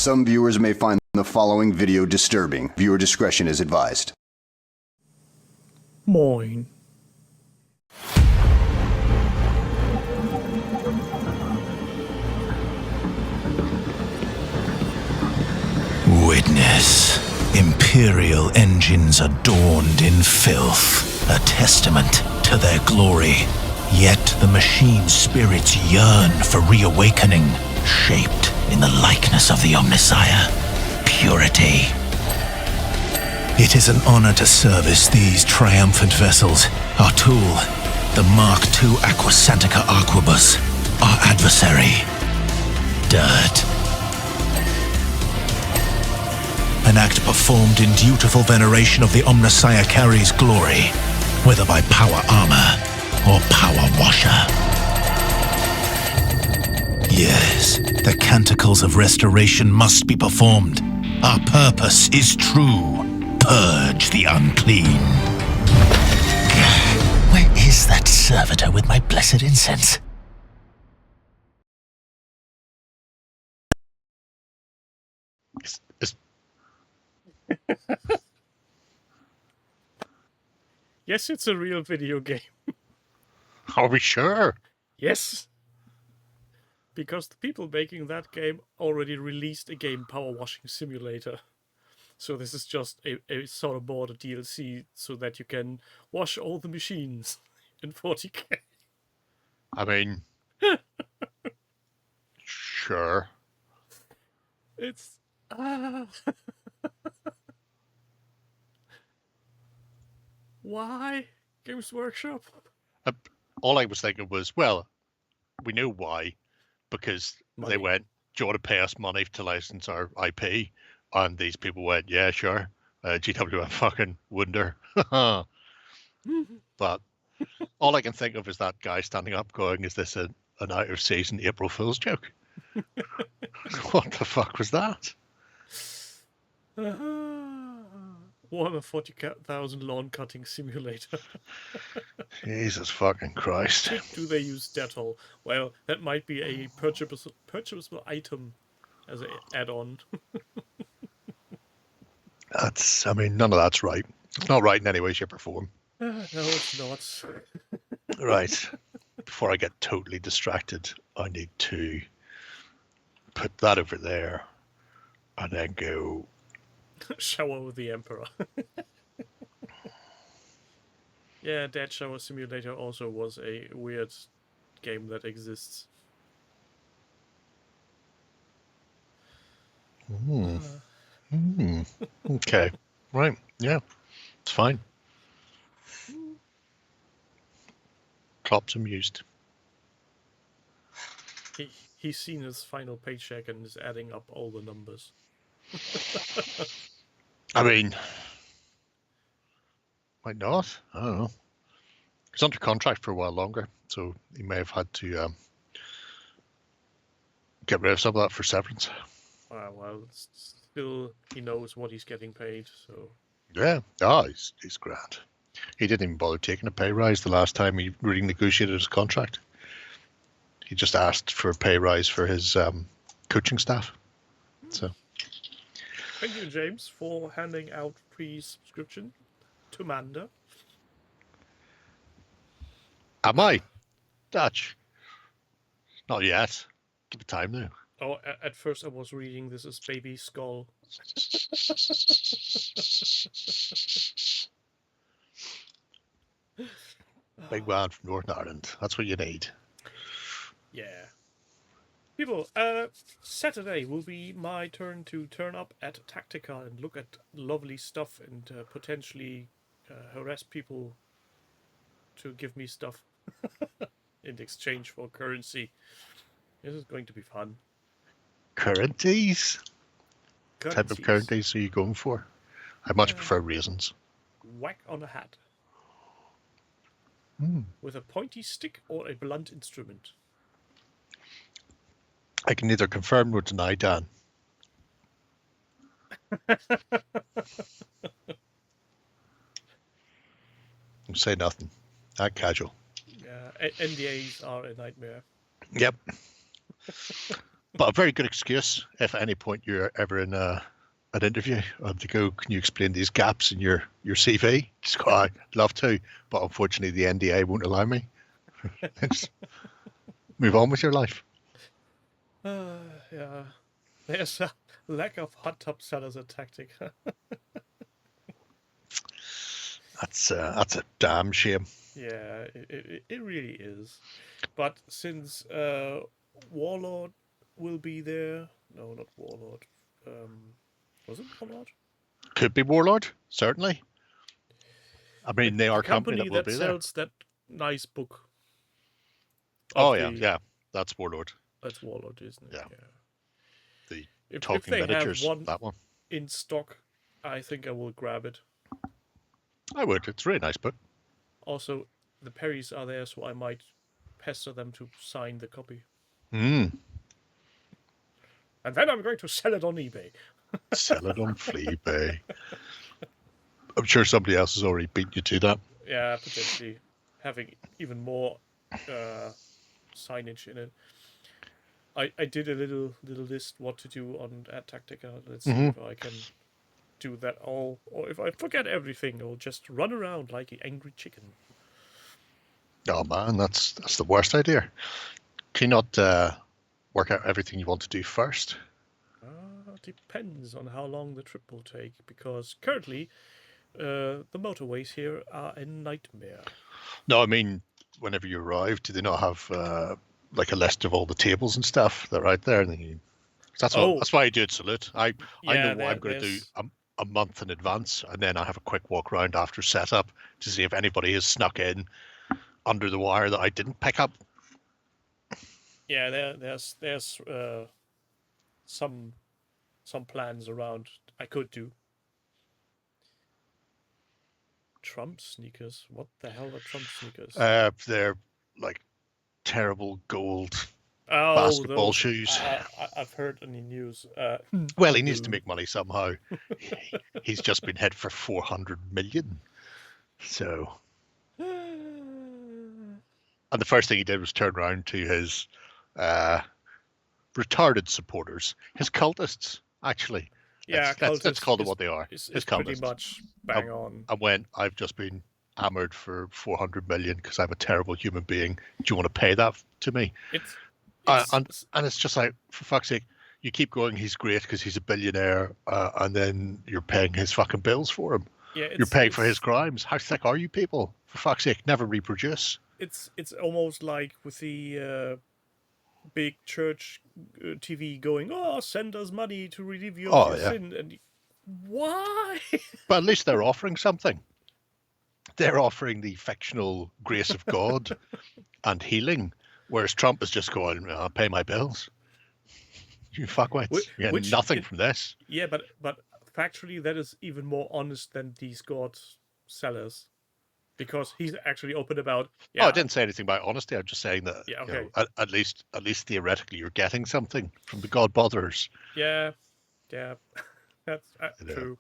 Some viewers may find the following video disturbing. Viewer discretion is advised. Moin. Witness. Imperial engines adorned in filth, a testament to their glory. Yet the machine spirits yearn for reawakening, shaped in the likeness of the Omnissiah. Purity. It is an honor to service these triumphant vessels. Our tool, the Mark II Aquasantica Aquabus. Our adversary, dirt. An act performed in dutiful veneration of the Omnissiah carries glory, whether by power armor or power washer. Yes, the canticles of restoration must be performed. Our purpose is true. Purge the unclean. Where is that servitor with my blessed incense? Yes, it's a real video game. Are we sure? Yes. Because the people making that game already released a game, Power Washing Simulator. So this is just a sort of border DLC so that you can wash all the machines in 40K. I mean, sure. It's... Why? Games Workshop? All I was thinking was, well, we know why. Because Money. they went, do you want to pay us money to license our IP? And these people went, yeah, sure. GW went, fucking wonder. But all I can think of is that guy standing up going, is this an out-of-season April Fool's joke? What the fuck was that? 140,000 lawn cutting simulator. Jesus fucking Christ. Do they use Dettol? Well, that might be a purchasable item as an add-on. I mean, none of that's right. It's not right in any way, shape, or form. No, it's not. Right. Before I get totally distracted, I need to put that over there and then go... Shower with the Emperor. Yeah, Dead Shower Simulator also was a weird game that exists. Okay. Right. Yeah. It's fine. Klopp's amused. He's seen his final paycheck and is adding up all the numbers. I mean, might not. I don't know. He's under contract for a while longer, so he may have had to get rid of some of that for severance. Well, still, he knows what he's getting paid, so... Yeah. He's grand. He didn't even bother taking a pay rise the last time he renegotiated his contract. He just asked for a pay rise for his coaching staff. So... Thank you, James, for handing out free subscription to Manda. Am I? Dutch? Not yet. Give it time now. Oh, at first I was reading this as Baby Skull. Big man from Northern Ireland. That's what you need. Yeah. People, Saturday will be my turn to turn up at Tactica and look at lovely stuff and potentially harass people to give me stuff in exchange for currency. This is going to be fun. Currencies? What type of Currencies. currencies are you going for? I much prefer raisins. Whack on a hat. With a pointy stick or a blunt instrument. I can neither confirm nor deny, Dan. Say nothing. Not casual. Yeah, NDAs are a nightmare. Yep. But a very good excuse if at any point you're ever in an interview to go, can you explain these gaps in your CV? Just go, I'd love to, but unfortunately the NDA won't allow me. Just move on with your life. Yeah. There's a lack of hot tub sellers at Tactic. That's a damn shame. Yeah, it really is. But since Warlord will be there, no, not Warlord. Was it Warlord? Could be Warlord, certainly. I mean, they are a company that will be there. sells that nice book. Oh of yeah, the- yeah, that's Warlord. That's Warlord, isn't it? Yeah. The If Talking they Miniatures, have one that one. in stock, I think I will grab it. I would. It's a really nice book. Also, the Perrys are there, so I might pester them to sign the copy. Mm. And then I'm going to sell it on eBay. Sell it on Fleabay. I'm sure somebody else has already beat you to that. Yeah, potentially having even more signage in it. I did a little list what to do on at Tactica. Let's see if I can do that all, or if I forget everything, I'll just run around like an angry chicken. Oh man, that's the worst idea. Can you not work out everything you want to do first? Depends on how long the trip will take, because currently the motorways here are a nightmare. No, I mean, whenever you arrive, do they not have like a list of all the tables and stuff that are out there? And then you, that's why I do it Salute. I know what I'm going to do a month in advance, and then I have a quick walk around after setup to see if anybody has snuck in under the wire that I didn't pick up. Yeah, there's some plans around I could do. Trump sneakers? What the hell are Trump sneakers? They're like terrible gold Oh, basketball those, shoes. I've heard any news. Well, he needs to make money somehow. He's just been hit for 400 million. So, and the first thing he did was turn around to his retarded supporters, his cultists, actually. Yeah, let's call them what they are. It's His pretty cultists. much bang on. I went, I've just been hammered for 400 million because I'm a terrible human being. Do you want to pay that to me? And it's just like, for fuck's sake, you keep going, he's great because he's a billionaire, and then you're paying his fucking bills for him. Yeah, you're paying for his crimes. How thick are you people? For fuck's sake, never reproduce. It's almost like with the big church TV going, oh, send us money to relieve your sin. And why? But at least they're offering something. They're offering the fictional grace of God and healing, whereas Trump is just going, I'll pay my bills. You fuckwits. You get nothing from this. Yeah, but factually, that is even more honest than these God sellers. Because he's actually open about. Yeah, oh, I didn't say anything about honesty. I'm just saying that. Yeah, okay. You know, at least theoretically, you're getting something from the God botherers. Yeah, that's true.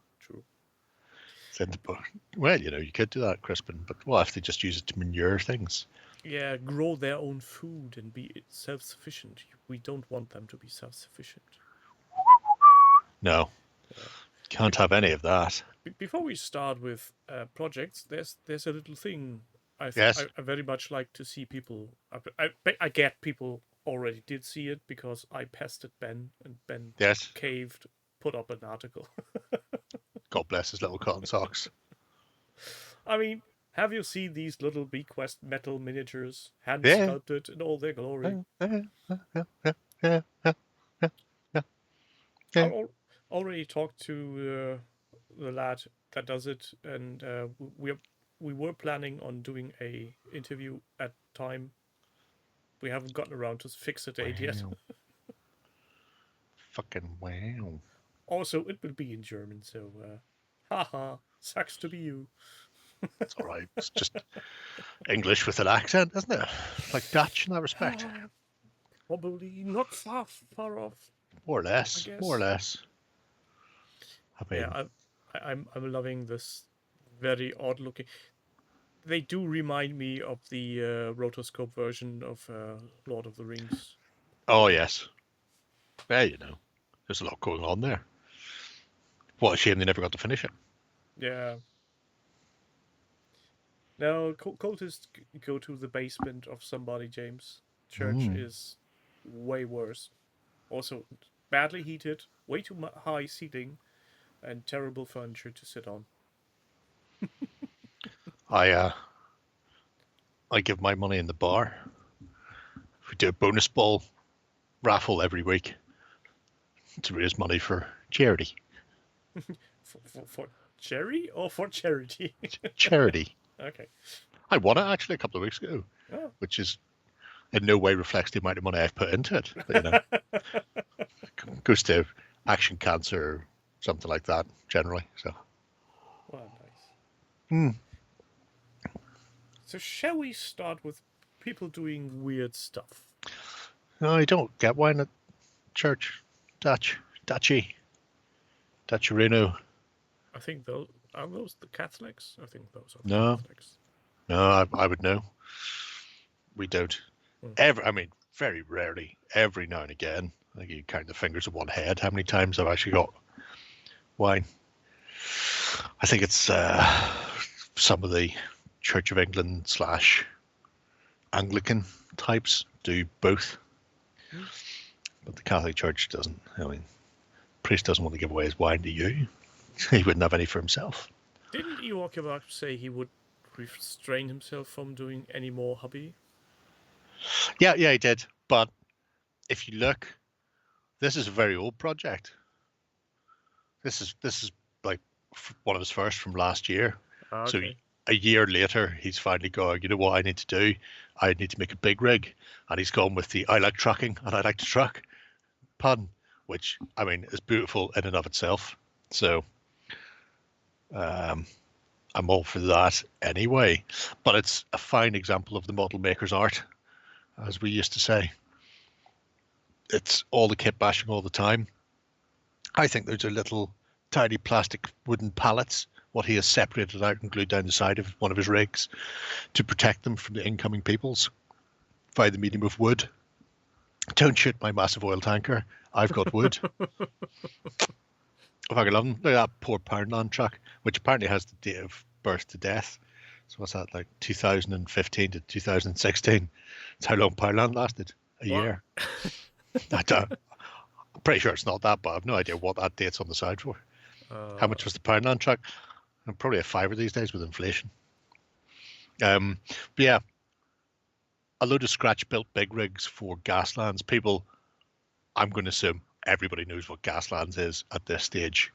Well, you know, you could do that, Crispin, but what if they just use it to manure things? Yeah, grow their own food and be self-sufficient. We don't want them to be self-sufficient. No, can't have any of that. Before we start with projects, there's a little thing I very much like to see people. I get people already did see it because I pestered Ben, and Ben caved, put up an article. God bless his little cotton socks. I mean, have you seen these little Bequest metal miniatures, hand sculpted in all their glory? I already talked to the lad that does it, and we were planning on doing a interview at time. We haven't gotten around to fix the date yet. Fucking wow. Also, it will be in German, so haha, sucks to be you. It's all right. It's just English with an accent, isn't it? Like Dutch in that respect. Probably not far off. More or less. More or less. I mean, yeah, I'm loving this very odd looking. They do remind me of the rotoscope version of Lord of the Rings. Oh yes. Yeah, you know, there's a lot going on there. What a shame they never got to finish it. Yeah. No, cultists go to the basement of somebody, James. Church is way worse. Also, badly heated, way too high ceiling, and terrible furniture to sit on. I give my money in the bar. We do a bonus ball raffle every week to raise money for charity. For cherry or for charity? Charity. Okay. I won it actually a couple of weeks ago, which is in no way reflects the amount of money I've put into it. But, you know, goes to Action Cancer or something like that generally. So. Well, nice. So shall we start with people doing weird stuff? No, you don't get wine at church. Dutchy. Dutcherino. I think those are those the Catholics. I think those are the No. Catholics. No, I would know. We don't. Very rarely. Every now and again. I think you count the fingers of one head how many times I've actually got wine. I think it's some of the Church of England / Anglican types do both. But the Catholic Church doesn't. I mean, priest doesn't want to give away his wine to you. He wouldn't have any for himself. Didn't Ewok say he would restrain himself from doing any more hobby? Yeah, he did. But if you look, this is a very old project. This is like one of his first from last year. Okay. So a year later, he's finally going, you know what I need to do? I need to make a big rig. And he's gone with the I like trucking and I like to truck pun, which, I mean, is beautiful in and of itself. So I'm all for that anyway. But it's a fine example of the model maker's art, as we used to say. It's all the kit bashing all the time. I think there's a little tiny plastic wooden pallets, what he has separated out and glued down the side of one of his rigs to protect them from the incoming peoples via the medium of wood. Don't shoot my massive oil tanker. I've got wood. I fucking love them. Look at that poor Poundland truck, which apparently has the date of birth to death. So what's that, like 2015 to 2016? It's how long Poundland lasted. A year. I'm pretty sure it's not that, but I've no idea what that date's on the side for. How much was the Poundland truck? Probably a fiver these days with inflation. But yeah, a load of scratch-built big rigs for Gaslands. People, I'm going to assume everybody knows what Gaslands is at this stage.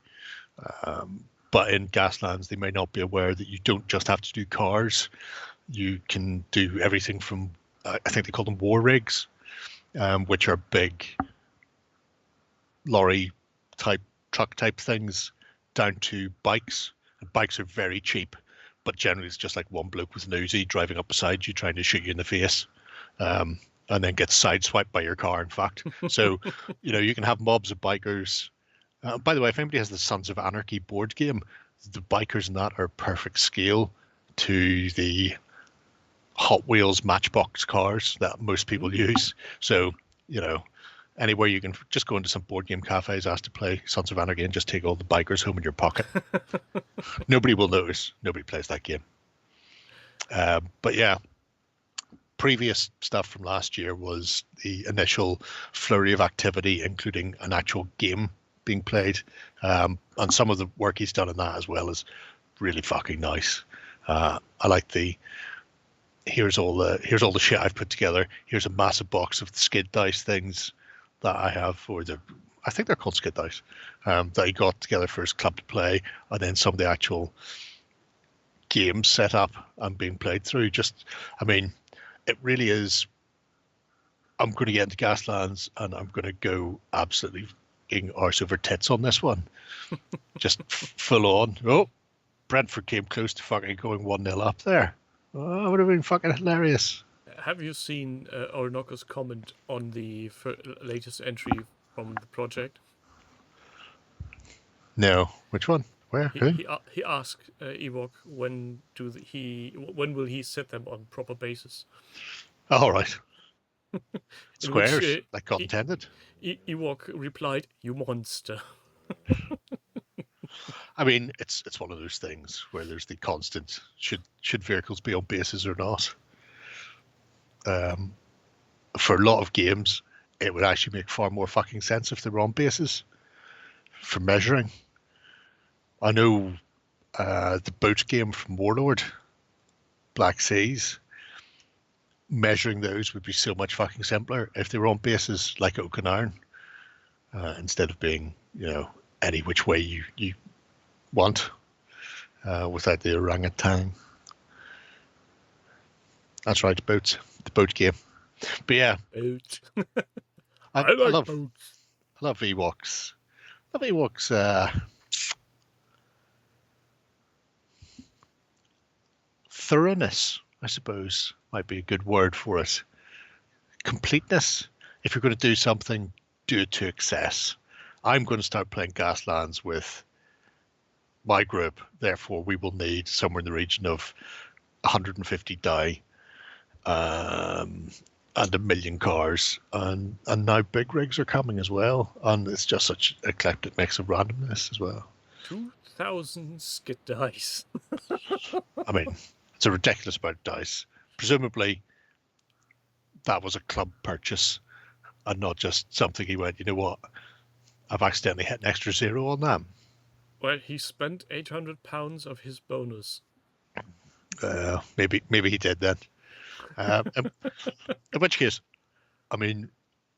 But in Gaslands, they may not be aware that you don't just have to do cars. You can do everything from, I think they call them war rigs, which are big lorry type, truck type things, down to bikes. And bikes are very cheap, but generally it's just like one bloke with an Uzi driving up beside you trying to shoot you in the face, and then get sideswiped by your car, in fact. So, you know, you can have mobs of bikers. By the way, if anybody has the Sons of Anarchy board game, the bikers in that are perfect scale to the Hot Wheels Matchbox cars that most people use. So, you know, anywhere you can just go into some board game cafes, ask to play Sons of Anarchy, and just take all the bikers home in your pocket. Nobody will notice. Nobody plays that game. But yeah, previous stuff from last year was the initial flurry of activity, including an actual game being played. And some of the work he's done in that as well is really fucking nice. I like the here's all the shit I've put together. Here's a massive box of the skid dice things that I have, I think they're called skid dice, that he got together for his club to play, and then some of the actual games set up and being played through. Just, I mean, it really is. I'm going to get into Gaslands and I'm going to go absolutely arse over tits on this one. Just full on. Oh, Brentford came close to fucking going 1-0 up there. Oh, it would have been fucking hilarious. Have you seen Orinoco's comment on the latest entry from the project? No. Which one? Where? Who? He asked Ewok when will he set them on proper basis? All right. In which Squares, like God intended. Ewok replied, "You monster." I mean, it's one of those things where there's the constant should vehicles be on bases or not. For a lot of games, it would actually make far more fucking sense if they were on bases for measuring. I know the boat game from Warlord, Black Seas, measuring those would be so much fucking simpler if they were on bases like Oak and Iron, instead of being, any which way you want, without the orangutan. That's right, boats. The boat game. But yeah, Boat. I like love boats. I love Ewoks. I love Ewoks. Thoroughness, I suppose, might be a good word for it. Completeness. If you're going to do something, do it to excess. I'm going to start playing Gaslands with my group. Therefore, we will need somewhere in the region of 150 die, and 1 million cars, and now big rigs are coming as well, and it's just such an eclectic mix of randomness as well. 2,000 skid dice. I mean, it's a ridiculous amount of dice. Presumably, that was a club purchase and not just something he went, you know what, I've accidentally hit an extra 0 on that. Well, he spent £800 of his bonus. Maybe he did then. In which case, I mean,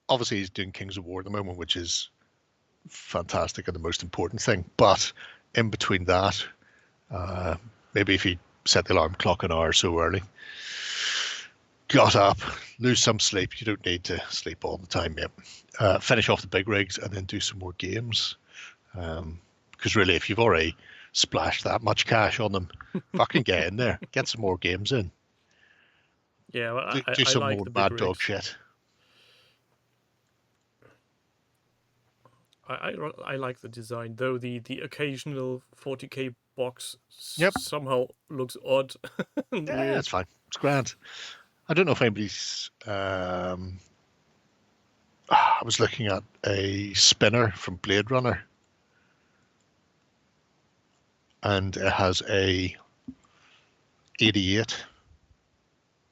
obviously he's doing Kings of War at the moment, which is fantastic and the most important thing. But in between that, maybe if he set the alarm clock an hour or so early, got up, lose some sleep. You don't need to sleep all the time yet. Finish off the big rigs and then do some more games. Because really, if you've already splashed that much cash on them, fucking get in there, get some more games in. Yeah, well, do some I like more the big Mad Dog rigs. shit. I like the design, though the occasional 40k box Yep. somehow looks odd. and Yeah, weird. that's fine. It's grand. I don't know if anybody's. I was looking at a spinner from Blade Runner, and it has a 88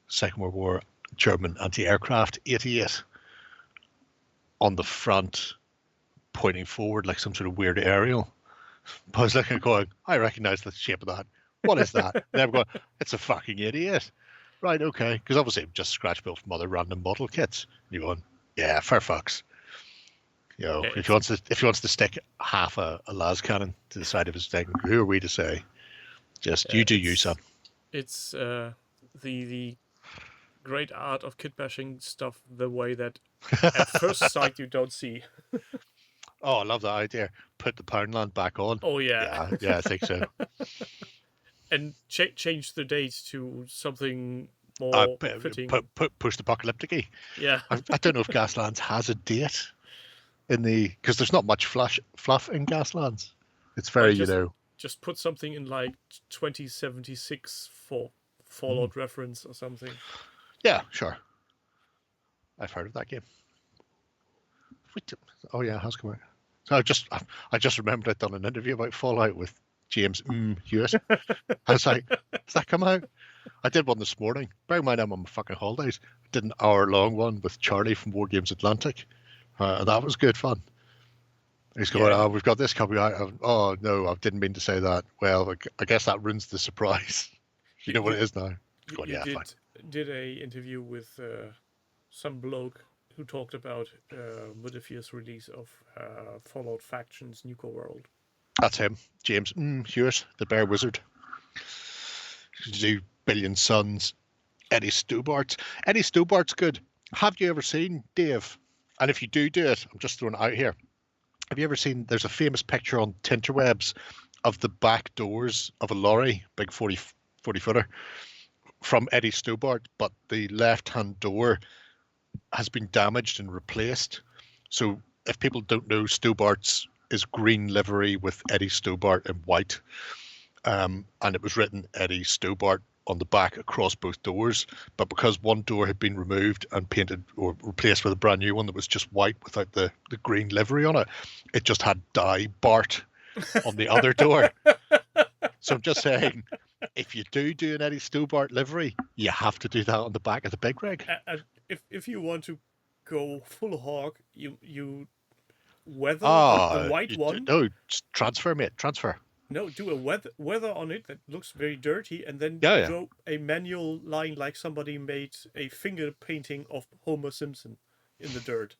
Second World War German anti-aircraft 88 on the front, pointing forward like some sort of weird aerial. But I was looking at going, I recognise the shape of that. What is that? And I'm going, it's a fucking 88. Right, okay. Because obviously just scratch built from other random model kits. And you're going, yeah, Firefox. Yeah, if he wants to stick half a las cannon to the side of his thing, who are we to say? Just you do you, son. It's the great art of kit bashing stuff the way that at first sight you don't see. Oh, I love that idea. Put the Poundland back on. Oh yeah, Yeah, I think so. and change the date to something more fitting. Post-apocalyptic-y. Yeah, I don't know if Gaslands has a date because there's not much fluff in Gaslands. It's very, just put something in like 2076 for Fallout reference or something. Yeah, sure. I've heard of that game. Oh yeah, it has come out. So I just remembered I'd done an interview about Fallout with James Hughes. I was like, has that come out? I did one this morning. Bear in mind I'm on my fucking holidays. I did an hour-long one with Charlie from War Games Atlantic. And that was good fun. He's going, oh, we've got this coming out. Oh, no, I didn't mean to say that. Well, I guess that ruins the surprise. You know what it is now. Going, You yeah, fine. did a interview with some bloke who talked about Modiphia's release of Fallout Factions Nuka World. That's him, James Hughes, the Bear Wizard. Do Billion Suns, Eddie Stobart's. Eddie Stobart's good. Have you ever seen, Dave? And if you do it, I'm just throwing it out here. Have you ever seen, there's a famous picture on Tinterwebs of the back doors of a lorry, big 40-footer, from Eddie Stobart, but the left-hand door has been damaged and replaced. So if people don't know, Stobart's is green livery with Eddie Stobart in white. And it was written Eddie Stobart on the back across both doors, but because one door had been removed and painted or replaced with a brand new one that was just white without the green livery on it, it just had die Bart on the other door. So I'm just saying, if you do an Eddie Stobart livery, you have to do that on the back of the big rig. And if you want to go full hog, you weather the white one. No, just transfer, mate. Transfer. No, do a weather on it that looks very dirty, and then Yeah. draw a manual line like somebody made a finger painting of Homer Simpson in the dirt.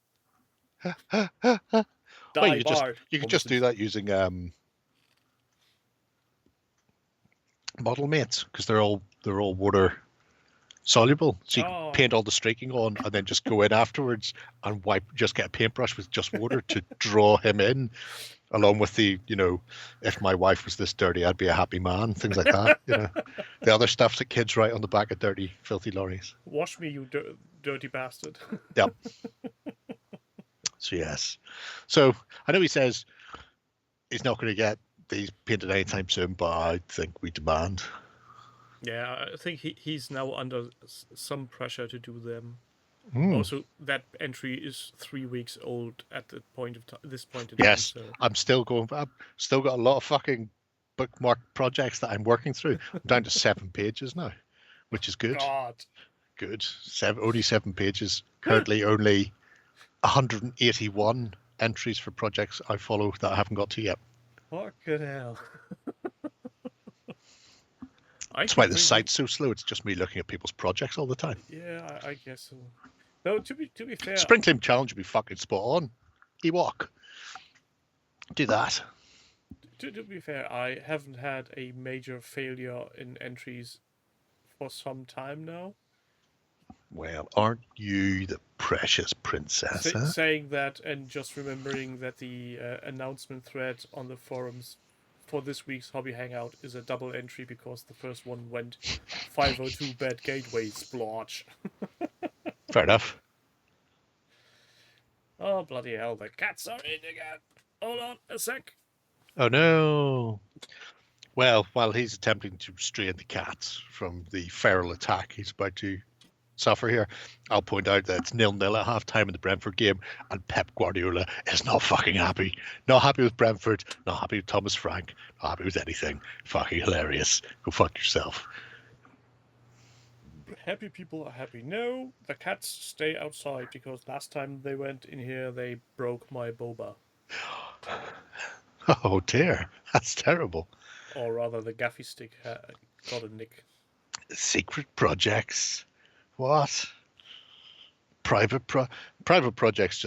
Well, you could just do that using model mates, because they're all water soluble, so you can paint all the streaking on and then just go in afterwards and just get a paintbrush with just water to draw him in, along with the, if my wife was this dirty, I'd be a happy man, things like that. The other stuff that kids write on the back of dirty, filthy lorries. Wash me, you dirty bastard. Yep. So yes. So I know he says he's not going to get these painted anytime soon, but I think we demand. Yeah, I think he's now under some pressure to do them. Also, that entry is 3 weeks old at the point of this point in time. Yes, so. I've still got a lot of fucking bookmark projects that I'm working through. I'm down to 7 pages now, which is good. God. Good. Only 7 pages. Currently only 181 entries for projects I follow that I haven't got to yet. Fucking hell. That's why the site's so slow. It's just me looking at people's projects all the time. Yeah, I guess so. No, to be fair, Sprinkling Challenge would be fucking spot on. Ewok. Do that. To be fair, I haven't had a major failure in entries for some time now. Well, aren't you the precious princess? Saying that and just remembering that the announcement thread on the forums for this week's Hobby Hangout is a double entry because the first one went 502 bad gateway splotch. Fair enough. Oh, bloody hell, the cats are in again. Hold on a sec. Oh, no. Well, while he's attempting to restrain the cats from the feral attack he's about to suffer here, I'll point out that it's 0-0 at half-time in the Brentford game, and Pep Guardiola is not fucking happy. Not happy with Brentford, not happy with Thomas Frank, not happy with anything. Fucking hilarious. Go fuck yourself. Happy people are happy. No, the cats stay outside because last time they went in here, they broke my boba. Oh dear, that's terrible. Or rather, the gaffy stick got a nick. Secret projects. What? Private projects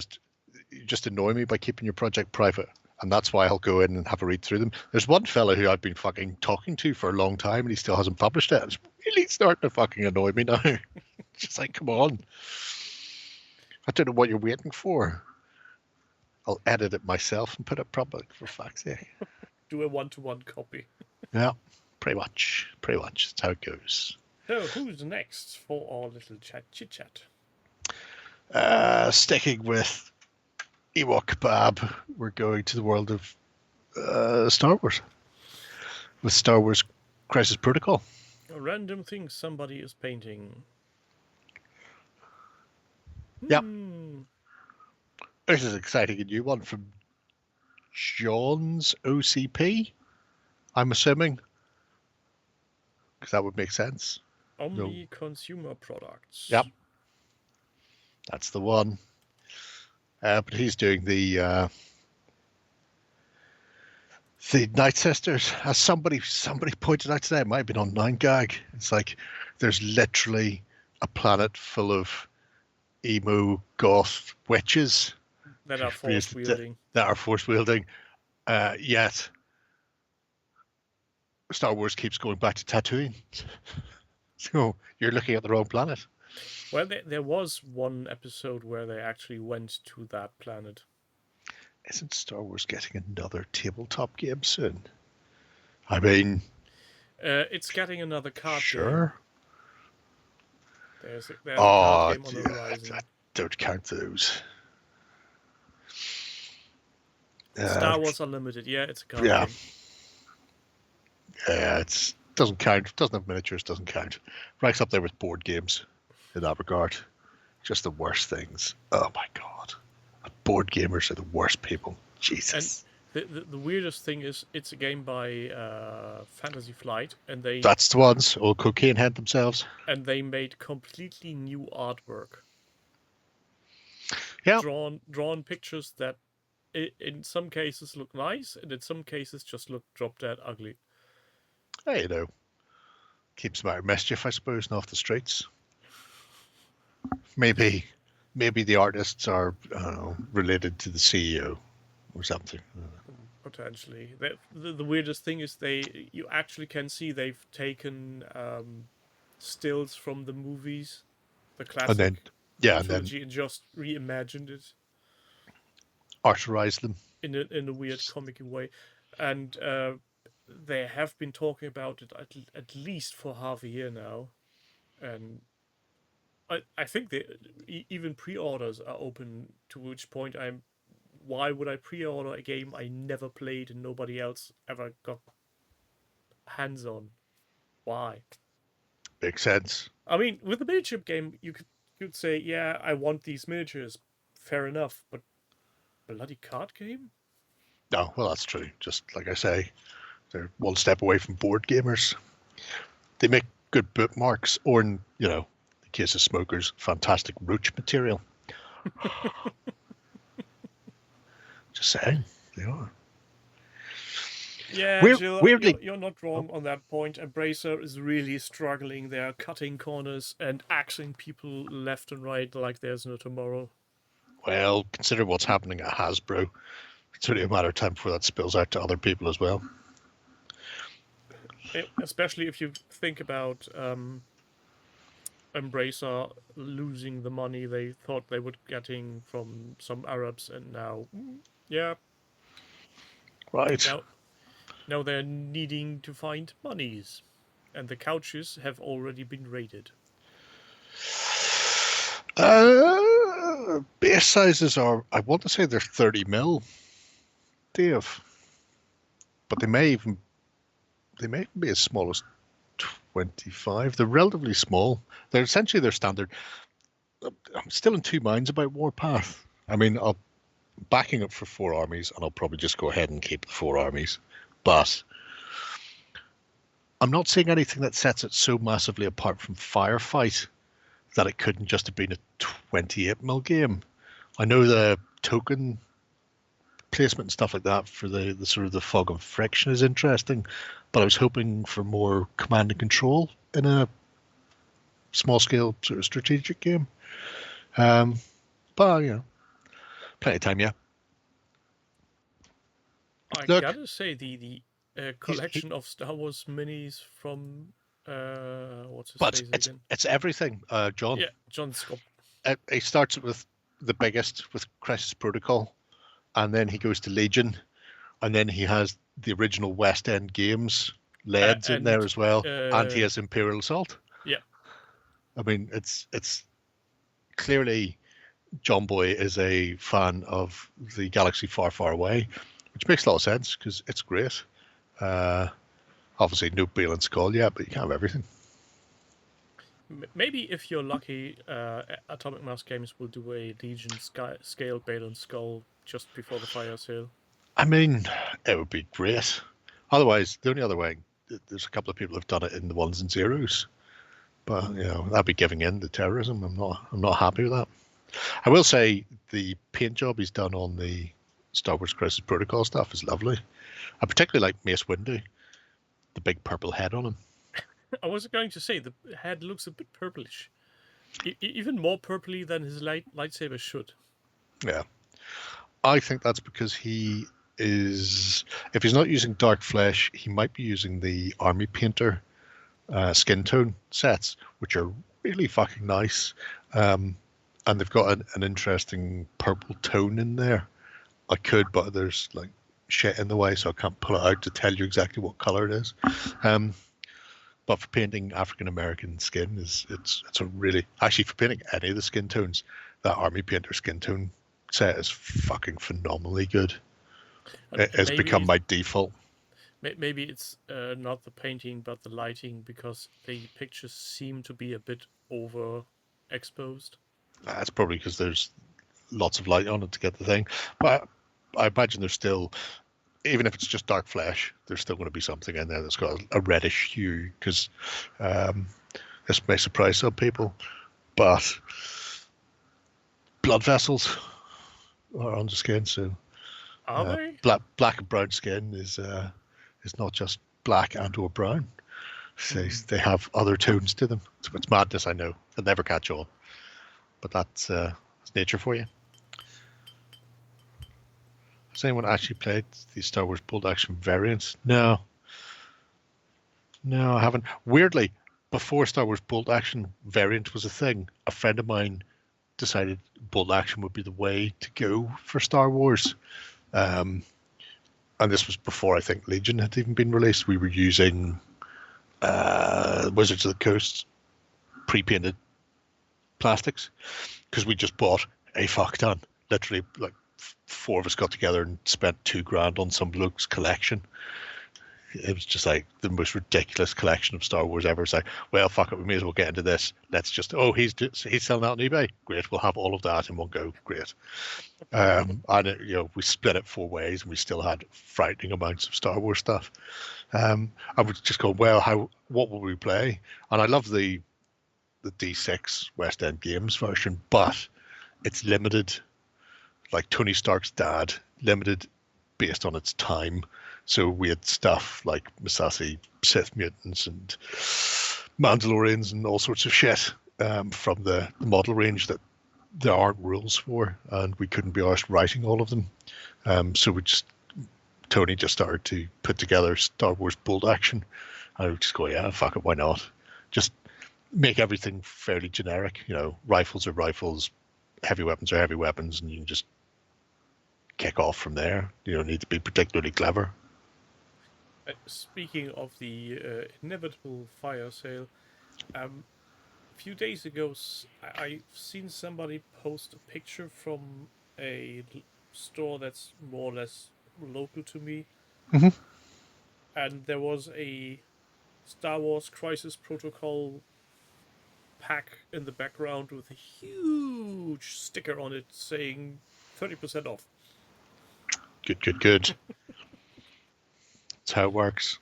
just annoy me by keeping your project private, and that's why I'll go in and have a read through them. There's one fella who I've been fucking talking to for a long time, and he still hasn't published it. It's really starting to fucking annoy me now. It's just like, come on. I don't know what you're waiting for. I'll edit it myself and put it public, for fuck's sake. Do a 1-to-1 copy. Yeah, pretty much. That's how it goes. So, who's next for our little chit-chat? Sticking with Ewok Kebab, we're going to the world of Star Wars. With Star Wars Crisis Protocol. A random thing somebody is painting. Yep. This is exciting, a new one from John's OCP, I'm assuming. Because that would make sense. Omni Consumer Products. Yep. That's the one. But he's doing the Night Sisters. As somebody pointed out today, it might have been on 9gag. It's like there's literally a planet full of emo goth witches that are force wielding. Yet Star Wars keeps going back to Tatooine. So you're looking at the wrong planet. Well, there was one episode where they actually went to that planet. Isn't Star Wars getting another tabletop game soon? I mean... it's getting another card game. Sure. There's a card game on the horizon. I don't count those. Star Wars Unlimited, yeah, it's a card game. Yeah, it's Doesn't count. Doesn't have miniatures. Doesn't count. Ranks up there with board games in that regard. Just the worst things. Oh my god. Board gamers are the worst people. Jesus. The weirdest thing is it's a game by Fantasy Flight, and That's the ones. Old cocaine head themselves. And they made completely new artwork. Yeah. Drawn pictures that in some cases look nice, and in some cases just look drop dead ugly. Hey, you know, keeps them out of mischief, I suppose, and off the streets. Maybe the artists are, I don't know, related to the CEO or something. Potentially. The weirdest thing is you actually can see they've taken stills from the movies, the classic trilogy, and just reimagined it. Arterized them. In a weird comic way. And they have been talking about it at least for half a year now. And I think even pre-orders are open, to which point why would I pre-order a game I never played and nobody else ever got hands on? Why? Makes sense. I mean, with the miniature game, you could say, yeah, I want these miniatures. Fair enough, but bloody card game? No, well, that's true. Just like I say, they're one step away from board gamers. They make good bookmarks, or in case of smokers, fantastic roach material. Just saying, they are. Yeah, Jill, weirdly, you're not wrong on that point. Embracer is really struggling. They are cutting corners and axing people left and right like there's no tomorrow. Well, consider what's happening at Hasbro. It's only a matter of time before that spills out to other people as well. Especially if you think about Embracer losing the money they thought they were getting from some Arabs, and now, right. Now they're needing to find monies, and the couches have already been raided. Base sizes are, I want to say they're 30 mil, Dave, but they may even be as small as 25. They're relatively small. They're essentially their standard. I'm still in two minds about Warpath. I mean, I'll backing up for 4 armies, and I'll probably just go ahead and keep the 4 armies. But I'm not seeing anything that sets it so massively apart from Firefight that it couldn't just have been a 28 mil game. I know the token placement and stuff like that for the sort of the fog and friction is interesting, but I was hoping for more command and control in a small scale sort of strategic game. But plenty of time, yeah. I gotta say the collection of Star Wars minis from what's his face again? It's everything, John. Yeah, John Scott. He starts with the biggest, with Crisis Protocol, and then he goes to Legion, and then he has the original West End games LEDs in there as well, and he has Imperial Assault. Yeah. I mean, it's clearly John Boy is a fan of the galaxy far, far away, which makes a lot of sense because it's great. Obviously, no Bale and Skull yet, but you can have everything. Maybe if you're lucky, Atomic Mass Games will do a Legion scale Bale and Skull just before the fire sale. I mean, it would be great. Otherwise, the only other way, there's a couple of people who've done it in the ones and zeros, but that'd be giving in to terrorism. I'm not happy with that. I will say the paint job he's done on the Star Wars Crisis Protocol stuff is lovely. I particularly like Mace Windu, the big purple head on him. I was going to say the head looks a bit purplish, even more purpley than his lightsaber should. Yeah, I think that's because he is. If he's not using dark flesh, he might be using the Army Painter skin tone sets, which are really fucking nice, and they've got an interesting purple tone in there. I could, but there's like shit in the way, so I can't pull it out to tell you exactly what color it is. But for painting African American skin, it's a really, actually for painting any of the skin tones, that Army Painter skin tone set is fucking phenomenally good. It has become my default. Maybe it's not the painting, but the lighting, because the pictures seem to be a bit overexposed. That's probably because there's lots of light on it to get the thing. But I imagine there's still, even if it's just dark flesh, there's still going to be something in there that's got a reddish hue, because this may surprise some people, but blood vessels are on the skin, so Are they? black and brown skin is not just black and or brown. They have other tones to them. It's madness, I know. They'll never catch on, but that's nature for you. Has anyone actually played the Star Wars Bolt Action variants? No, I haven't. Weirdly, before Star Wars Bolt Action variant was a thing, a friend of mine decided Bolt Action would be the way to go for Star Wars. And this was before I think Legion had even been released. We were using Wizards of the Coast pre-painted plastics because we just bought a fuck ton. Literally, like 4 of us got together and spent $2,000 on some bloke's collection. It was just like the most ridiculous collection of Star Wars ever. It's like, well, fuck it, we may as well get into this. Let's just, he's selling out on eBay. Great, we'll have all of that in one go. Great. And we split it 4 ways, and we still had frightening amounts of Star Wars stuff. I would just go, well, what will we play? And I love the D6 West End Games version, but it's limited. Like Tony Stark's dad, limited based on its time. So we had stuff like Massassi Sith mutants and Mandalorians and all sorts of shit from the model range that there aren't rules for, and we couldn't be arsed writing all of them. So Tony just started to put together Star Wars Bolt Action. I would just go, yeah, fuck it, why not? Just make everything fairly generic. Rifles are rifles, heavy weapons are heavy weapons, and you can just kick off from there. You don't need to be particularly clever. Speaking of the inevitable fire sale, a few days ago I've seen somebody post a picture from a store that's more or less local to me. Mm-hmm. And there was a Star Wars Crisis Protocol pack in the background with a huge sticker on it saying 30% off. Good. That's how it works.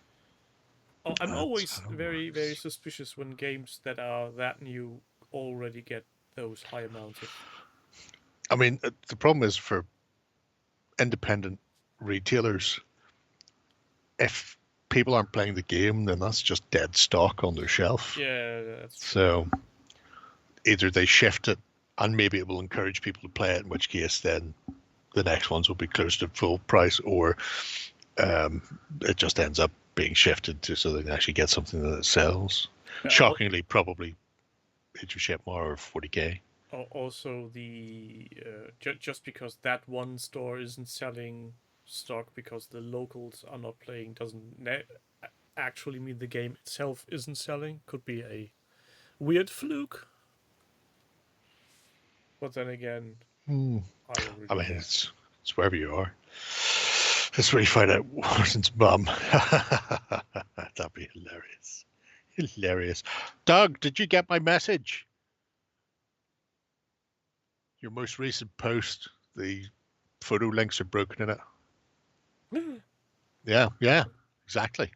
I'm always very, very suspicious when games that are that new already get those high amounts of... I mean, the problem is for independent retailers, if people aren't playing the game, then that's just dead stock on their shelf. Yeah, that's true. So either they shift it and maybe it will encourage people to play it, in which case then the next ones will be close to full price, or it just ends up being shifted to so they can actually get something that sells. Shockingly, probably Age of Shepmar or 40k. Also, the just because that one store isn't selling stock because the locals are not playing doesn't actually mean the game itself isn't selling. Could be a weird fluke. But then again, I mean, it's wherever you are. That's where you find out Warson's mum. That'd be hilarious. Hilarious. Doug, did you get my message? Your most recent post, the photo links are broken in it. Yeah, exactly.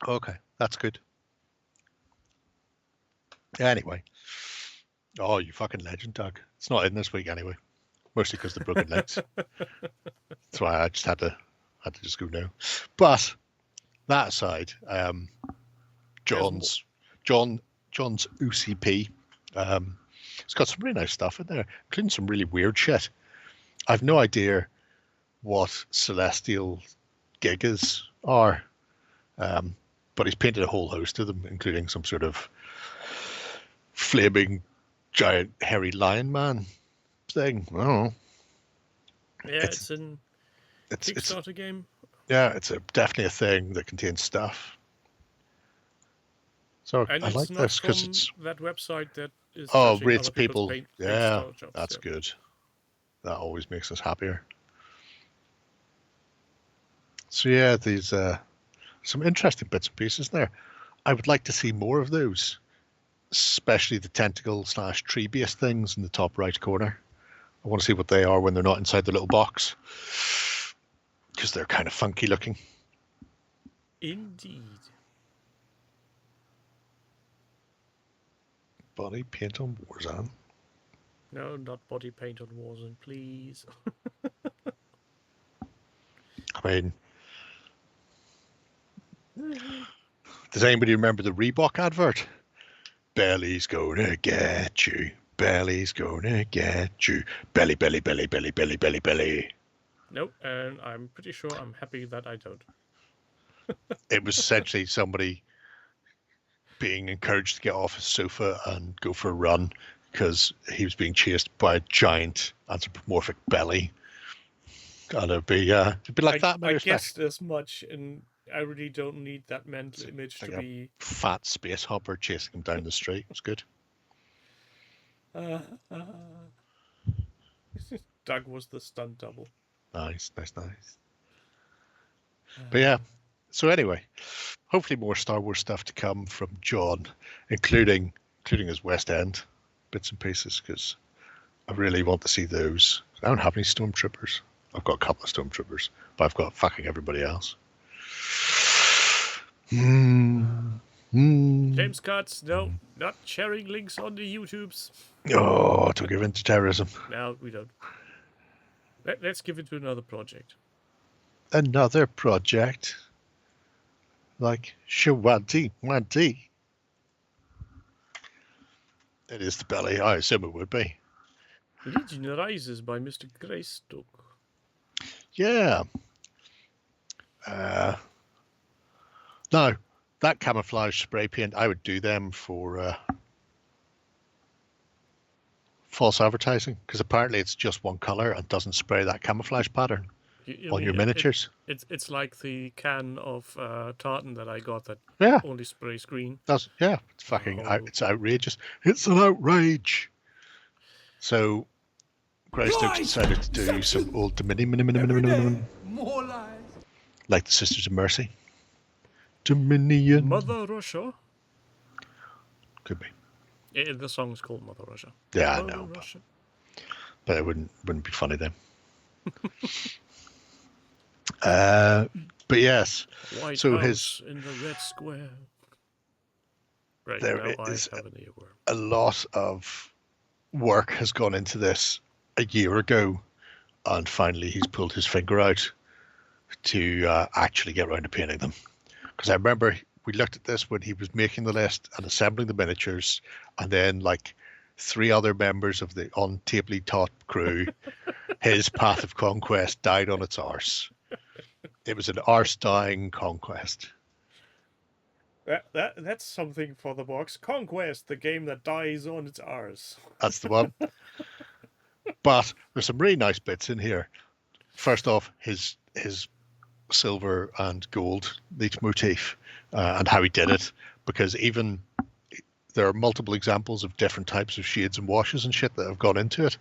Okay, that's good. Anyway. Oh, you fucking legend, Doug. It's not in this week anyway. Mostly because the broken links. That's why I just had to just go now. But that aside, John's UCP. It's got some really nice stuff in there, including some really weird shit. I've no idea what celestial gigas are, but he's painted a whole host of them, including some sort of flaming giant hairy lion man thing. I don't know. Yeah, it's in Kickstarter game. Yeah, it's definitely a thing that contains stuff. So And I it's like not this because from it's that website that is rates other people. paint Yeah, store jobs, that's good. That always makes us happier. So yeah, these some interesting bits and pieces there. I would like to see more of those, especially the tentacle / tree based things in the top right corner. I want to see what they are when they're not inside the little box, because they're kind of funky looking. Indeed. Body paint on Warzone. No, not body paint on Warzone, please. I mean, does anybody remember the Reebok advert? Belly's gonna get you. Belly's gonna get you. Belly, belly, belly, belly, belly, belly, belly. Nope, and I'm pretty sure I'm happy that I don't. It was essentially somebody being encouraged to get off his sofa and go for a run because he was being chased by a giant anthropomorphic belly. And it'd be like that. I guessed as much, and I really don't need that mental image like to be fat space hopper chasing him down the street. It's good. Doug was the stunt double. Nice. But yeah, so anyway, hopefully more Star Wars stuff to come from John, including his West End bits and pieces, because I really want to see those. I don't have any Stormtroopers. I've got a couple of Stormtroopers, but I've got fucking everybody else. James Cuts, no, not sharing links on the YouTubes. Oh, to give in to terrorism. No, we don't. Let's give it to another project. Another project? Like Shawanti Wanti. It is the belly. I assume it would be. Legion Rises by Mr. Greystoke. Yeah. No, that camouflage spray paint, I would do them for false advertising, because apparently it's just one color and doesn't spray that camouflage pattern on your miniatures. It's like the can of tartan that I got that Yeah, only sprays green. it's fucking it's outrageous. It's an outrage. So Greystoke decided to do some old Dominion, More lies. like the Sisters of Mercy. Dominion. Mother Russia. Could be. The song's called Mother Russia. Yeah, I Mother know, Russia. but it wouldn't be funny then. But yes, White so House in the Red Square. Right, there now is I have an earworm. a lot of work has gone into this a year ago, and finally he's pulled his finger out to actually get around to painting them. Because I remember we looked at this when he was making the list and assembling the miniatures, and then like 3 other members of the untably taught crew, his path of conquest died on its arse. It was an arse-dying conquest. That's something for the box. Conquest, the game that dies on its arse. That's the one. But there's some really nice bits in here. First off, his silver and gold leitmotif and how he did it, because even there are multiple examples of different types of shades and washes and shit that have gone into it,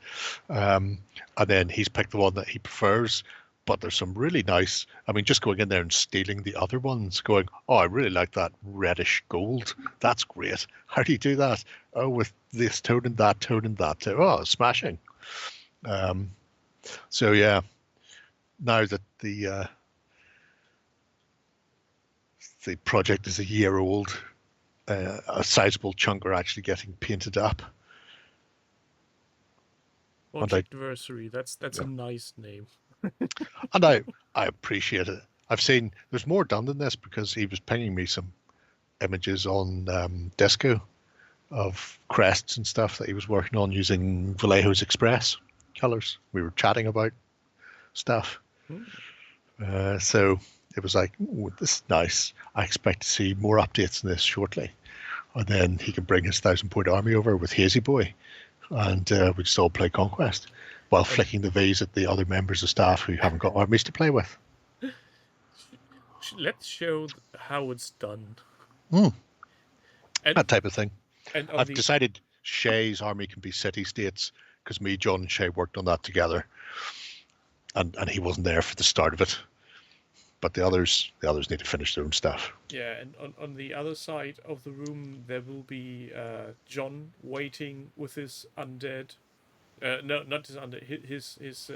and then he's picked the one that he prefers. But there's some really nice, I mean, just going in there and stealing the other ones, going, oh, I really like that reddish gold. That's great. How do you do that? Oh, with this tone and that tone and that tone. Oh, smashing. So yeah, now that the project is a year old, a sizable chunk are actually getting painted up. Projectversary, that's a nice name. And I appreciate it. I've seen there's more done than this, because he was pinging me some images on Disco of crests and stuff that he was working on using Vallejo's Express colors. We were chatting about stuff. So it was like, ooh, this is nice. I expect to see more updates in this shortly. And then he can bring his 1,000-point army over with Hazy Boy, and we just all play Conquest while flicking the V's at the other members of staff who haven't got armies to play with. Let's show how it's done. And And, that type of thing. and I've decided Shay's army can be city-states, because me, John, and Shay worked on that together. And he wasn't there for the start of it. but the others need to finish their own stuff. Yeah, and on the other side of the room there will be John waiting with his undead. No, not his undead. His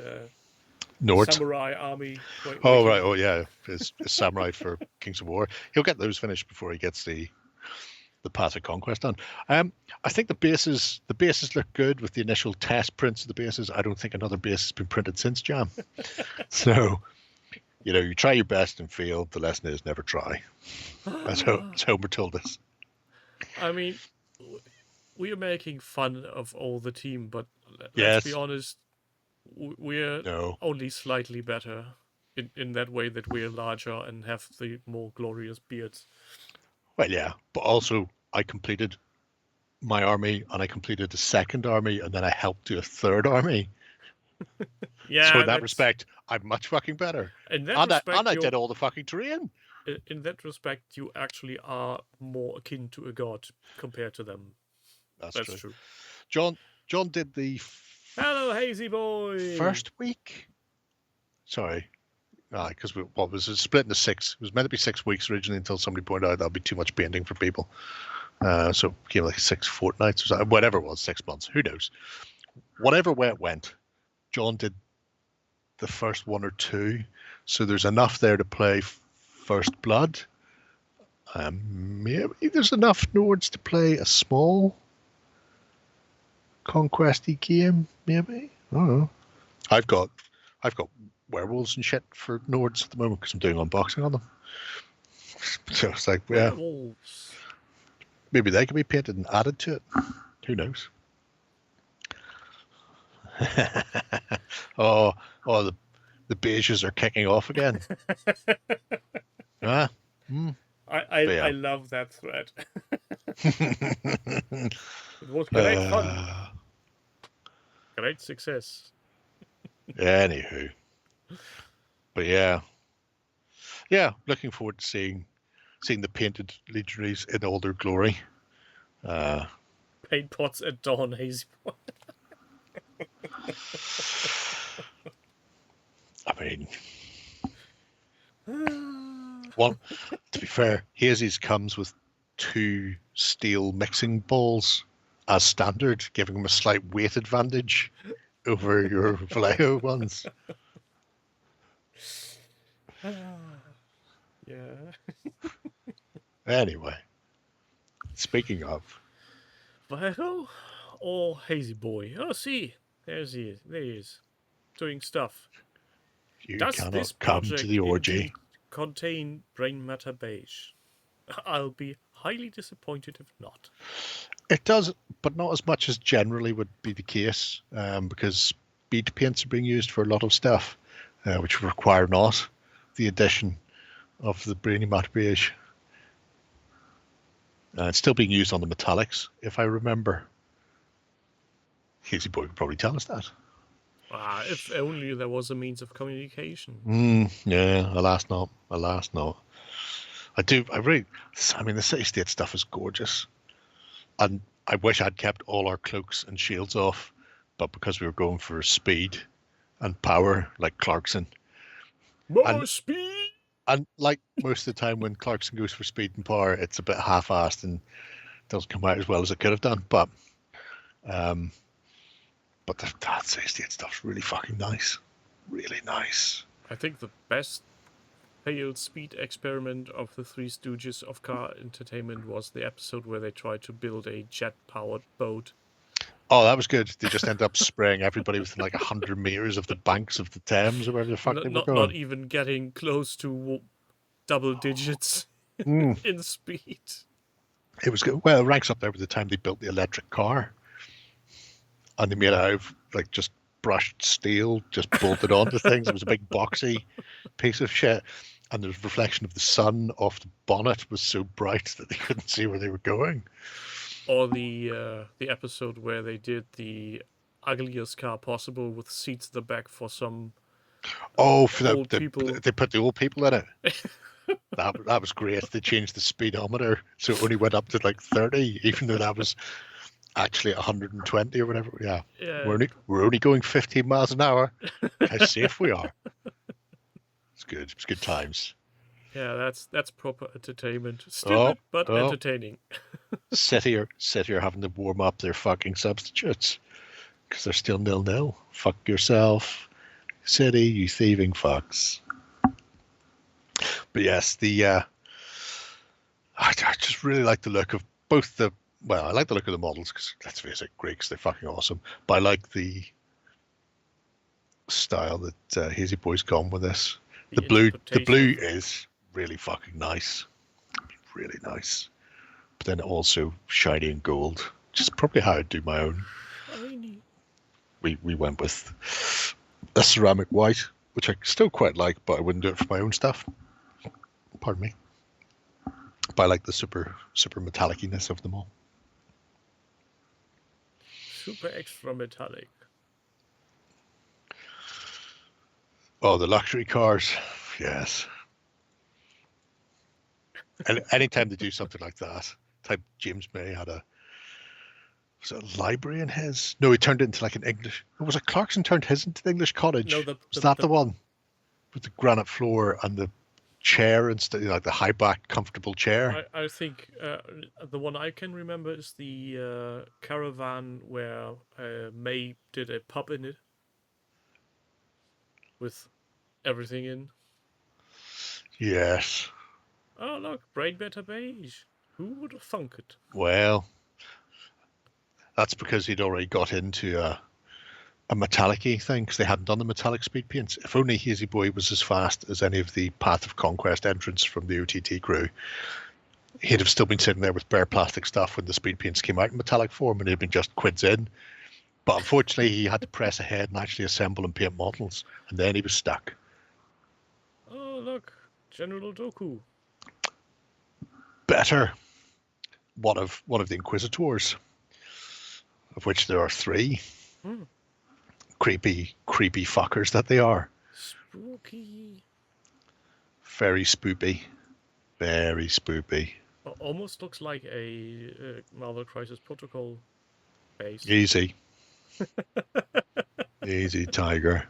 Nords. samurai army. Oh waiting. right. Oh yeah. His samurai for Kings of War. He'll get those finished before he gets the Path of Conquest done. I think the bases look good with the initial test prints of the bases. I don't think another base has been printed since Jam. So, you try your best and fail. The lesson is never try. As Homer told us. I mean, we are making fun of all the team, but Yes. let's be honest, we're only slightly better in that way that we're larger and have the more glorious beards. Well, yeah, but also I completed my army and I completed a second army and then I helped do a third army. Yeah. So in that respect, I'm much fucking better. In that respect, I did all the fucking terrain. In that respect, you actually are more akin to a god compared to them. That's true. John did the Hello, Hazy Boy. first week. Sorry. Because what was it split into 6? It was meant to be 6 weeks originally until somebody pointed out that'd be too much painting for people. So it became like 6 fortnights or something, whatever it was, 6 months. Who knows? Whatever way it went, John did the first 1 or 2. So there's enough there to play First Blood. Maybe there's enough Nords to play a small conquesty game. Maybe I don't know. I've got werewolves and shit for Nords at the moment because I'm doing unboxing on them. So it's like, yeah, Werewolves. maybe they can be painted and added to it. Who knows? oh, the beiges are kicking off again. I love that thread. It was great fun. Great success. Anywho. But yeah, looking forward to seeing the painted legionaries in all their glory. Paint pots at dawn, Hazy Boy. I mean, to be fair, Hazy's comes with 2 steel mixing balls as standard, giving them a slight weight advantage over your Vallejo ones. Yeah. Anyway, speaking of Vallejo or Hazy Boy? Oh, see, there he is, doing stuff. you Does cannot this come to project the orgy. indeed contain brain matter beige? I'll be highly disappointed if not. It does, but not as much as generally would be the case, because speed paints are being used for a lot of stuff, which require not the addition of the brainy matte beige. It's still being used on the metallics, if I remember. Hazy Boy could probably tell us that. If only there was a means of communication. Yeah, alas not. The city-state stuff is gorgeous. And I wish I'd kept all our cloaks and shields off, but because we were going for speed and power, like Clarkson. More speed! And like most of the time when Clarkson goes for speed and power, it's a bit half-assed and doesn't come out as well as it could have done. But that city-state stuff's really fucking nice. Really nice. I think the best failed speed experiment of the Three Stooges of car entertainment was the episode where they tried to build a jet-powered boat. Oh, that was good. They just ended up spraying everybody within like 100 meters of the banks of the Thames or wherever the fuck they were going. Not even getting close to double digits in speed. It was good. Well, it ranks up there with the time they built the electric car. And they made it out of like just brushed steel, just bolted onto things. It was a big boxy piece of shit. And the reflection of the sun off the bonnet was so bright that they couldn't see where they were going. Or the episode where they did the ugliest car possible with seats at the back for some old people. They put the old people in it. That was great. They changed the speedometer so it only went up to like 30, even though that was actually 120 or whatever. Yeah. We're only going 15 miles an hour. How safe we are. It's good. It's good times. Yeah, that's proper entertainment. Stupid, but entertaining. sit here having to warm up their fucking substitutes because they're still 0-0. Fuck yourself, City, you thieving fucks. But yes, I just really like the look of both I like the look of the models because, let's face it, Greeks, they're fucking awesome. But I like the style that Hazy Boy's gone with this. The blue is really fucking nice. Really nice. But then also shiny and gold. Which is probably how I'd do my own. Shiny. We went with a ceramic white, which I still quite like, but I wouldn't do it for my own stuff. Pardon me. But I like the super metallic-iness of them all. Super extra metallic. Oh, the luxury cars. Yes. And anytime they do something like that, type James May had was it a library in his? No, he turned it into like an English. Was it Clarkson turned his into the English cottage? No, was that the one with the granite floor and the chair instead, like the high back, comfortable chair? I think the one I can remember is the caravan where May did a pub in it with everything in. Yes. Oh look, brain better beige. Who would have thunk it? Well, that's because he'd already got into a metallic-y thing because they hadn't done the metallic speed paints. If only Hazy Boy was as fast as any of the Path of Conquest entrants from the OTT crew, he'd have still been sitting there with bare plastic stuff when the speed paints came out in metallic form and he'd been just quids in. But unfortunately, he had to press ahead and actually assemble and paint models, and then he was stuck. Oh look, General Doku. Better. One of the Inquisitors, of which there are 3. Creepy fuckers that they are. Spooky. Very spoopy. Very spoopy. Almost looks like a Marvel Crisis Protocol base. Easy. Easy, Tiger.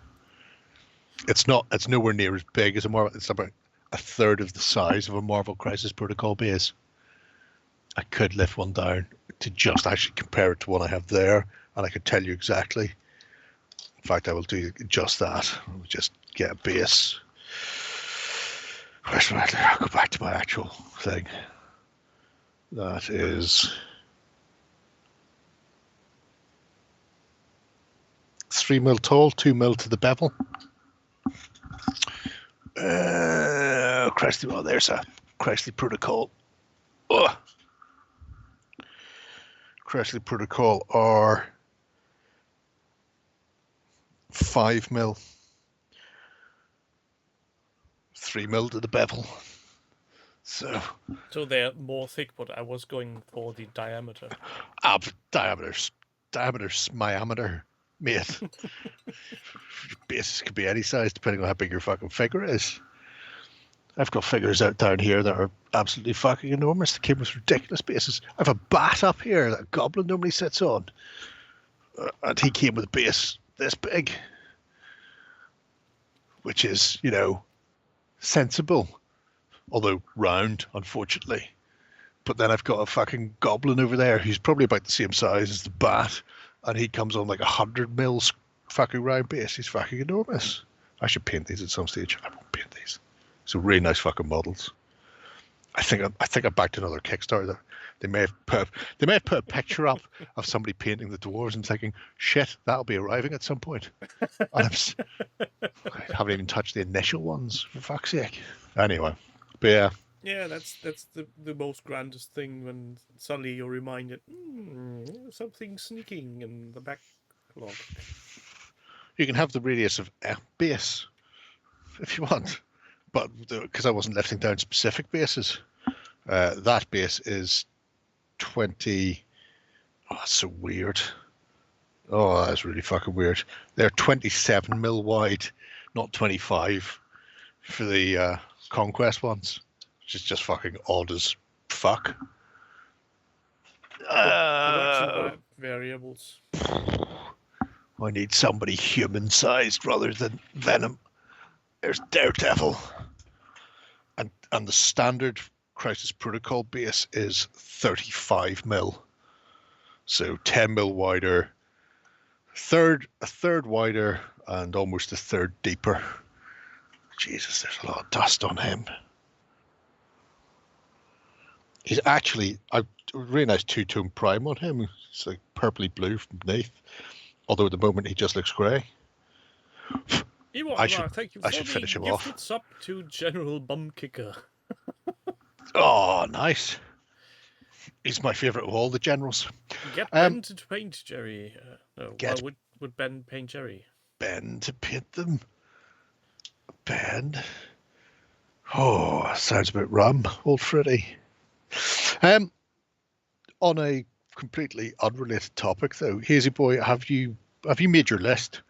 It's nowhere near as big as a Marvel. It's about a third of the size of a Marvel Crisis Protocol base. I could lift one down to just actually compare it to what I have there, and I could tell you exactly. In fact, I will do just that. I'll just get a base. I'll go back to my actual thing. That is 3 mil tall, 2 mil to the bevel. Chrysler, well, there's a Chrysler Protocol. Oh. Chrysler Protocol are 5 mil, 3 mil to the bevel. So they're more thick, but I was going for the diameter. Diameter's diameter, mate. Bases could be any size depending on how big your fucking figure is. I've got figures out down here that are absolutely fucking enormous. They came with ridiculous bases. I have a bat up here that a goblin normally sits on. And he came with a base this big. Which is, sensible. Although round, unfortunately. But then I've got a fucking goblin over there who's probably about the same size as the bat. And he comes on like 100 mils fucking round base. He's fucking enormous. I should paint these at some stage. I won't paint these. So really nice fucking models. I think I backed another Kickstarter. They may have put a picture up of somebody painting the dwarves and thinking, shit, that'll be arriving at some point. And I haven't even touched the initial ones, for fuck's sake. Anyway, but yeah. Yeah, that's the most grandest thing when suddenly you're reminded something sneaking in the backlog. You can have the radius of base if you want. But because I wasn't lifting down specific bases, that base is 20. Oh, that's so weird. Oh, that's really fucking weird. They're 27 mil wide, not 25 for the Conquest ones, which is just fucking odd as fuck. Production variables. I need somebody human-sized rather than Venom. There's Daredevil. And the standard Crisis Protocol base is 35 mil. So 10 mil wider, a third wider, and almost a third deeper. Jesus, there's a lot of dust on him. He's actually a really nice two-tone prime on him. It's like purpley blue from beneath. Although at the moment he just looks grey. Thank you I for should the finish him gifted off. sub to General Bumkicker. Oh, nice. He's my favourite of all the generals. Get Ben to paint Jerry. Get- would Ben paint Jerry? Ben to paint them. Ben. Oh, sounds a bit rum, old Freddy. On a completely unrelated topic, though, Hazy Boy, have you made your list,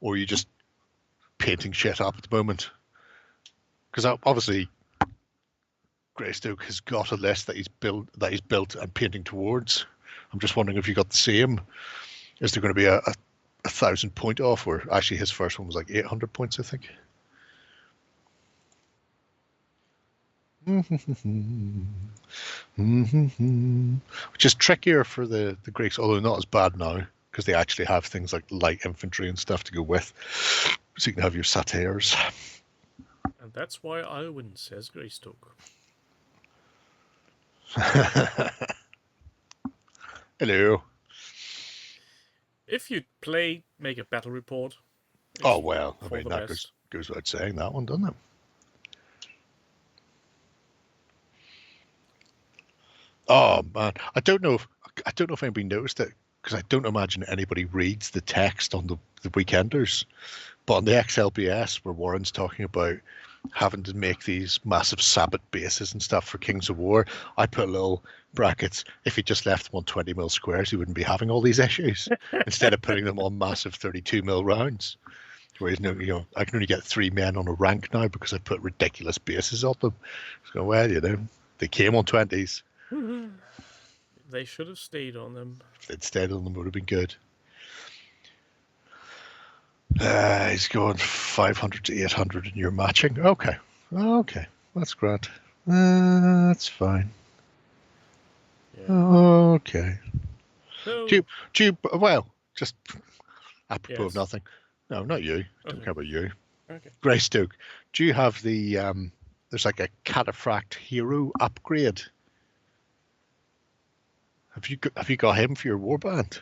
or are you just painting shit up at the moment? Because obviously, Greystoke has got a list that he's built and painting towards. I'm just wondering if you got the same. Is there going to be a 1,000 point off, or actually his first one was like 800 points, I think. Which is trickier for the Greeks, although not as bad now, because they actually have things like light infantry and stuff to go with, so you can have your satyrs. And that's why I win, says Greystoke. Hello. If you play, make a battle report. Oh well, I for mean the that best. goes without saying, that one, doesn't it? Oh man, I don't know if anybody noticed it, because I don't imagine anybody reads the text on the Weekenders, but on the XLBS where Warren's talking about having to make these massive Sabbath bases and stuff for Kings of War, I put little brackets. If he just left them on 20 mil squares, he wouldn't be having all these issues. Instead of putting them on massive 32 mil rounds. Whereas, I can only get 3 men on a rank now because I put ridiculous bases on them. So, well, they came on 20s. They should have stayed on them. If they'd stayed on them, would have been good. He's going 500 to 800 and you're matching. Okay, that's grand. That's fine. Yeah. Okay. So, Well, just apropos of Yes. nothing. No, not you. Don't Okay. care about you. okay. Greystoke, do you have the there's like a cataphract hero upgrade? Have you got him for your warband?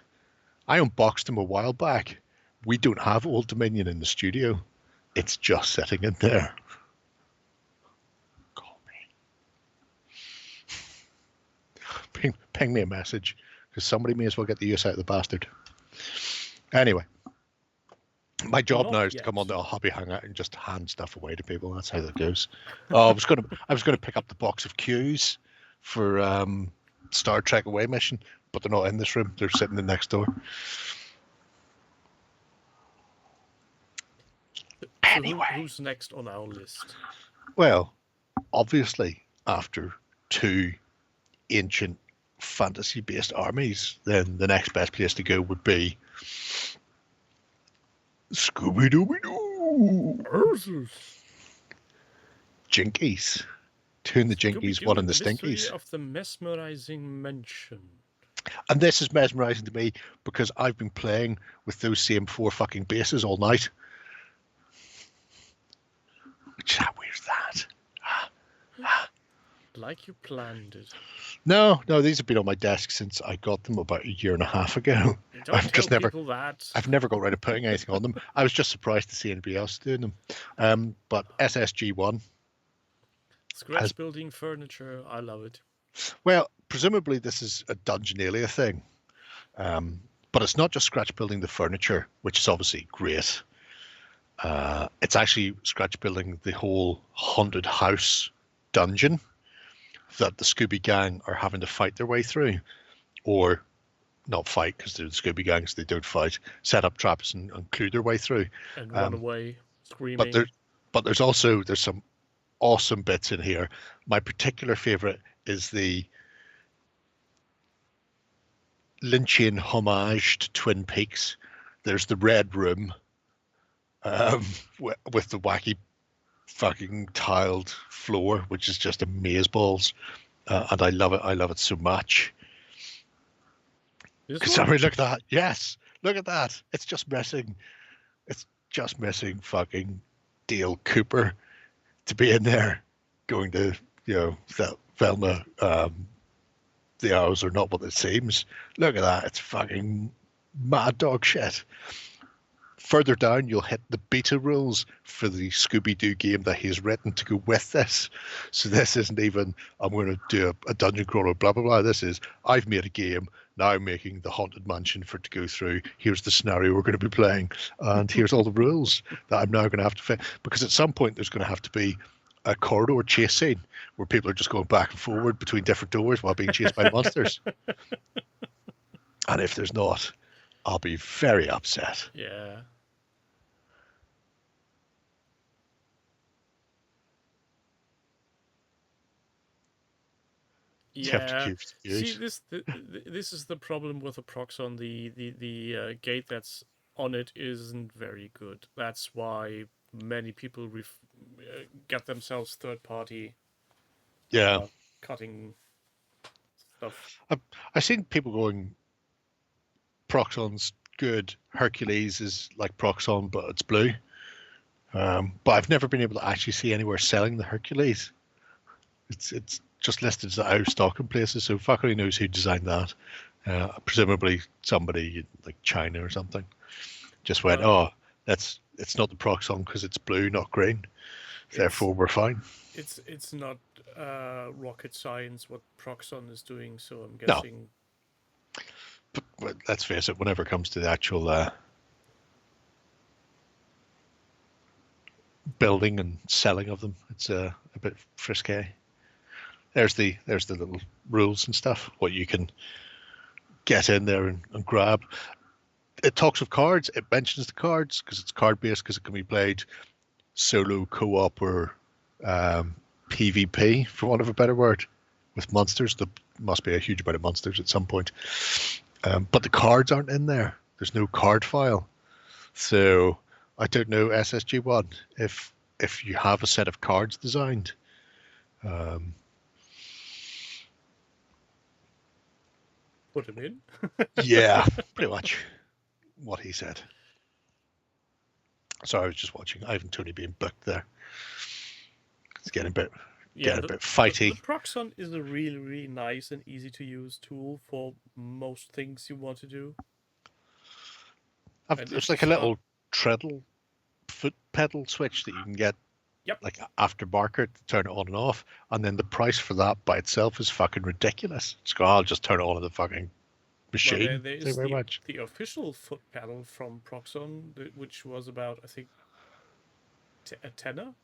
I unboxed him a while back. We don't have Old Dominion in the studio. It's just sitting in there. Call me. Ping me a message, because somebody may as well get the use out of the bastard. Anyway, my job Not now is yet. to come on to a Hobby Hangout and just hand stuff away to people. That's how that goes. Oh, I was gonna pick up the box of cues for Star Trek Away mission, but they're not in this room. They're sitting in next door. Anyway. Who's next on our list? Well, obviously, after 2 ancient fantasy-based armies, then the next best place to go would be Scooby-Dooby-Doo! Jinkies. 2 in the Jinkies, 1 in the Mystery Stinkies. of the mesmerizing mansion. And this is mesmerizing to me because I've been playing with those same 4 fucking bases all night. How weird is that? Like you planned it. No, these have been on my desk since I got them about 1.5 years ago. Don't I've just tell never, people that. I've never got around to putting anything on them. I was just surprised to see anybody else doing them. But SSG1, Scratch building furniture, I love it. well, presumably this is a Dungeonalia thing. But it's not just scratch building the furniture, which is obviously great. It's actually scratch building the whole haunted house dungeon that the Scooby Gang are having to fight their way through, or not fight because they're the Scooby Gangs, they don't fight, set up traps and clue their way through. And run away, screaming. But there's some awesome bits in here. My particular favorite is the Lynchian homage to Twin Peaks. There's the Red Room with the wacky fucking tiled floor, which is just amazeballs. And I love it. I love it so much. This Because one? I mean, look at that. Yes, look at that. It's just missing. It's just missing fucking Dale Cooper to be in there, going to that Velma. The hours are not what it seems. Look at that. It's fucking mad dog shit. Further down, you'll hit the beta rules for the Scooby-Doo game that he's written to go with this. So this isn't even, I'm going to do a dungeon crawler, blah, blah, blah. This is, I've made a game, now I'm making the Haunted Mansion for it to go through. Here's the scenario we're going to be playing. And here's all the rules that I'm now going to have to fit. Because at some point, there's going to have to be a corridor chase scene where people are just going back and forward between different doors while being chased by monsters. And if there's not, I'll be very upset. Yeah. You have to Yeah. keep See, this is the problem with the Proxon. The gate that's on it isn't very good. That's why many people get themselves third-party Yeah. cutting stuff. I've seen people going, Proxon's good, Hercules is like Proxon, but it's blue. But I've never been able to actually see anywhere selling the Hercules. It's just listed as out of stock in places, so fuck only knows who designed that. Presumably somebody like China or something just went, it's not the Proxon because it's blue, not green. Therefore, we're fine. It's not rocket science what Proxon is doing, so I'm guessing. No. But let's face it, whenever it comes to the actual building and selling of them, it's a bit frisky. There's the little rules and stuff, what you can get in there and grab. It talks of cards. It mentions the cards because it's card based, because it can be played solo, co-op, or PvP, for want of a better word, with monsters. There must be a huge amount of monsters at some point. But the cards aren't in there. There's no card file. So I don't know, SSG1, if you have a set of cards designed. Put him in. Yeah, pretty much what he said. So I was just watching Ivan Tony being booked there. It's getting a bit fighty. The Proxon is a really, really nice and easy to use tool for most things you want to do. There's like a little treadle foot pedal switch that you can get like aftermarket to turn it on and off, and then the price for that by itself is fucking ridiculous. I'll just turn it on in the fucking machine. Well, there is very much. The official foot pedal from Proxon, which was about, I think, a tenner.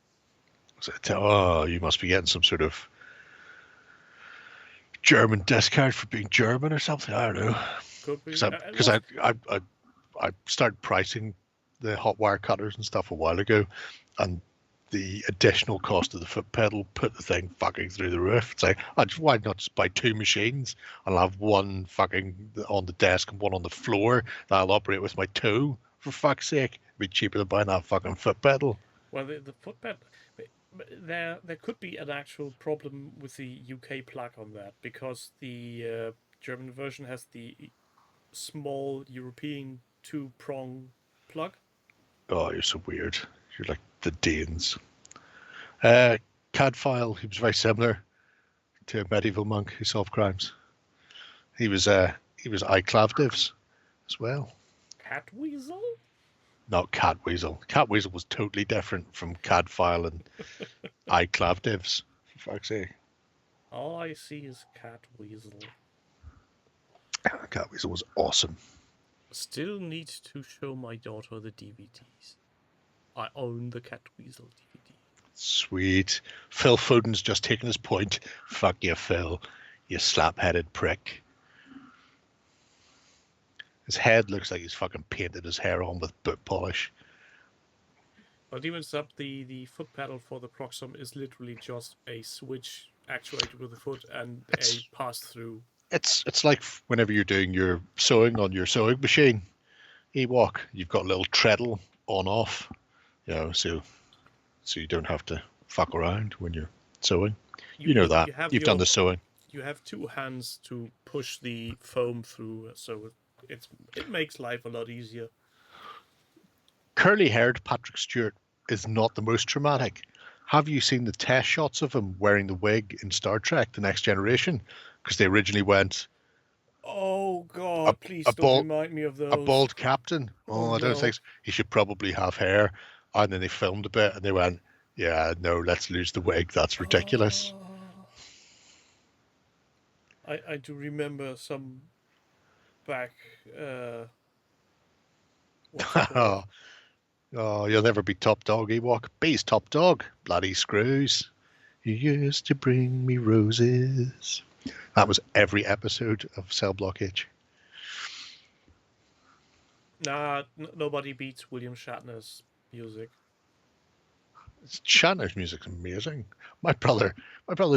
Oh, you must be getting some sort of German discount for being German or something. I don't know. Could be. Because I started pricing the hot wire cutters and stuff a while ago, and the additional cost of the foot pedal put the thing fucking through the roof. It's like, why not just buy two machines? I'll have one fucking on the desk and one on the floor that I'll operate with my toe. For fuck's sake, it'd be cheaper than buying that fucking foot pedal. Well, the foot pedal, there could be an actual problem with the UK plug on that, because the German version has the small European 2-prong plug. Oh, you're so weird. You're like the Danes. CAD file. He was very similar to a medieval monk who solved crimes. He was iClavdivs as well. Catweasel? Not Catweasel. Catweasel was totally different from CAD file and iClavdivs. For fuck's sake. All I see is Catweasel. Catweasel was awesome. Still need to show my daughter the DVDs. I own the Catweasel DVD. Sweet. Phil Foden's just taken his point. Fuck you, Phil. You slap-headed prick. His head looks like he's fucking painted his hair on with boot polish. But even up, the foot pedal for the Proxon is literally just a switch actuated with the foot and a pass-through. It's like whenever you're doing your sewing on your sewing machine, Ewok, you've got a little treadle on-off. So so you don't have to fuck around when you're sewing. You know that. You've done the sewing. You have two hands to push the foam through, so it makes life a lot easier. Curly-haired Patrick Stewart is not the most traumatic. Have you seen the test shots of him wearing the wig in Star Trek: The Next Generation? Because they originally went, oh God, please don't remind me of those. A bald captain. I don't think so. He should probably have hair. And then they filmed a bit and they went, yeah, no, let's lose the wig. That's ridiculous. I do remember some back. You'll never be top dog, Ewok. B's top dog. Bloody screws. You used to bring me roses. That was every episode of Cell Block H. Nah, nobody beats William Shatner's music. Shatner's music's amazing. My brother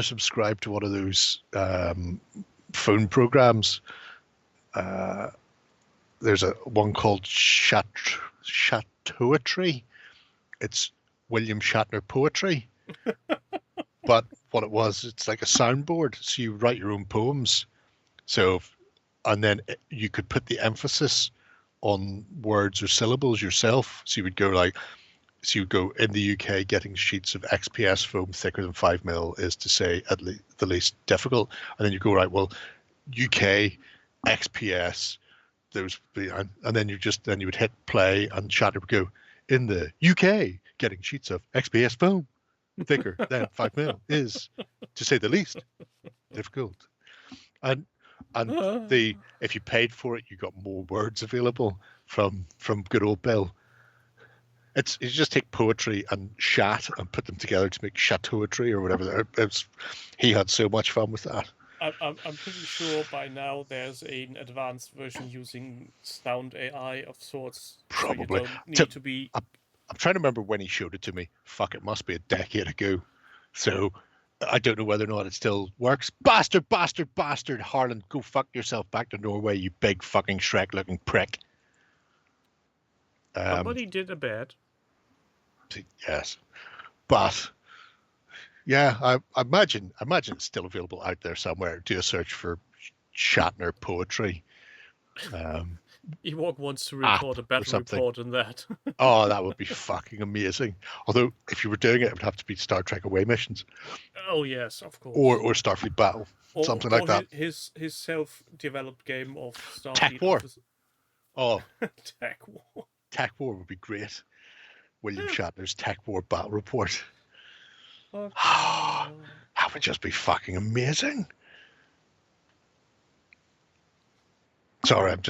subscribed to one of those phone programs. There's one called Chatpoetry. It's William Shatner poetry. But what it was, it's like a soundboard. So you write your own poems. And then you could put the emphasis on words or syllables yourself. So you would go in the UK, getting sheets of XPS foam thicker than 5mm is, to say, at the least difficult. And then you go, right, well, UK, XPS, and then you would hit play, and Shatner would go, in the UK, getting sheets of XPS foam thicker than 5mm is, to say the least, difficult. And if you paid for it, you got more words available from good old Bill. You just take poetry and chat and put them together to make chatoetry or whatever. He had so much fun with that. I'm pretty sure by now there's an advanced version using sound AI of sorts. Probably. So you don't need to be. I'm trying to remember when he showed it to me. Fuck, it must be a decade ago. So I don't know whether or not it still works. Bastard, Harlan, go fuck yourself back to Norway, you big fucking Shrek-looking prick. Somebody did a bad. Yes, but yeah, I imagine it's still available out there somewhere. Do a search for Shatner poetry. Ewok wants to record a battle report on that. Oh, that would be fucking amazing. Although, if you were doing it would have to be Star Trek away missions. Oh yes, of course. Or Starfleet Battle, something like that. His self-developed game of Starfleet. Tech War. Oh, Tech War. Tech War would be great. William Shatner's Tech War Battle Report. Okay. That would just be fucking amazing. Sorry, I'm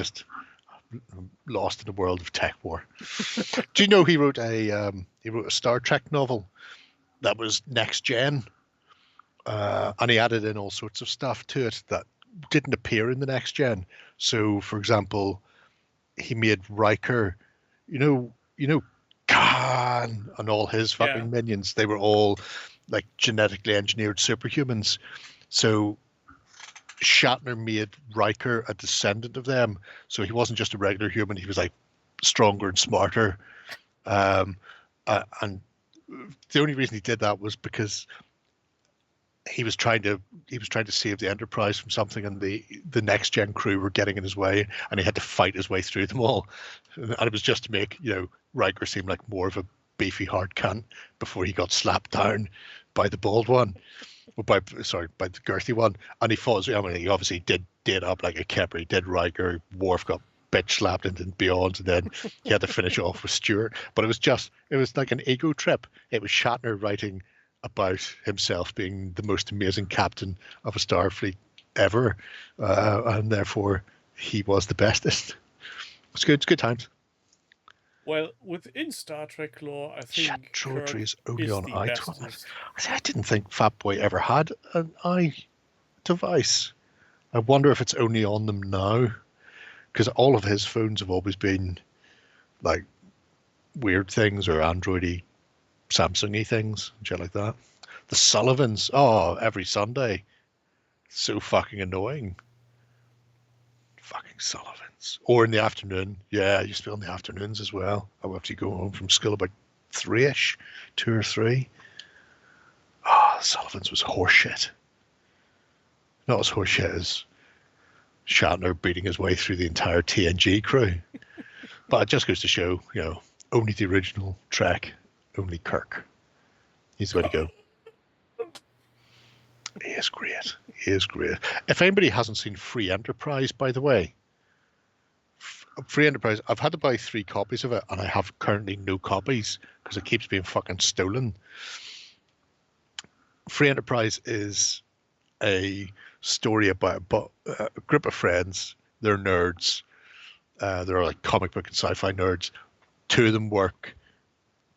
lost in the world of Tech War. Do you know he wrote a Star Trek novel that was next gen, and he added in all sorts of stuff to it that didn't appear in the next gen. So, for example, he made Riker, you know, Khan and all his fucking minions. They were all like genetically engineered superhumans. So Shatner made Riker a descendant of them. So he wasn't just a regular human. He was like stronger and smarter. And the only reason he did that was because he was trying to save the Enterprise from something, and the next gen crew were getting in his way, and he had to fight his way through them all. And it was just to make Riker seem like more of a beefy hard cunt before he got slapped down by the bald one, or by the girthy one. And he fought. I mean, he obviously did up like a kipper. He did Riker. Worf got bitch slapped into Beyond, and then he had to finish off with Stewart. But it was like an ego trip. It was Shatner writing about himself being the most amazing captain of a Starfleet ever, and therefore he was the bestest. It's good. It's good times. Well, within Star Trek lore, I think Kirk is only on the iTunes. bestest. I didn't think Fatboy ever had an iDevice. I wonder if it's only on them now, because all of his phones have always been like weird things or Android-y, Samsung-y things, shit like that. The Sullivans, every Sunday. So fucking annoying. Fucking Sullivans. Or in the afternoon. Yeah, I used to be on the afternoons as well. I would have to go home from school about three-ish, 2 or 3. Ah, Sullivan's was horseshit. Not as horseshit as Shatner beating his way through the entire TNG crew. But it just goes to show, only the original Trek, only Kirk. He's the way to go. He is great. He is great. If anybody hasn't seen Free Enterprise, by the way, Free Enterprise, I've had to buy 3 copies of it, and I have currently no copies because it keeps being fucking stolen. Free Enterprise is a story about a group of friends. They're nerds. They're like comic book and sci-fi nerds. 2 of them work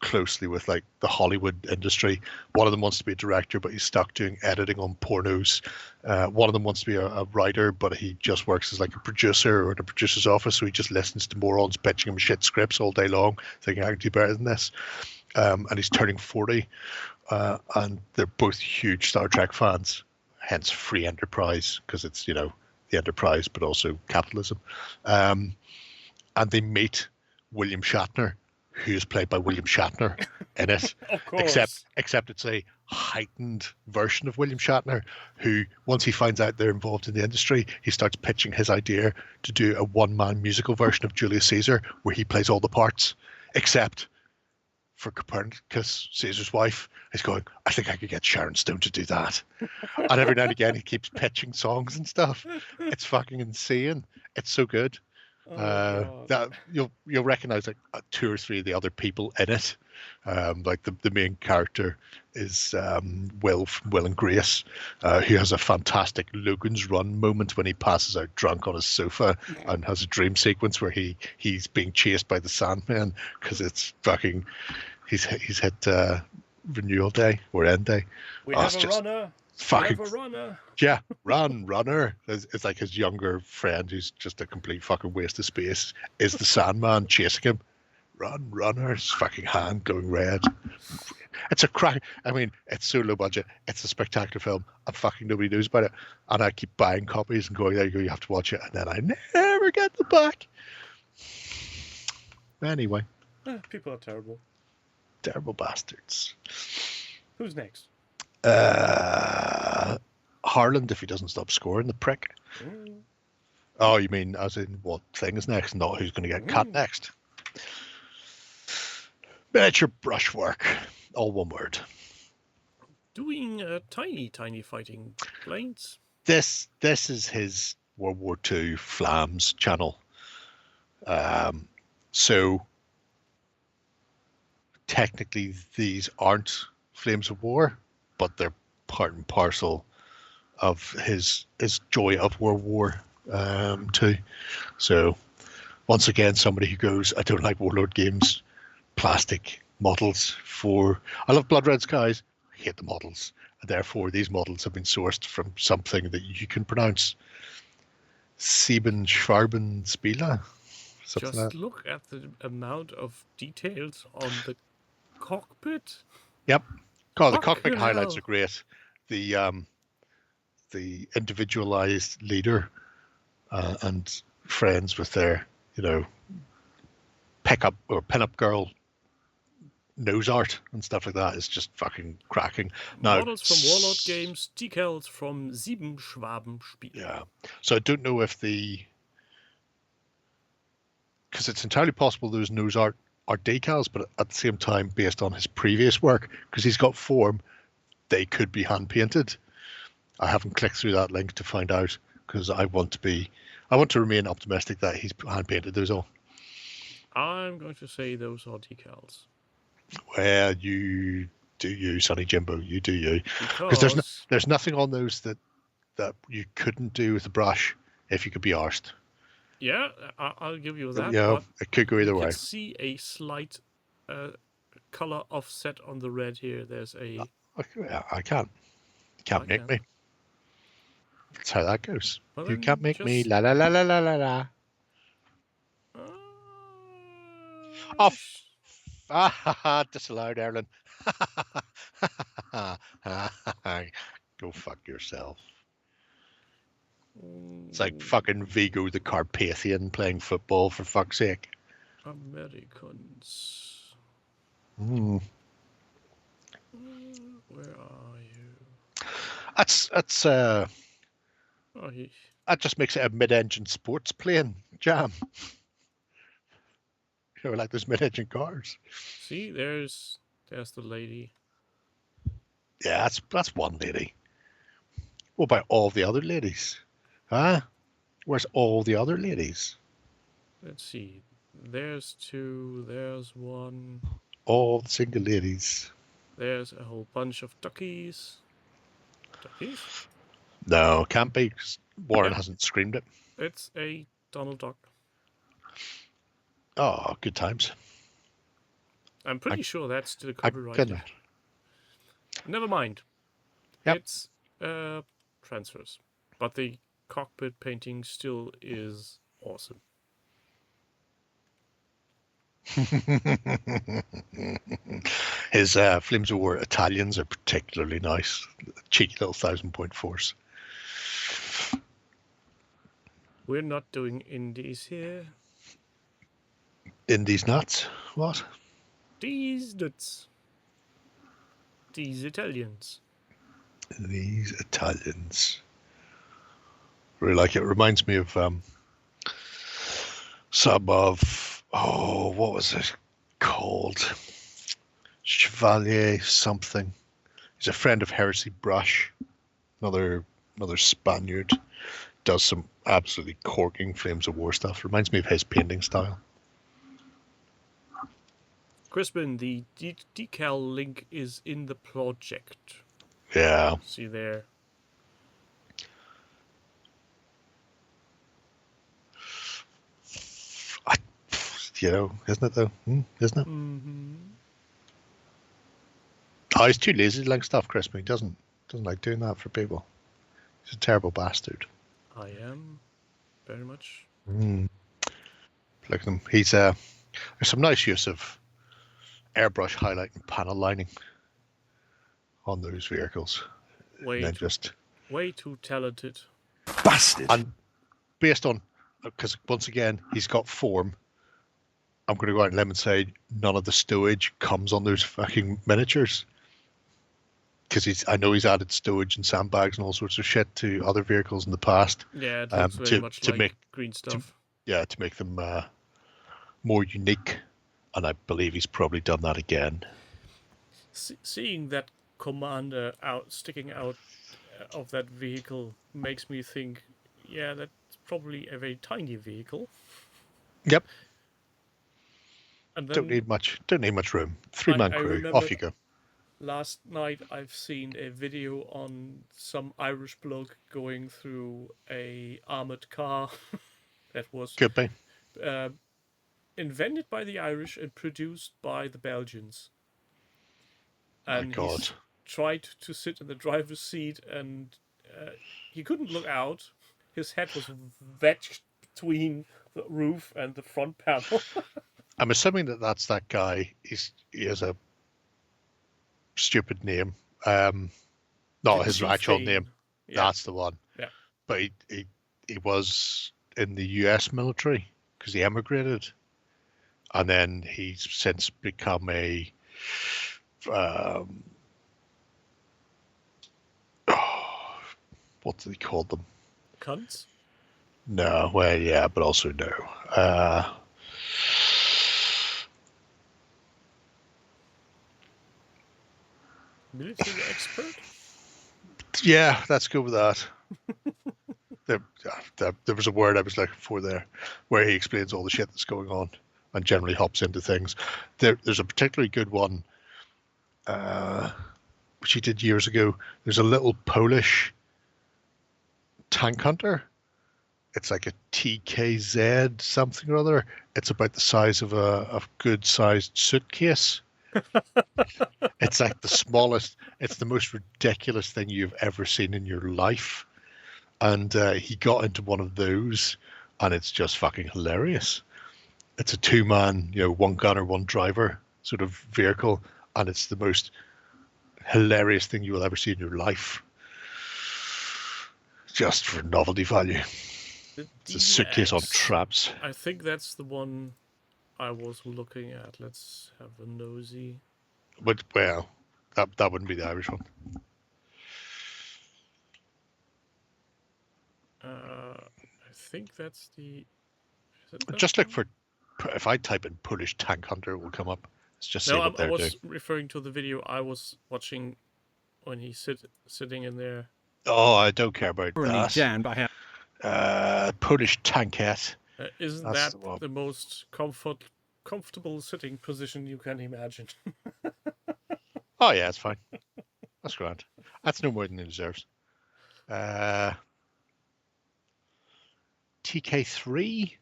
closely with like the Hollywood industry. One of them wants to be a director, but he's stuck doing editing on pornos. One of them wants to be a writer, but he just works as like a producer or in a producer's office, so he just listens to morons pitching him shit scripts all day long, thinking I can do better than this. And he's turning 40, and they're both huge Star Trek fans, hence Free Enterprise, because it's, the Enterprise, but also capitalism. And they meet William Shatner, who is played by William Shatner in it. Of course. Except it's a heightened version of William Shatner, who, once he finds out they're involved in the industry, he starts pitching his idea to do a one-man musical version of Julius Caesar, where he plays all the parts, except for Copernicus, Caesar's wife, is going, I think I could get Sharon Stone to do that. And every now and again, he keeps pitching songs and stuff. It's fucking insane. It's so good. That you'll recognize like 2 or 3 of the other people in it. Like the main character is Will from Will and Grace, who has a fantastic Logan's Run moment when he passes out drunk on his sofa and has a dream sequence where he's being chased by the Sandman because it's fucking he's hit renewal day or end day. We have a runner. Fucking We have a runner. yeah, runner. It's like his younger friend who's just a complete fucking waste of space is the Sandman chasing him. Runner, his fucking hand going red. It's a crack. I mean, it's so low budget. It's a spectacular film, and fucking nobody knows about it. And I keep buying copies and going, there you go, you have to watch it. And then I never get them back. Anyway. People are terrible. Terrible bastards. Who's next? Harland, if he doesn't stop scoring, the prick. Oh, you mean as in what thing is next, not who's going to get cut next? Miniature brushwork, all one word. Doing tiny fighting planes. This is his World War II Flams channel. So technically these aren't Flames of War, but they're part and parcel of his joy of World War II. So once again, somebody who goes, I don't like Warlord games, plastic models for, I love Blood Red Skies, I hate the models, and therefore these models have been sourced from something that you can pronounce. Sieben Schwarben Spieler. Just like look at the amount of details on the cockpit. Yep. God, the cockpit Fucking highlights hell. are great. The individualized leader and friends with their, pickup or pin-up girl nose art and stuff like that is just fucking cracking. Now, Models from Warlord games, decals from Sieben Schwaben Spiel. yeah. So I don't know if because it's entirely possible those nose art are decals, but at the same time, based on his previous work, because he's got form, they could be hand painted. I haven't clicked through that link to find out because I want to remain optimistic that he's hand painted those all. I'm going to say those are decals. Well, you do you, Sonny Jimbo, you do you. Because there's nothing on those that you couldn't do with a brush if you could be arsed. Yeah, I'll give you that. Yeah, but it could go either you way. can see a slight color offset on the red here. There's a... I can't. You can't make me. That's how that goes. Well, You then can't make me. just- La la la la la la la. Oh, disallowed, Erlen. Go fuck yourself. It's like fucking Vigo the Carpathian playing football, for fuck's sake. Americans. Mm. Where are you? That's Oh, he. that just makes it a mid-engine sports plane jam. You know, like those mid-engine cars. See, there's the lady. Yeah, that's one lady. What about all the other ladies? Huh? Where's all the other ladies? Let's see. There's two. There's one. All the single ladies. There's a whole bunch of duckies. Duckies? No, can't be, 'cause Warren Yep. hasn't screamed it. It's a Donald Duck. Oh, good times. I'm pretty sure that's still I copyrighted. couldn't. Never mind. Yep. It's transfers. But the cockpit painting still is awesome. His Flames of War Italians are particularly nice. Cheeky little 1,000-point force. We're not doing indies here. Indies nuts? What? These nuts. These Italians. These Italians. Really like it. Reminds me of some of, what was it called? Chevalier something. He's a friend of Heresy Brush, another Spaniard. Does some absolutely corking Flames of War stuff. Reminds me of his painting style. Crispin, the decal link is in the project. Yeah. See there. Isn't it though? Isn't it? Mm-hmm. Oh, he's too lazy to like stuff, Crispin. He doesn't like doing that for people. He's a terrible bastard. I am. Very much. Look at him. He's there's some nice use of airbrush highlight and panel lining on those vehicles. Way too talented. Bastard. And based on, because once again, he's got form, I'm going to go out on a limb and say none of the stowage comes on those fucking miniatures. Because I know he's added stowage and sandbags and all sorts of shit to other vehicles in the past. Yeah, it looks very much like green stuff. To make them more unique. And I believe he's probably done that again. Seeing that commander sticking out of that vehicle makes me think, yeah, that's probably a very tiny vehicle. Yep. And then Don't need much room. 3-man crew. Off you go. Last night I've seen a video on some Irish bloke going through a armored car that was Could be. invented by the Irish and produced by the Belgians. And My God. he's tried to sit in the driver's seat and he couldn't look out. His head was wedged between the roof and the front panel. I'm assuming that's that guy. He has a stupid name. Not his actual name. Yeah. That's the one. Yeah. But he was in the US military because he emigrated. And then he's since become a what do they call them? Cunts? No, well, yeah, but also no. Military expert? Yeah, let's go with that. There was a word I was looking for there, where he explains all the shit that's going on and generally hops into things. There's a particularly good one, which he did years ago. There's a little Polish tank hunter. It's like a TKZ something or other. It's about the size of a good-sized suitcase. It's like the smallest. It's the most ridiculous thing you've ever seen in your life. And he got into one of those, and it's just fucking hilarious. It's a 2-man, one gunner, one driver sort of vehicle, and it's the most hilarious thing you will ever see in your life. Just for novelty value. It's a suitcase on traps. I think that's the one I was looking at. Let's have a nosy. But well, that wouldn't be the Irish one. I think that's the. Is it that Just look one? for. If I type in Polish tank hunter, it will come up. Let's just see No, what I they're doing. was referring to the video I was watching when he's sitting in there. Oh, I don't care about that. jammed. I have. Polish tankette. Isn't That's that the one. the most comfortable sitting position you can imagine? Oh yeah, it's fine. That's grand. That's no more than he deserves. TK3?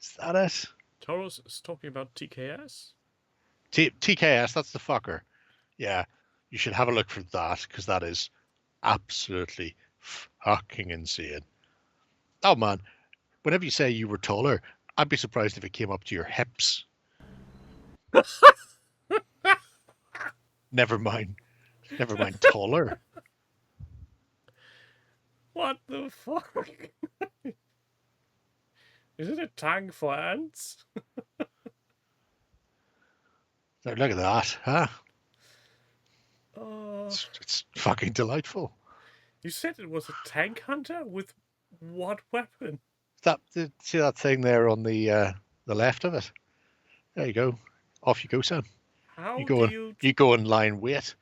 Is that it? Toros is talking about TKS. TKS, that's the fucker. Yeah, you should have a look for that, because that is absolutely fucking insane. Oh man, whenever you say you were taller, I'd be surprised if it came up to your hips. Never mind taller. What the fuck? Is it a tank for ants? Now look at that, huh? Uh, It's fucking delightful. you said it was a tank hunter with what weapon? See that thing there on the left of it? There you go. Off you go, son. How You go and lie in wait.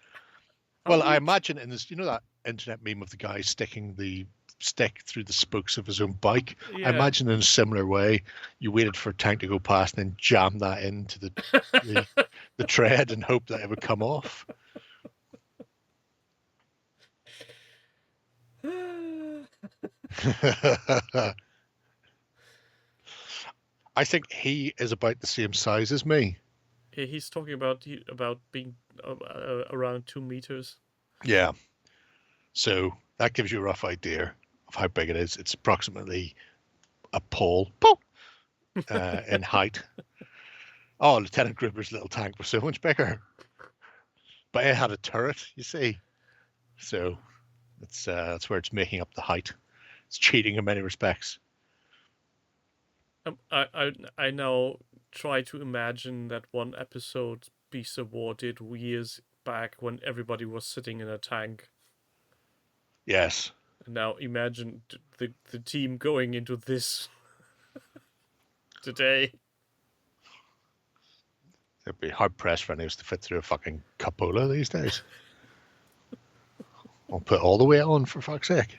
Well, I imagine in this, you know that internet meme of the guy sticking the stick through the spokes of his own bike? Yeah. I imagine in a similar way, you waited for a tank to go past and then jammed that into the tread and hope that it would come off. I think he is about the same size as me. Yeah, he's talking about being around 2 meters. Yeah. So that gives you a rough idea of how big it is. It's approximately a pole in height. Oh, Lieutenant Gruber's little tank was so much bigger. But it had a turret, you see. So that's where it's making up the height. It's cheating in many respects. I now try to imagine that one episode Beast of War did years back when everybody was sitting in a tank. Yes. And now imagine the team going into this today. They'd be hard pressed for anyone to fit through a fucking cupola these days. I'll put all the weight on, for fuck's sake.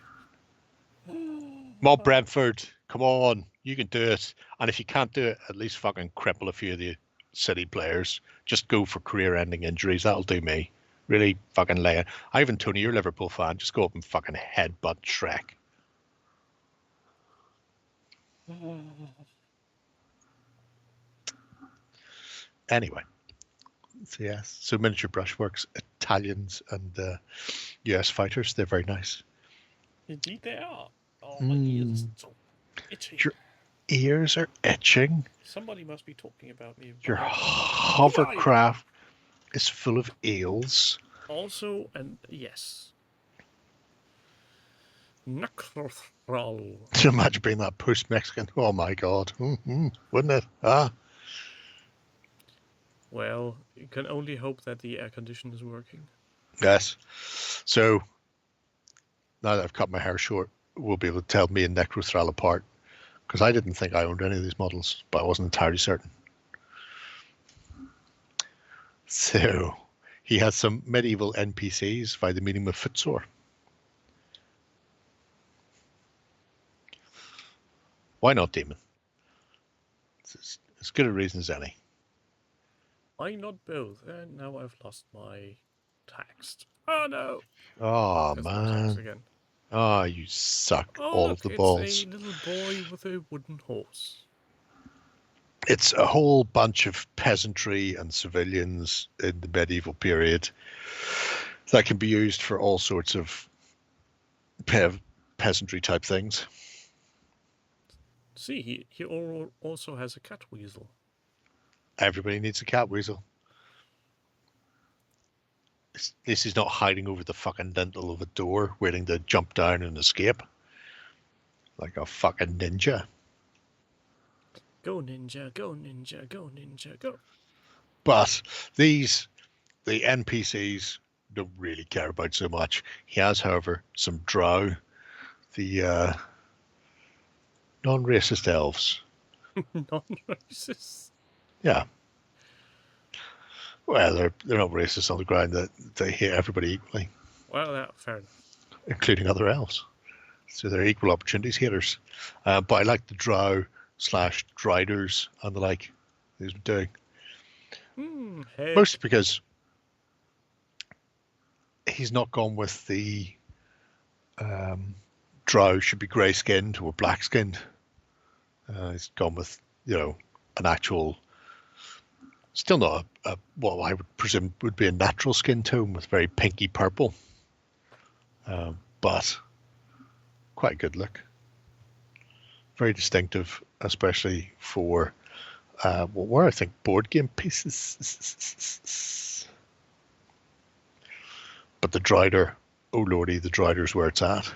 Come on, Brentford. Come on. You can do it. And if you can't do it, at least fucking cripple a few of the City players. Just go for career-ending injuries. That'll do me. Really fucking lay it. Ivan Toney, you're a Liverpool fan. Just go up and fucking headbutt Shrek. Anyway. So yes. So miniature brushworks, Italians and US fighters. They're very nice. Indeed they are. Oh, my ears are so itchy. Your ears are itching. Somebody must be talking about me. Your hovercraft is full of eels. Also, and yes. Knuckle. Imagine being that post-Mexican. Oh my God. Wouldn't it? Ah. Well, you can only hope that the air conditioner is working. Yes. So, now that I've cut my hair short, we'll be able to tell me and Necrothral apart. Because I didn't think I owned any of these models, but I wasn't entirely certain. So, he has some medieval NPCs by the meaning of footsore. Why not, Demon? It's as good a reason as any. Why not both? And now I've lost my text. Oh no! Oh, There's my text man. again. Oh, you suck Oh, all look, of the it's balls. a little boy with a wooden horse. It's a whole bunch of peasantry and civilians in the medieval period that can be used for all sorts of peasantry type things. See, he also has a cat weasel. Everybody needs a cat weasel. This is not hiding over the fucking lintel of a door waiting to jump down and escape like a fucking ninja. Go ninja, go ninja, go ninja, go. But the NPCs don't really care about so much. He has, however, some drow, the non-racist elves. Non-racist. Yeah. Well, they're not racist on the ground that they hate everybody equally, Well, yeah, fair enough. including other elves. So they're equal opportunities haters. But I like the drow / driders and the like he's been doing. Hey. Mostly because he's not gone with the drow should be grey skinned or black skinned. He's gone with, an actual, still not what I would presume would be a natural skin tone with very pinky purple. But quite a good look. Very distinctive, especially for what were, I think, board game pieces. But the Drider, oh lordy, the Drider's where it's at.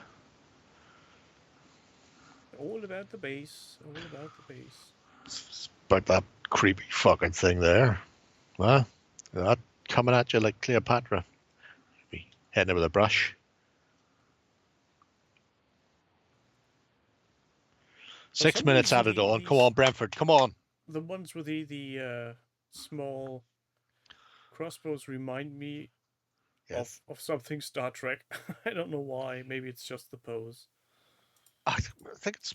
All about the base. All about the base. It's about that creepy fucking thing there. Well, that coming at you like Cleopatra. Be heading it with a brush. 6 minutes added on. Come on, Brentford. Come on. The ones with the small crossbows remind me Yes. of something Star Trek. I don't know why. Maybe it's just the pose. I think it's,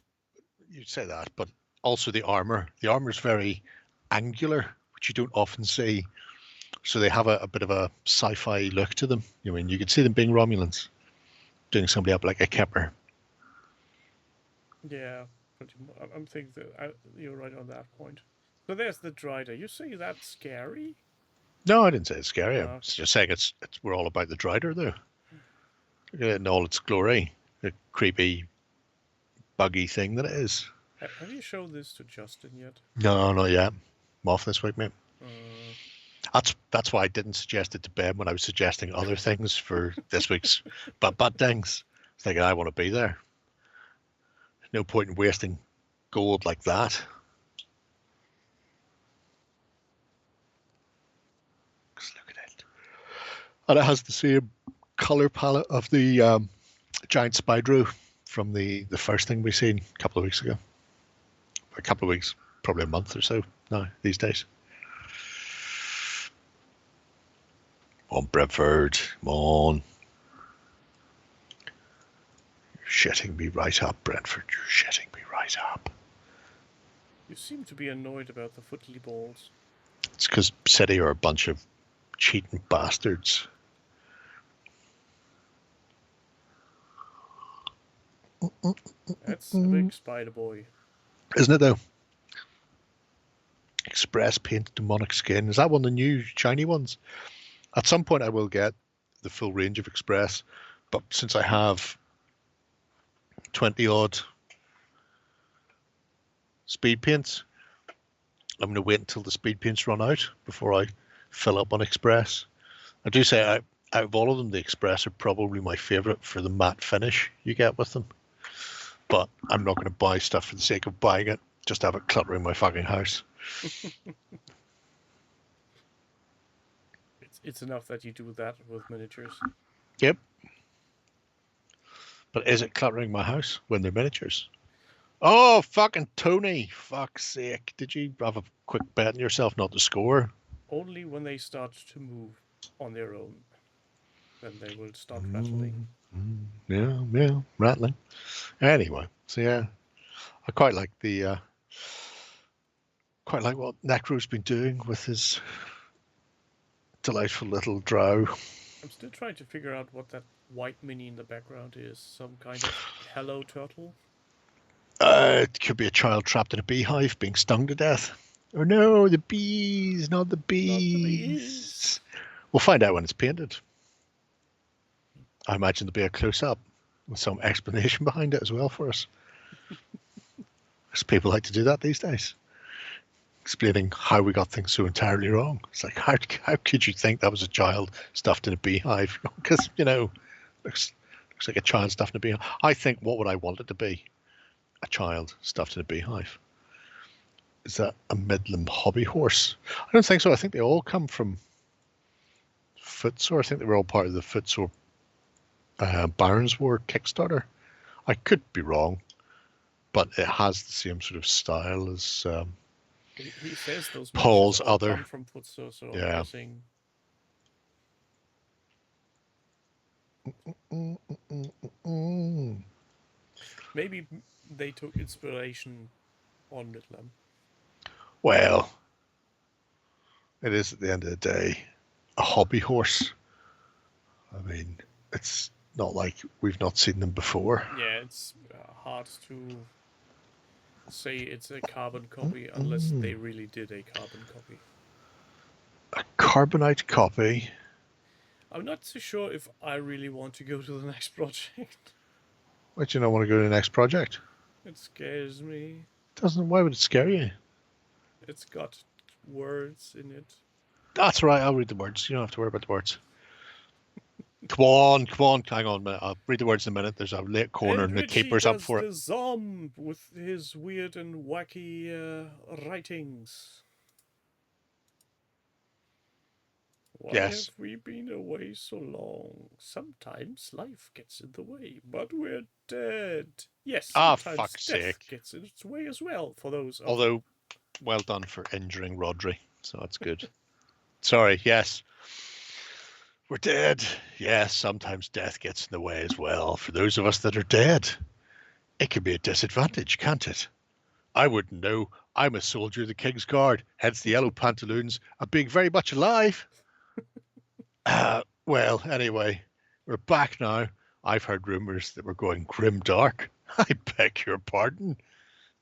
you'd say that, but also the armor. The armor is very angular, which you don't often see. So they have a bit of a sci-fi look to them. I mean, you could see them being Romulans, doing somebody up like a Kepler. Yeah, I'm thinking that you're right on that point. So there's the Drider. You say that's scary? No, I didn't say it's scary. Oh. I was just saying we're all about the Drider, though. In all its glory, the creepy, buggy thing that it is. Have you shown this to Justin yet? No, not yet. I'm off this week, mate. That's why I didn't suggest it to Ben when I was suggesting other things for this week's but things. I was thinking I want to be there. No point in wasting gold like that. Just look at it. And it has the same color palette of the giant Spydro from the first thing we seen a couple of weeks ago. A couple of weeks, probably a month or so now these days. Come on, Brentford. Come on. You're shitting me right up, Brentford. You're shitting me right up. You seem to be annoyed about the footly balls. It's because City are a bunch of cheating bastards. That's a big spider boy. Isn't it, though? Express paint demonic skin. Is that one of the new shiny ones? At some point I will get the full range of Express, but since I have 20 odd speed paints, I'm going to wait until the speed paints run out before I fill up on Express. I do say out of all of them, the Express are probably my favourite for the matte finish you get with them. But I'm not going to buy stuff for the sake of buying it, just to have it cluttering my fucking house. It's enough that you do that with miniatures. Yep. But is it cluttering my house when they're miniatures? Oh, fucking Tony. Fuck's sake. Did you have a quick bet on yourself not to score? Only when they start to move on their own. Then they will start rattling. Yeah, rattling. Anyway, so yeah. I quite like what Necro's been doing with his delightful little drow. I'm still trying to figure out what that white mini in the background is. Some kind of hello turtle? It could be a child trapped in a beehive being stung to death. Oh no, the bees, not the bees. We'll find out when it's painted. I imagine there'll be a close-up with some explanation behind it as well for us. Because people like to do that these days. Explaining how we got things so entirely wrong. It's like, how could you think that was a child stuffed in a beehive? Because, looks like a child stuffed in a beehive. I think, what would I want it to be? A child stuffed in a beehive. Is that a Midland hobby horse? I don't think so. I think they all come from Footsore. I think they were all part of the Footsore Barons War Kickstarter. I could be wrong, but it has the same sort of style as He says those Paul's matches all other. come from Huzza, so I'm Yeah. guessing. Maybe they took inspiration on Midland. Well, it is at the end of the day a hobby horse. I mean, it's not like we've not seen them before. Yeah, it's hard to say it's a carbon copy unless they really did a carbon copy. A carbonite copy. I'm not so sure if I really want to go to the next project. Why do you not want to go to the next project? It scares me. Doesn't. Why would it scare you? It's got words in it. That's right. I'll read the words. You don't have to worry about the words. Come on. Hang on a minute. I'll read the words in a minute. There's a late corner and the keeper's up for it. The Zomb with his weird and wacky writings. Why Yes. have we been away so long? Sometimes life gets in the way, but we're dead. Yes, sometimes fuck's death sake. gets in its way as well for those. Although, well done for injuring Rodri. So that's good. Sorry, yes. We're dead. Yes, sometimes death gets in the way as well. For those of us that are dead, it can be a disadvantage, can't it? I wouldn't know. I'm a soldier of the King's Guard, hence the yellow pantaloons. I'm being very much alive. Well, anyway, we're back now. I've heard rumours that we're going grim dark. I beg your pardon.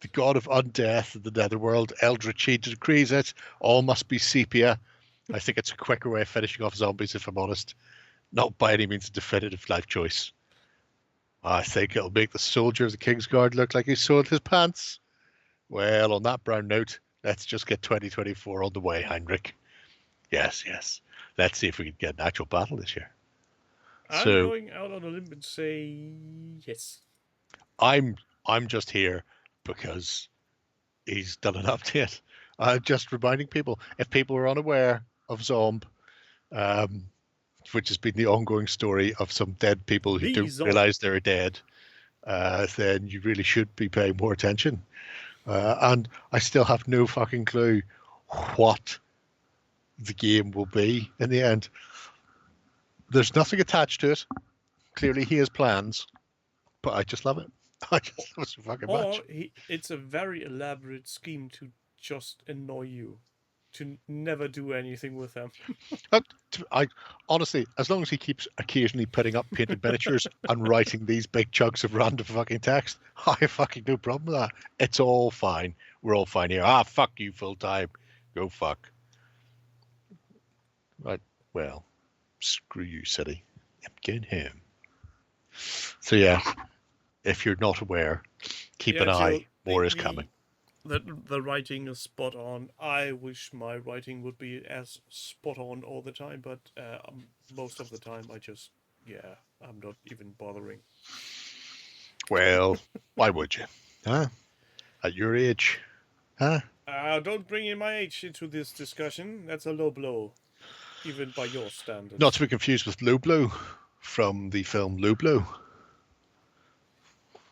The god of undeath in the netherworld, Eldritch decrees it. All must be sepia. I think it's a quicker way of finishing off zombies, if I'm honest. Not by any means a definitive life choice. I think it'll make the soldier of the King's Guard look like he soiled his pants. Well, on that brown note, let's just get 2024 on the way, Heinrich. Yes. Let's see if we can get an actual battle this year. I'm going out on a limb and say yes. I'm just here because he's done an update. Just reminding people, if people are unaware of Zomb, which has been the ongoing story of some dead people who don't realise they're dead, then you really should be paying more attention. And I still have no fucking clue what the game will be in the end. There's nothing attached to it. Clearly he has plans, but I just love it. I just love it so fucking much. It's a very elaborate scheme to just annoy you, to never do anything with them. I honestly, as long as he keeps occasionally putting up painted miniatures and writing these big chunks of random fucking text, I have fucking no problem with that. It's all fine. We're all fine here. Fuck you full time. Go fuck. Right. Well, screw you, city. I'm going home. So yeah, if you're not aware, keep an eye. More is coming. The writing is spot on. I wish my writing would be as spot on all the time, but most of the time I'm not even bothering. Well, why would you? Huh? At your age? Huh? Don't bring in my age into this discussion. That's a low blow, even by your standards. Not to be confused with Low Blow from the film Low Blow,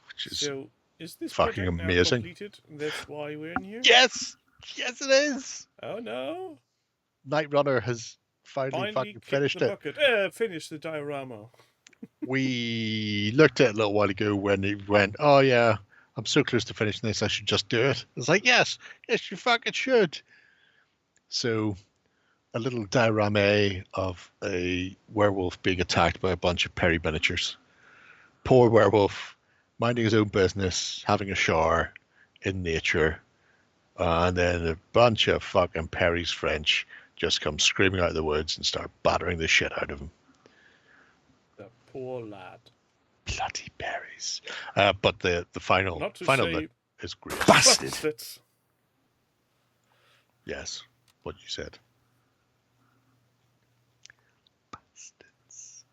which is is this fucking amazing. Completed? That's why we're in here? Yes, it is. Oh no! Night Runner has finally fucking finished it. Finished the diorama. We looked at it a little while ago when he went, "Oh yeah, I'm so close to finishing this. I should just do it." It's like, yes, you fucking should. So, a little diorama of a werewolf being attacked by a bunch of Perry miniatures. Poor werewolf, minding his own business, having a shower in nature, and then a bunch of fucking Perry's French just come screaming out of the woods and start battering the shit out of him. The poor lad. Bloody Perrys. But the final bit is great. Bastards. Yes, what you said. Bastards.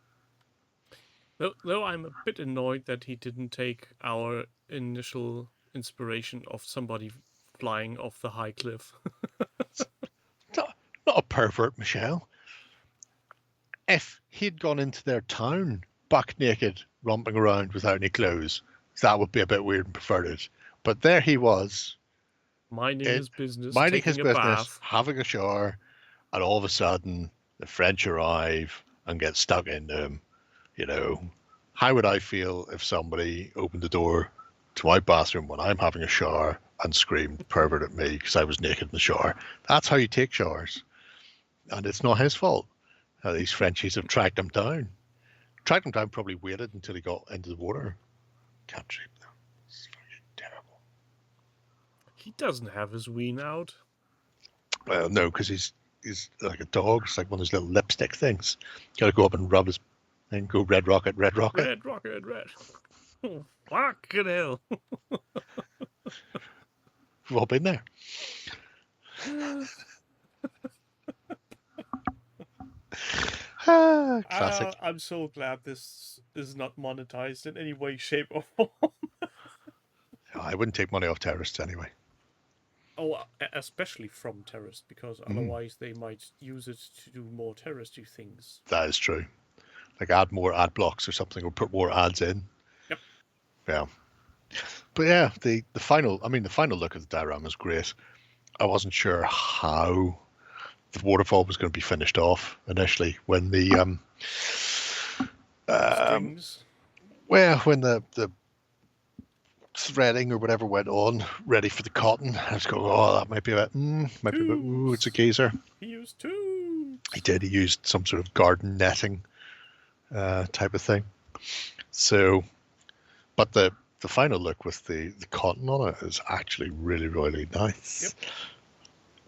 Though I'm a bit annoyed that he didn't take our initial inspiration of somebody flying off the high cliff. Not a pervert, Michelle. If he'd gone into their town, buck naked, romping around without any clothes, that would be a bit weird and perverted. But there he was, Minding his business, minding taking his a business, bath. having a shower, and all of a sudden the French arrive and get stuck into him. You know, how would I feel if somebody opened the door to my bathroom when I'm having a shower and screamed pervert at me because I was naked in the shower? That's how you take showers. And it's not his fault. These Frenchies have tracked him down. Tracked him down, probably waited until he got into the water. Can't treat them. It's fucking terrible. He doesn't have his ween out. Well, no, because he's like a dog. It's like one of those little lipstick things. Got to go up and rub his thing, go red rocket, red rocket. Red rocket, red. Fucking hell. We've all been there. Classic. I'm so glad this is not monetized in any way, shape, or form. I wouldn't take money off terrorists anyway. Oh, especially from terrorists, because otherwise they might use it to do more terroristy things. That is true. Like add more ad blocks or something, or put more ads in. Yep. Yeah. But yeah, the final look at the diorama is great. I wasn't sure how the waterfall was going to be finished off initially when the Strings. well, when the threading or whatever went on, ready for the cotton. I was going, oh, that might be a bit, ooh, it's a geezer. He used two. He did. He used some sort of garden netting type of thing. So, but the final look with the cotton on it is actually really, really nice. Yep.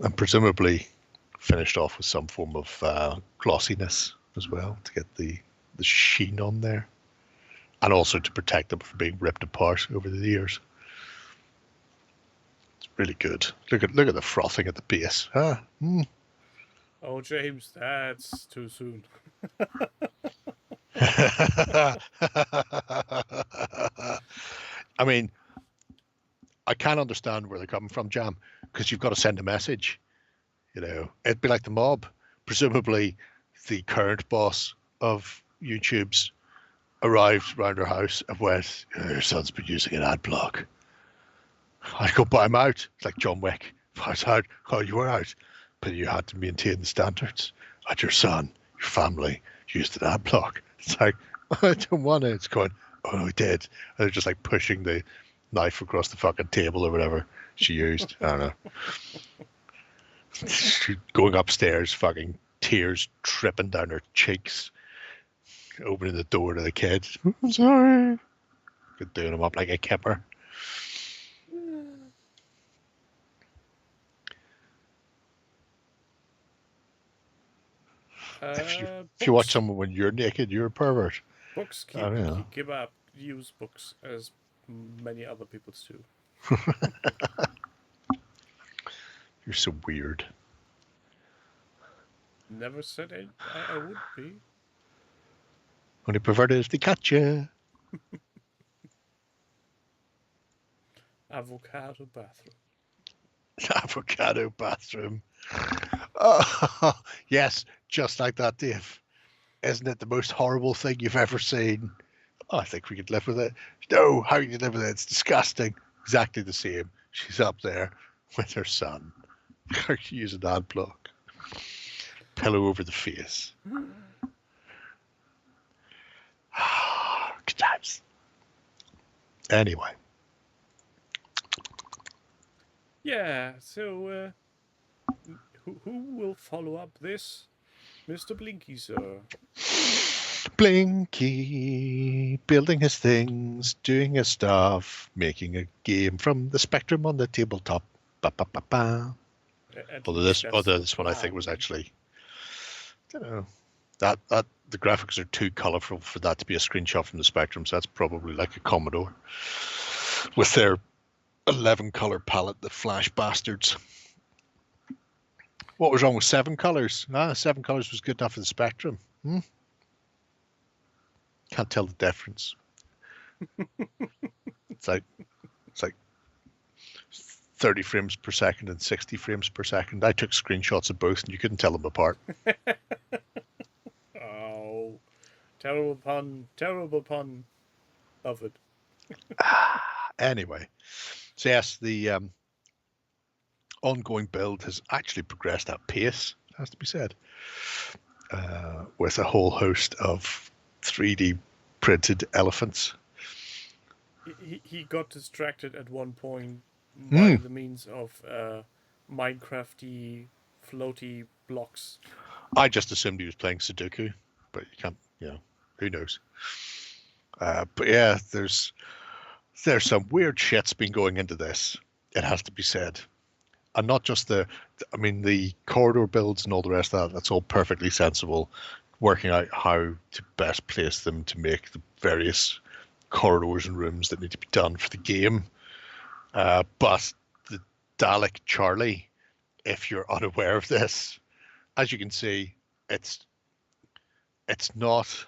And presumably finished off with some form of glossiness as well to get the sheen on there. And also to protect them from being ripped apart over the years. It's really good. Look at the frothing at the base. Huh? Mm. Oh, James, that's too soon. I mean, I can't understand where they're coming from, Jam, because you've got to send a message. You know, it'd be like the mob. Presumably, the current boss of YouTube's arrived around her house and went, your son's been using an ad block. I go, but I'm out. It's like John Wick. I was out. Oh, you were out. But you had to maintain the standards. At your son, your family used an ad block. It's like, I don't want it. It's going, oh, no, he did. And they're just like pushing the knife across the fucking table or whatever she used. I don't know. Going upstairs, fucking tears tripping down her cheeks. Opening the door to the kids. I'm sorry. Doing them up like a kipper. If you watch someone when you're naked, you're a pervert. Books give up. Use books as many other people do. You're so weird. Never said I would be. Only perverted is the catcher. Avocado bathroom. Avocado bathroom. Oh, yes, just like that, Dave. Isn't it the most horrible thing you've ever seen? Oh, I think we could live with it. No, how can you live with it? It's disgusting. Exactly the same. She's up there with her son. Use an ad block. Pillow over the face. Good times. Anyway. Yeah, so who will follow up this? Mr. Blinky, sir. Blinky, building his things, doing his stuff, making a game from the Spectrum on the tabletop. Ba, ba, ba, ba. Although this one I think was actually, I don't know, that the graphics are too colourful for that to be a screenshot from the Spectrum, so that's probably like a Commodore with their 11 colour palette, the flash bastards. What was wrong with 7 colours? 7 colours was good enough for the Spectrum. Can't tell the difference. It's like 30 frames per second and 60 frames per second. I took screenshots of both and you couldn't tell them apart. Oh, terrible pun. Terrible pun. Love it. Anyway, so yes, the ongoing build has actually progressed at pace, it has to be said, with a whole host of 3D printed elephants. He got distracted at one point by the means of Minecrafty floaty blocks. I just assumed he was playing Sudoku, but you can't, who knows. But yeah, there's some weird shit's been going into this, it has to be said. And not just the corridor builds and all the rest of that, that's all perfectly sensible. Working out how to best place them to make the various corridors and rooms that need to be done for the game. But the Dalek Charlie, if you're unaware of this, as you can see, it's not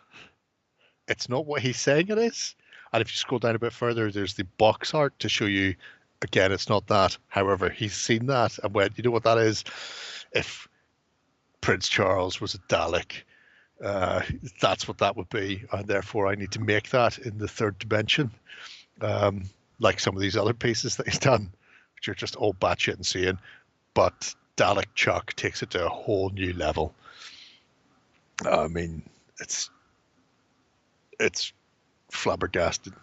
what he's saying it is. And if you scroll down a bit further, there's the box art to show you, again, it's not that. However, he's seen that and went, you know what that is? If Prince Charles was a Dalek, that's what that would be. And therefore, I need to make that in the third dimension. Like some of these other pieces that he's done, which are just all batshit insane. But Dalek Chuck takes it to a whole new level. I mean, it's flabbergasted.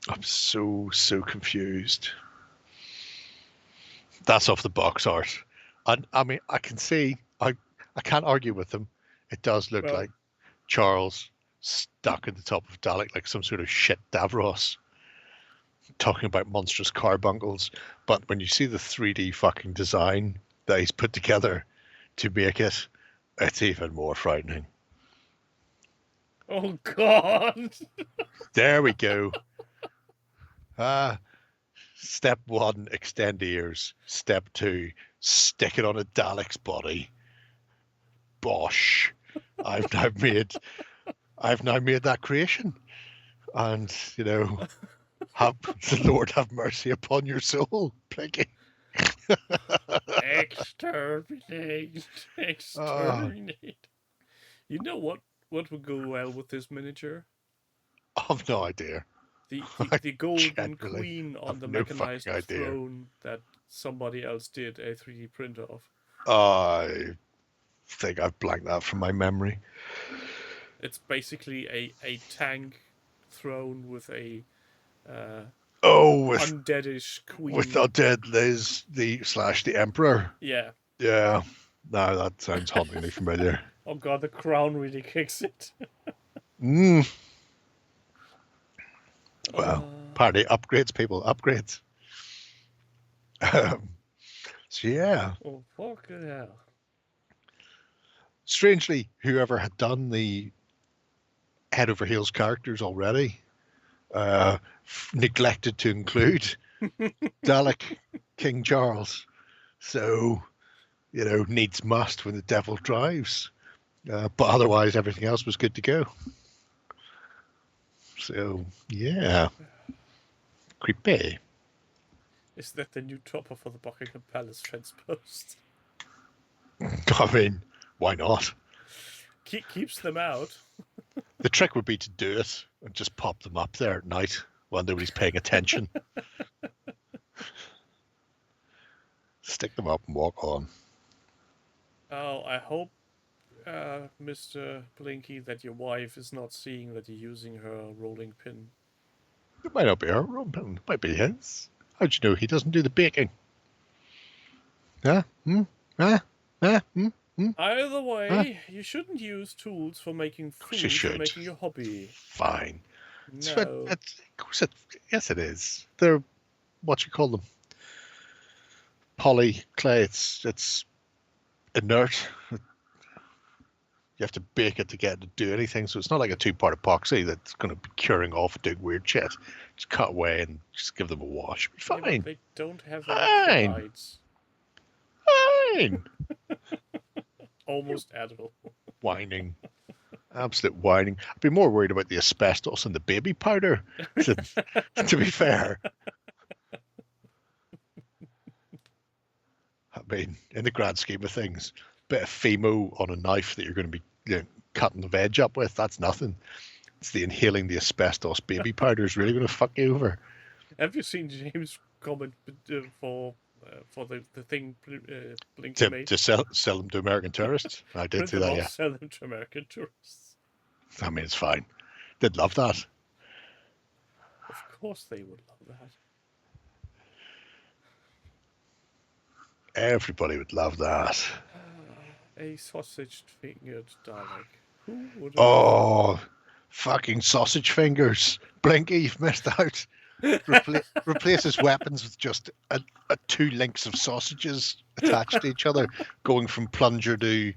I'm so confused. That's off the box art. And I mean, I can see, I can't argue with them. It does look like Charles stuck at the top of Dalek like some sort of shit Davros talking about monstrous carbuncles. But when you see the 3D fucking design that he's put together to make it, it's even more frightening. Oh, God. There we go. Step 1, extend ears. Step 2, stick it on a Dalek's body. Bosh. I've now made that creation. And, have the Lord have mercy upon your soul, Plinky. Exterminate. Exterminate. You know what would go well with this miniature? I've no idea. The golden genuinely queen on the no mechanized fucking idea. throne that somebody else did a 3D print of. I think I've blanked that from my memory. It's basically a tank throne with a with undeadish queen. with undead Liz the Emperor. Yeah. Yeah. No, that sounds hauntingly familiar. Oh God, the crown really kicks it. Well, party upgrades, people, upgrades. So yeah. Oh, fucking hell. Strangely, whoever had done the head over heels characters already neglected to include Dalek King Charles. So, needs must when the devil drives. But otherwise, everything else was good to go. So, yeah. Creepy. Is that the new topper for the Buckingham Palace transposed? I mean, why not? Keeps them out. The trick would be to do it and just pop them up there at night while nobody's paying attention. Stick them up and walk on. Oh, I hope, Mr. Blinky, that your wife is not seeing that you're using her rolling pin. It might not be her rolling pin. It might be his. How'd you know he doesn't do the baking? Huh? Either way, you shouldn't use tools for making food you should. for making your hobby. Fine. No. Yes, it is. They're, what you call them? Poly clay. It's inert. You have to bake it to get it to do anything. So it's not like a 2-part epoxy that's going to be curing off and doing weird shit. Just cut away and just give them a wash. Be fine. Yeah, they don't have Fine. electrolytes. Fine. Almost edible. Whining. Absolute whining. I'd be more worried about the asbestos and the baby powder, to be fair. I mean, in the grand scheme of things, a bit of Fimo on a knife that you're going to be cutting the veg up with, that's nothing. It's the inhaling the asbestos baby powder is really going to fuck you over. Have you seen James' comment for the thing Blinky made? To sell them to American tourists? I did see that, yeah. Sell them to American tourists. I mean, it's fine. They'd love that. Of course they would love that. Everybody would love that. A sausage-fingered Dalek. Who would have... Oh, fucking sausage fingers. Blinky, you've missed out. Replace his weapons with just a 2 links of sausages attached to each other, going from plunger to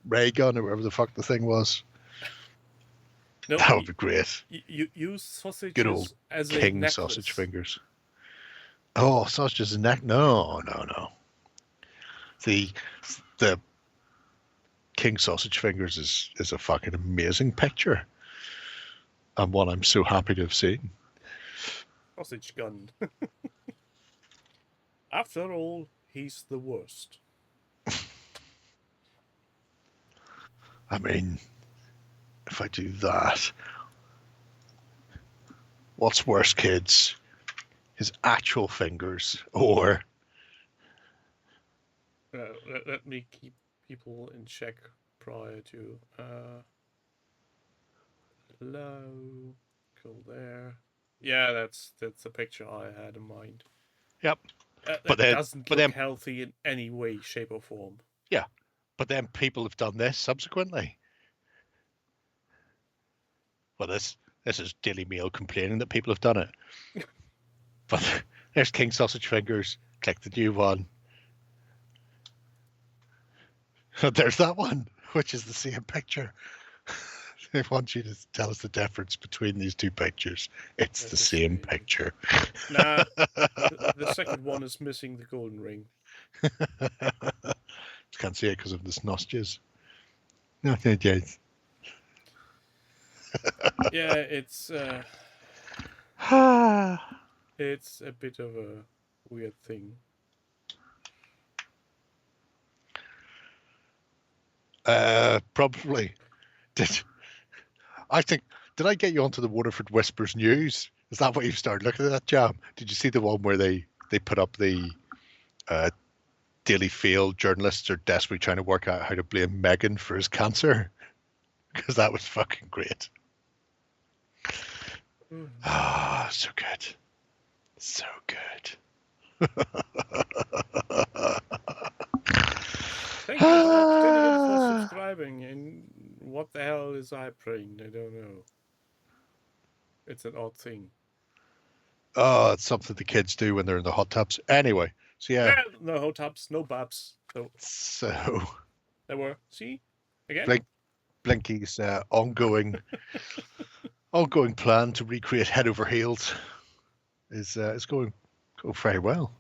ray gun or whatever the fuck the thing was. No, that would be great. You use sausages Good old as king a necklace. sausage fingers. Oh, sausages and neck? No. The king sausage fingers is a fucking amazing picture, and one I'm so happy to have seen. Sausage gun. After all, he's the worst. I mean, if I do that, what's worse, kids? His actual fingers or... Let me keep people in check prior to... Local there. Yeah, that's the picture I had in mind. Yep. But that doesn't look healthy in any way, shape, or form. Yeah, but then people have done this subsequently. Well, this is Daily Mail complaining that people have done it. But there's King Sausage Fingers. Click the new one. There's that one, which is the same picture. I want you to tell us the difference between these two pictures. It's the same picture. Nah, the second one is missing the golden ring. Can't see it because of the nostrils. No, yes. Yeah, it's it's a bit of a weird thing. Probably. Did I get you onto the Waterford Whispers news? Is that what you've started looking at that, Jam? Did you see the one where they put up the Daily Field journalists are desperately trying to work out how to blame Meghan for his cancer? Because that was fucking great. So good. So good. Thank you for subscribing. And what the hell is I praying? I don't know. It's an odd thing. Oh, it's something the kids do when they're in the hot tubs. Anyway, so yeah. No hot tubs, no babs. So there were. See? Again? Blinky's ongoing plan to recreate Head Over Heels is going very well.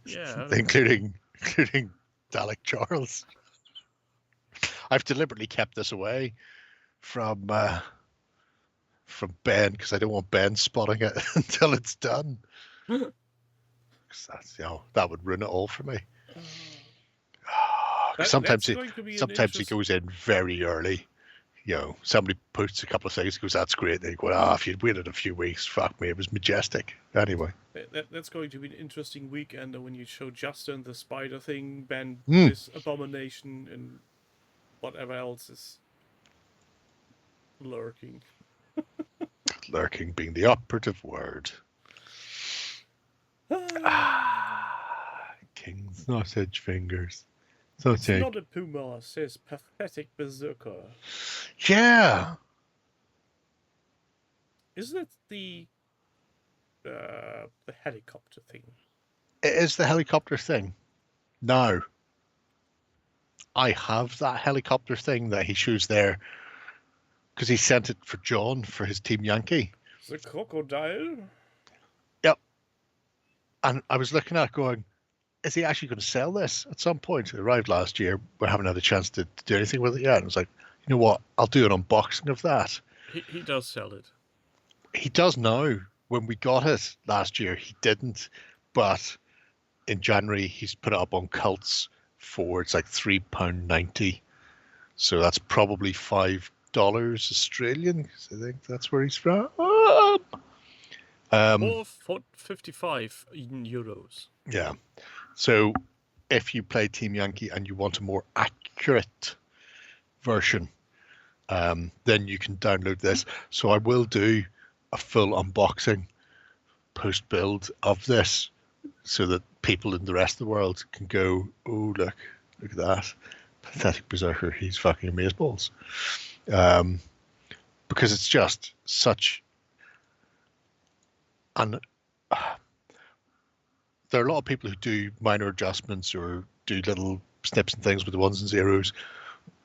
Yeah. Including Dalek Charles. I've deliberately kept this away from Ben because I don't want Ben spotting it until it's done. That's, that would ruin it all for me. Sometimes he goes in very early. Somebody posts a couple of things, goes, "That's great." They go, if you'd waited a few weeks, fuck me, it was majestic. Anyway, that's going to be an interesting weekend when you show Justin the spider thing, Ben this abomination, and whatever else is lurking. Lurking being the operative word. King sausage fingers. It's not a puma, says pathetic berserker. Yeah. Isn't it the helicopter thing? It is the helicopter thing. No. I have that helicopter thing that he shows there because he sent it for John for his Team Yankee. The crocodile? Yep. And I was looking at it going, is he actually going to sell this at some point? It arrived last year. We haven't had a chance to do anything with it yet. And I was like, You know what? I'll do an unboxing of that. He does sell it. He does now. When we got it last year, he didn't. But in January, he's put it up on Cults for, it's like £3.90. So that's probably $5 Australian. I think that's where he's from. 4.55 in euros. Yeah. So if you play Team Yankee and you want a more accurate version, then you can download this. So I will do a full unboxing post-build of this so that people in the rest of the world can go, oh, look at that. Pathetic Berserker, he's fucking amazeballs. Because it's just such... And there are a lot of people who do minor adjustments or do little snips and things with the ones and zeros,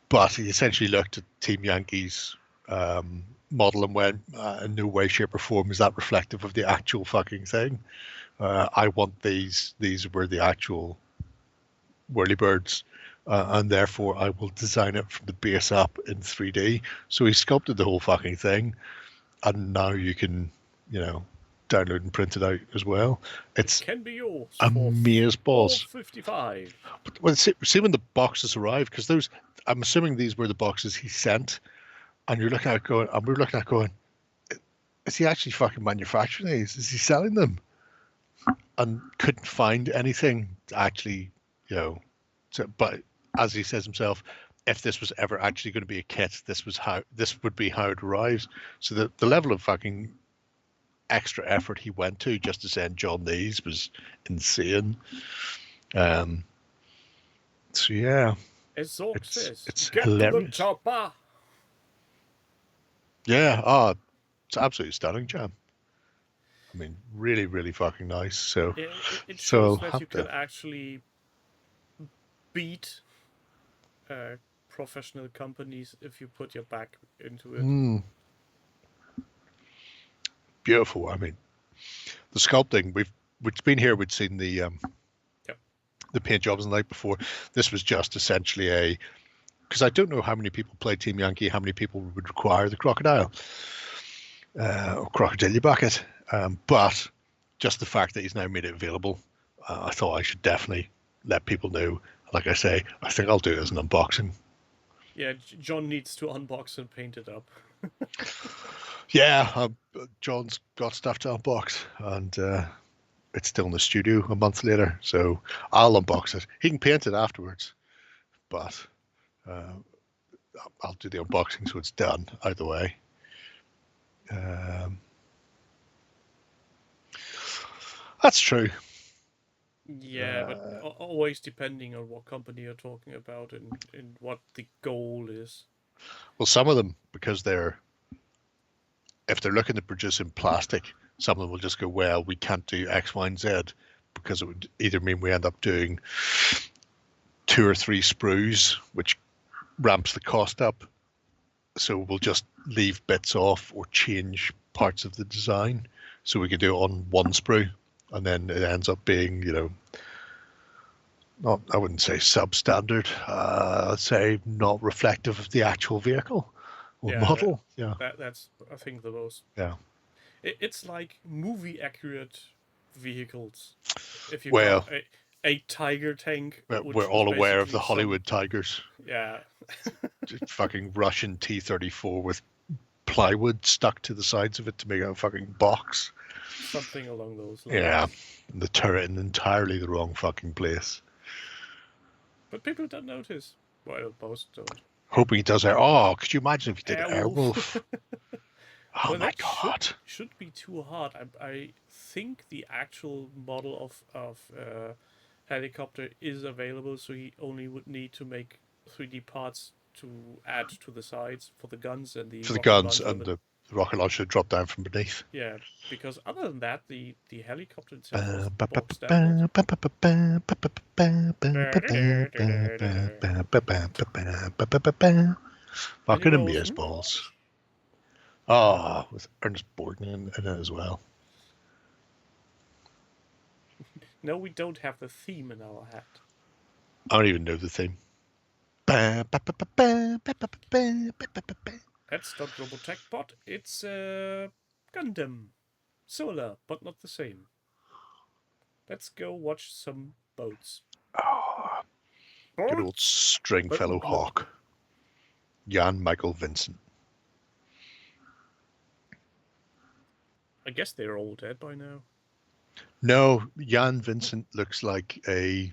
but he essentially looked at Team Yankee's model and went, in no way, shape or form is that reflective of the actual fucking thing. I want these were the actual whirlybirds, and therefore I will design it from the base up in 3D. So he sculpted the whole fucking thing, and now you can, download and print it out as well. It can be yours. Amazeballs. 4.55. But well, see when the boxes arrive, because those, I'm assuming these were the boxes he sent, and you're looking at going, and we're looking at going, is he actually fucking manufacturing these? Is he selling them? And couldn't find anything to actually, but as he says himself, if this was ever actually going to be a kit, this would be how it arrives. So the level of fucking extra effort he went to just to send John these was insane. So yeah, As Zork says, it's get hilarious. to the chopper. Yeah, it's absolutely stunning, Jam. I mean, really, really fucking nice. So Yeah, it so shows that you can actually beat professional companies if you put your back into it. Beautiful. I mean, the sculpting, we've been here, we'd seen the paint jobs and the night before. This was just essentially because I don't know how many people play Team Yankee, how many people would require the crocodile or crocodile bucket, but just the fact that he's now made it available, I thought I should definitely let people know. Like I say, I think I'll do it as an unboxing. Yeah, John needs to unbox and paint it up. Yeah, John's got stuff to unbox, and it's still in the studio a month later, so I'll unbox it. He can paint it afterwards, but I'll do the unboxing so it's done out of the way. That's true. Yeah, but always depending on what company you're talking about and what the goal is. Well, some of them, because if they're looking to produce in plastic, some of them will just go, well, we can't do X, Y, and Z, because it would either mean we end up doing 2 or 3 sprues, which ramps the cost up. So we'll just leave bits off or change parts of the design. So we can do it on 1 sprue, and then it ends up being, not, I wouldn't say substandard, I'd say not reflective of the actual vehicle or model. That's, I think, the most. Yeah. It's like movie accurate vehicles. If you Well, got a tiger tank. We're all aware of the Hollywood tigers. Yeah. Fucking Russian T-34 with plywood stuck to the sides of it to make a fucking box. Something along those lines. Yeah, and the turret in entirely the wrong fucking place. But people don't notice. Well, most don't. Hoping he does air. Oh, could you imagine if he did Airwolf? Oh well, my god! Should be too hard. I think the actual model of helicopter is available, so he only would need to make 3D parts to add to the sides for the guns and the rocket launcher drop down from beneath. Yeah, because other than that, the helicopter itself is box standard. Fucking amazeballs. Oh, with Ernest Borden in it as well. No, we don't have the theme in our hat. I don't even know the theme. That's not Robotechbot. It's Gundam. Similar, but not the same. Let's go watch some boats. Good old Stringfellow Boat. Hawk. Jan Michael Vincent. I guess they're all dead by now. No, Jan Vincent looks like a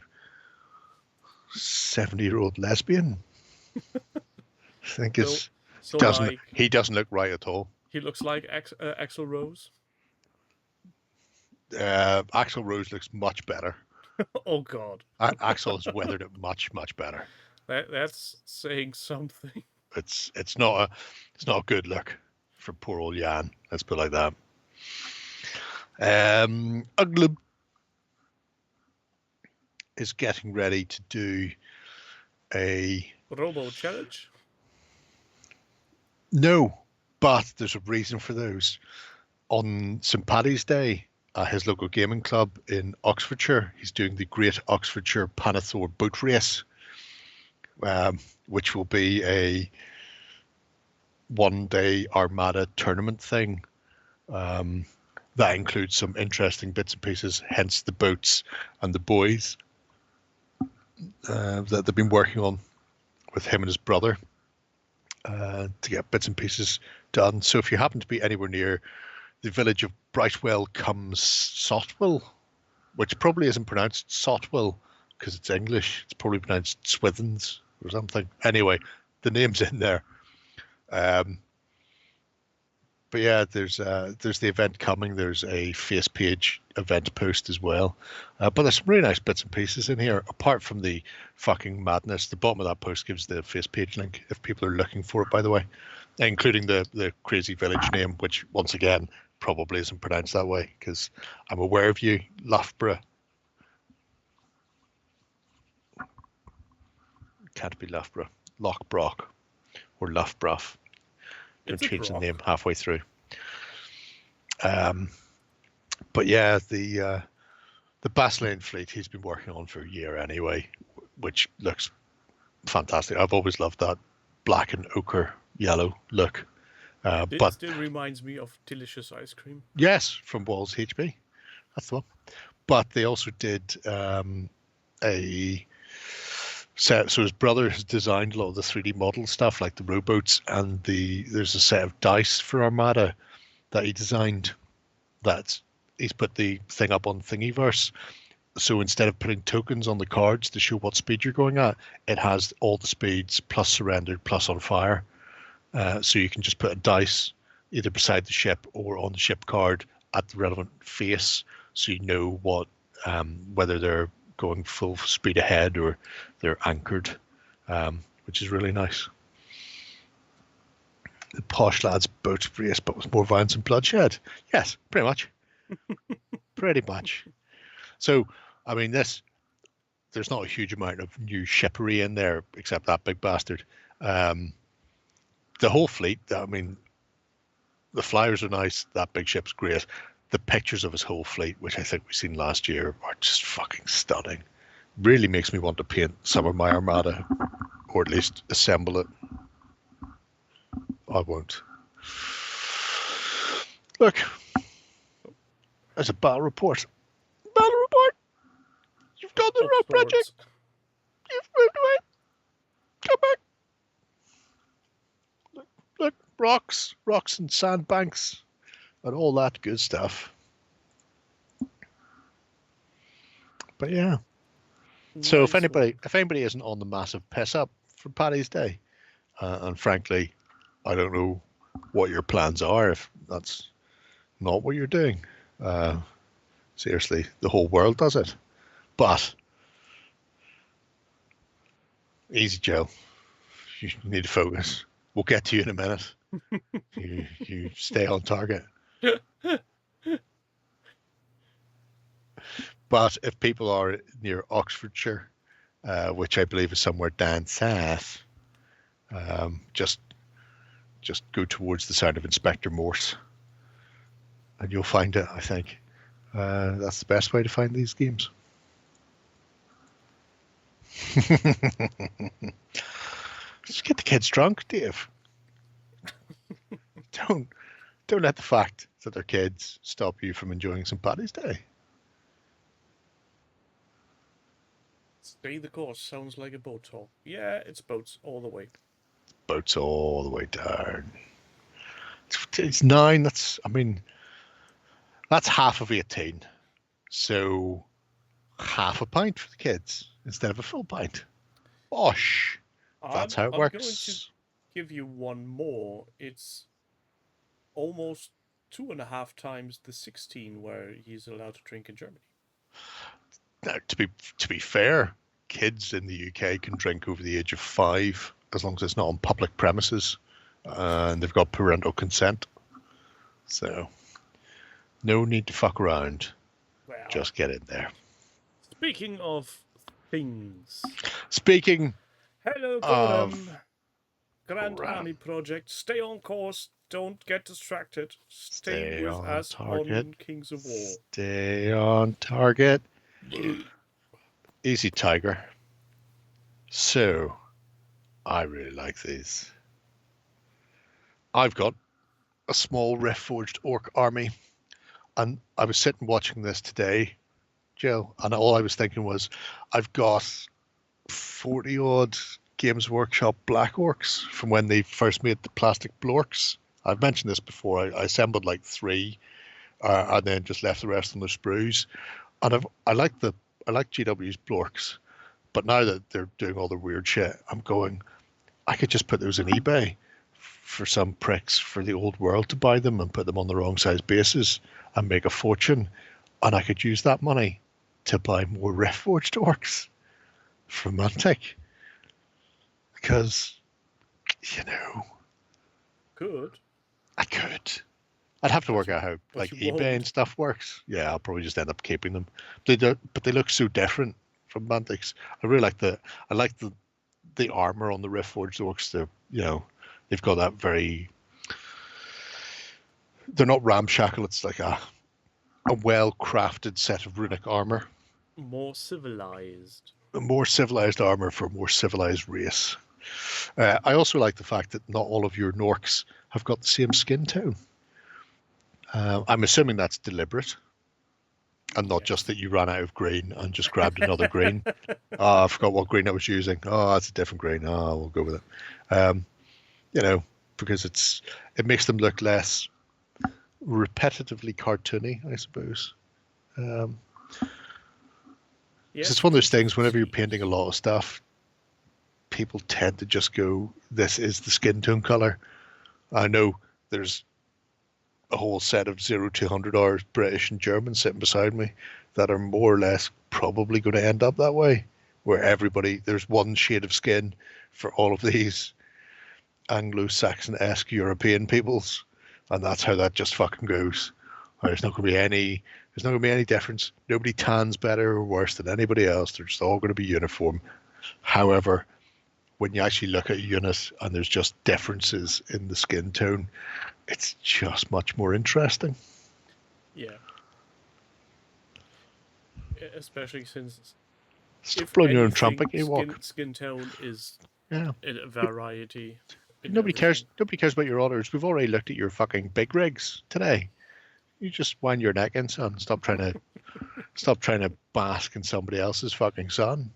70-year-old lesbian. I think he doesn't look right at all. He looks like Axl Rose. Axl Rose looks much better. Oh God. Axl has weathered it much better. That's saying something. It's not a good look for poor old Jan. Let's put it like that. Uglub is getting ready to do a Robo challenge. No, but there's a reason for those. On St. Paddy's Day at his local gaming club in Oxfordshire, he's doing the Great Oxfordshire Panathor Boat Race, which will be a one-day Armada tournament thing. That includes some interesting bits and pieces, hence the boats and the buoys that they've been working on with him and his brother to get bits and pieces done. So if you happen to be anywhere near the village of Brightwell comes Sotwell, which probably isn't pronounced Sotwell because it's English. It's probably pronounced Swithens or something. Anyway, the name's in there. But yeah, there's the event coming. There's a face page event post as well. But there's some really nice bits and pieces in here. Apart from the fucking madness, the bottom of that post gives the face page link if people are looking for it, by the way, including the crazy village name, which once again probably isn't pronounced that way because I'm aware of you, Loughborough. Can't be Loughborough, Lochbrock or Loughborough. Don't change the name halfway through. But yeah, the Basiliane fleet he's been working on for a year anyway, which looks fantastic. I've always loved that black and ochre yellow look. But still reminds me of delicious ice cream. Yes, from Walls HB. That's the one. But they also did a set. So his brother has designed a lot of the 3D model stuff, like the rowboats, and there's a set of dice for Armada that he designed. That he's put the thing up on Thingiverse. So instead of putting tokens on the cards to show what speed you're going at, it has all the speeds plus surrendered plus on fire. So you can just put a dice either beside the ship or on the ship card at the relevant face, so you know what whether they're going full speed ahead or they're anchored, which is really nice. The posh lads boat race, but with more violence and bloodshed. Yes, pretty much. Pretty much. So, I mean, there's not a huge amount of new shippery in there, except that big bastard. The whole fleet, I mean, the flyers are nice. That big ship's great. The pictures of his whole fleet, which I think we've seen last year, are just fucking stunning. Really makes me want to paint some of my Armada, or at least assemble it. I won't. Look, there's a battle report. Battle report! You've done the wrong project. You've moved away. Come back. Look, rocks and sandbanks and all that good stuff. But yeah. So if anybody isn't on the massive piss up for Paddy's Day, and frankly, I don't know what your plans are if that's not what you're doing. Seriously, the whole world does it. But easy, Joe. You need to focus. We'll get to you in a minute. You stay on target. But if people are near Oxfordshire, which I believe is somewhere down south, just go towards the sound of Inspector Morse, and you'll find it. I think that's the best way to find these games. Just get the kids drunk, Dave. Don't let the fact that they're kids stop you from enjoying St. Paddy's Day. Stay the course sounds like a boat talk. Yeah, it's boats all the way. Boats all the way down. It's 9. That's half of 18. So half a pint for the kids instead of a full pint. Bosh. That's how it works. I'm going to give you one more. It's almost 2.5 times the 16 where he's allowed to drink in Germany. Now, to be fair, kids in the UK can drink over the age of 5 as long as it's not on public premises and they've got parental consent. So no need to fuck around. Well, just get in there. Speaking of things. Hello, Gordon. Grand Army Project. Stay on course. Don't get distracted. Stay with us on Kings of War. Stay on target. Easy, Tiger. So, I really like these. I've got a small Reforged Orc army, and I was sitting watching this today, Jill, and all I was thinking was, I've got 40-odd Games Workshop Black Orcs from when they first made the plastic blorks. I've mentioned this before. I assembled like 3, and then just left the rest on the sprues. And I like GW's blorks, but now that they're doing all the weird shit, I'm going, I could just put those in eBay for some pricks for the old world to buy them and put them on the wrong size bases and make a fortune, and I could use that money to buy more Reforged Orcs from Mantic. Because, I could. I'd have to work out how like eBay and stuff works. Yeah, I'll probably just end up keeping them. But they look so different from Mantic's. I really like the armor on the Reforged Orcs. They've got that very. They're not ramshackle. It's like a well crafted set of runic armor. More civilized. More civilized armor for a more civilized race. I also like the fact that not all of your Norks have got the same skin tone. I'm assuming that's deliberate and not just that you ran out of green and just grabbed another green. I forgot what green I was using. Oh, that's a different green. Oh, we'll go with it. Because it makes them look less repetitively cartoony, I suppose. It's one of those things, whenever you're painting a lot of stuff, people tend to just go, this is the skin tone color. I know there's a whole set of 0 to 100 hours British and German sitting beside me that are more or less probably going to end up that way, where there's one shade of skin for all of these Anglo-Saxon-esque European peoples, and that's how that just fucking goes. There's not going to be any difference. Nobody tans better or worse than anybody else. They're just all going to be uniform. However, when you actually look at a unit and there's just differences in the skin tone, it's just much more interesting. Yeah. Especially since stop blowing your own trumpet, Ewok. Skin tone is a variety. Nobody cares about your orders. We've already looked at your fucking big rigs today. You just wind your neck in, son. Stop trying to bask in somebody else's fucking sun.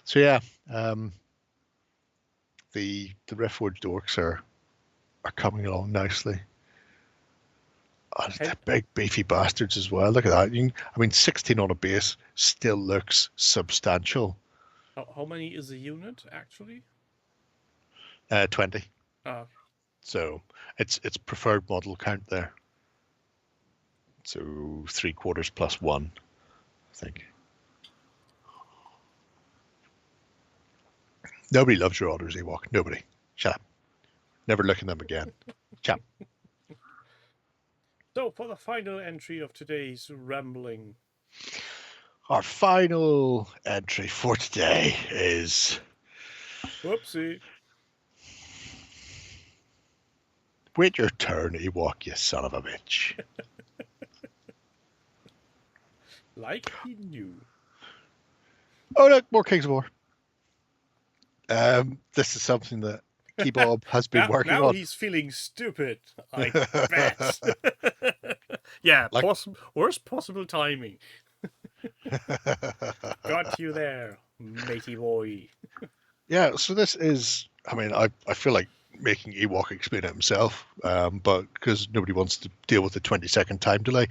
So yeah, the Reforged Orcs are coming along nicely. They're big beefy bastards as well. Look at that. 16 on a base still looks substantial. How many is a unit actually? 20. Oh. So it's preferred model count there. So 3/4 plus 1, I think. Nobody loves your orders, Ewok. Nobody. Shut up. Never look at them again. Shut up. So for the final entry of today's rambling. Our final entry for today is... Whoopsie. Wait your turn, Ewok, you son of a bitch. Like he knew. Oh, look, more Kings of War. This is something that Keybob has been working now on. he's feeling stupid. I bet. Yeah, Like- worst possible timing. Got you there, matey boy. Yeah, so this is, I mean, I feel like making Ewok explain it himself, but because nobody wants to deal with the 20-second time delay.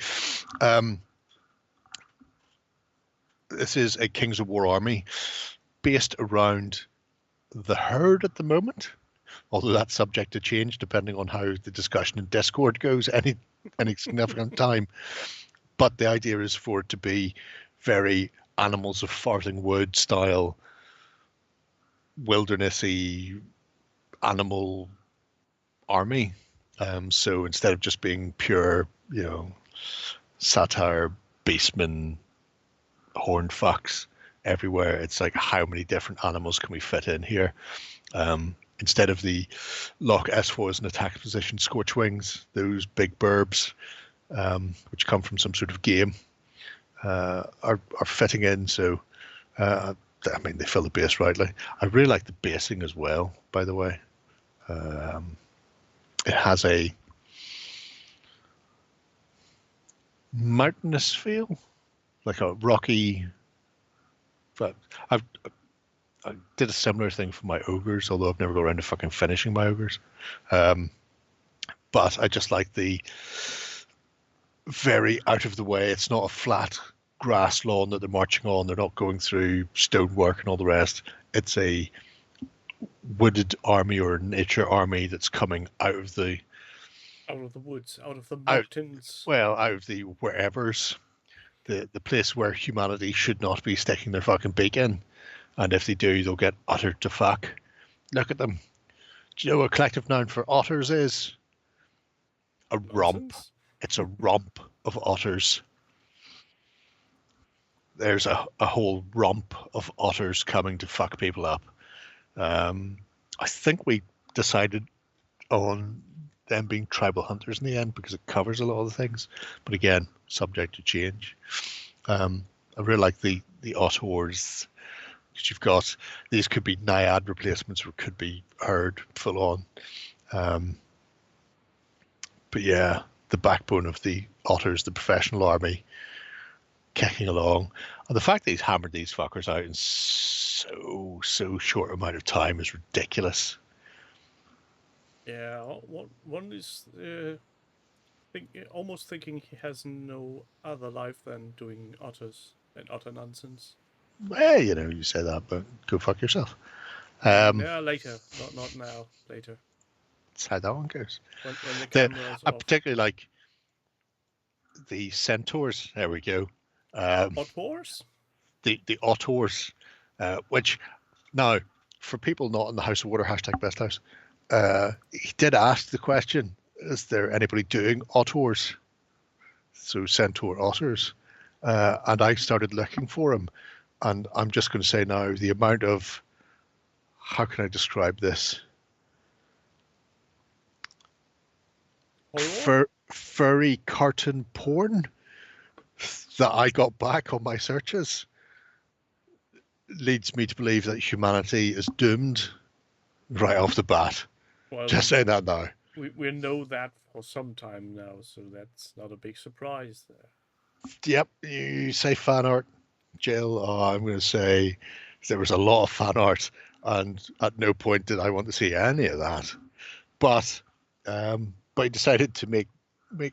This is a Kings of War army based around the Herd at the moment, although that's subject to change depending on how the discussion in Discord goes any significant time. But the idea is for it to be very Animals of Farthing Wood style, wildernessy animal army. So instead of just being pure, satire, beastmen, horned fox everywhere, it's like, how many different animals can we fit in here? Instead of the Loch S4 as an attack position, Scorch Wings, those big burbs, which come from some sort of game, are fitting in. So, I mean, they fill the base rightly. I really like the basing as well, by the way. It has a mountainous feel, like a rocky. But I did a similar thing for my ogres, although I've never got around to fucking finishing my ogres. But I just like the very out of the way. It's not a flat grass lawn that they're marching on. They're not going through stonework and all the rest. It's a wooded army or nature army that's coming out of the woods, out of the mountains. Out of the wherevers, the place where humanity should not be sticking their fucking beak in. And if they do, they'll get uttered to fuck. Look at them. Do you know what a collective noun for otters is? A romp. It's a romp of otters. There's a whole romp of otters coming to fuck people up. I think we decided on them being tribal hunters in the end because it covers a lot of the things. But again, subject to change. I really like the otters. You've got, these could be naiad replacements or could be herd full on. But yeah, the backbone of the otters, the professional army, kicking along. And the fact that he's hammered these fuckers out in so short amount of time is ridiculous. Yeah, one is almost thinking he has no other life than doing otters and otter nonsense. Well, you say that, but go fuck yourself. Yeah, later. Not now. Later. That's how that one goes. When the camera's I off. particularly like the centaurs. There we go. Otters? The otters, which now for people not in the House of Water #BestHouse, he did ask the question: is there anybody doing otters? So centaur otters, and I started looking for him. And I'm just going to say now, the amount of, how can I describe this? Furry cartoon porn that I got back on my searches leads me to believe that humanity is doomed right off the bat. Well, just saying that now. We know that for some time now, so that's not a big surprise there. Yep, you say fan art. Jill, I'm going to say there was a lot of fan art, and at no point did I want to see any of that. But he decided to make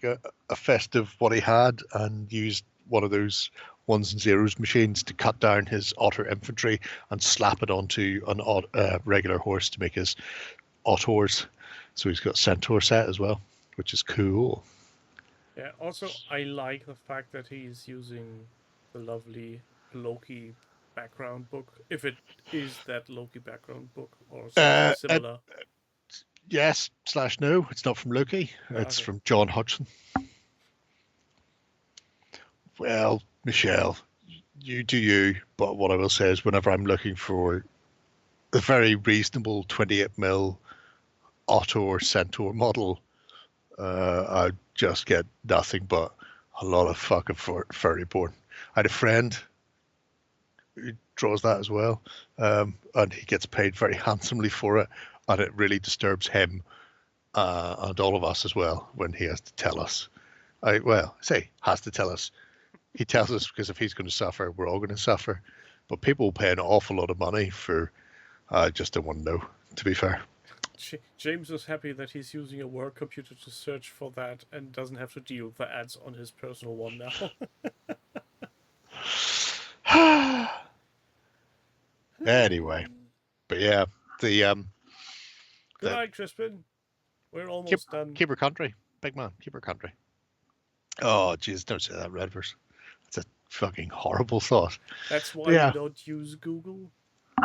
a fist of what he had and used one of those ones and zeros machines to cut down his otter infantry and slap it onto an regular horse to make his otters. So he's got centaur set as well, which is cool. Yeah. Also, I like the fact that he's using the lovely Loki background book, if it is that Loki background book or something similar. Yes/no, it's not from Loki. It's from John Hodgson. Well, Michelle, you do you, but what I will say is whenever I'm looking for a very reasonable 28mm Otto or Centaur model, I just get nothing but a lot of fucking furry porn. I had a friend who draws that as well, and he gets paid very handsomely for it, and it really disturbs him and all of us as well when he has to tell us. Has to tell us. He tells us because if he's going to suffer, we're all going to suffer. But people pay an awful lot of money for. I just don't want to know. To be fair. James is happy that he's using a work computer to search for that and doesn't have to deal with the ads on his personal one now. Anyway, but yeah, Good night, Crispin. We're almost done. Keep her country, big man. Keep her country. Oh, jeez, don't say that, Redverse. That's a fucking horrible thought. That's why you don't use Google.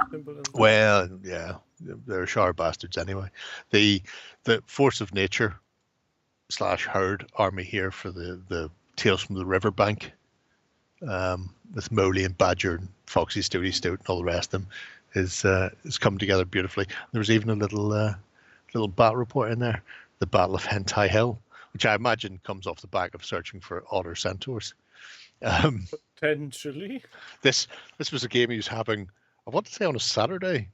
Simple as that. Well, yeah, they're shower bastards anyway. The force of nature / herd army here for the Tales from the Riverbank, with Moley and Badger and Foxy, Stody, Stoat and all the rest of them is come together beautifully. There was even a little battle report in there, the Battle of Hentai Hill, which I imagine comes off the back of searching for otter centaurs. Potentially. This was a game he was having, I want to say on a Saturday,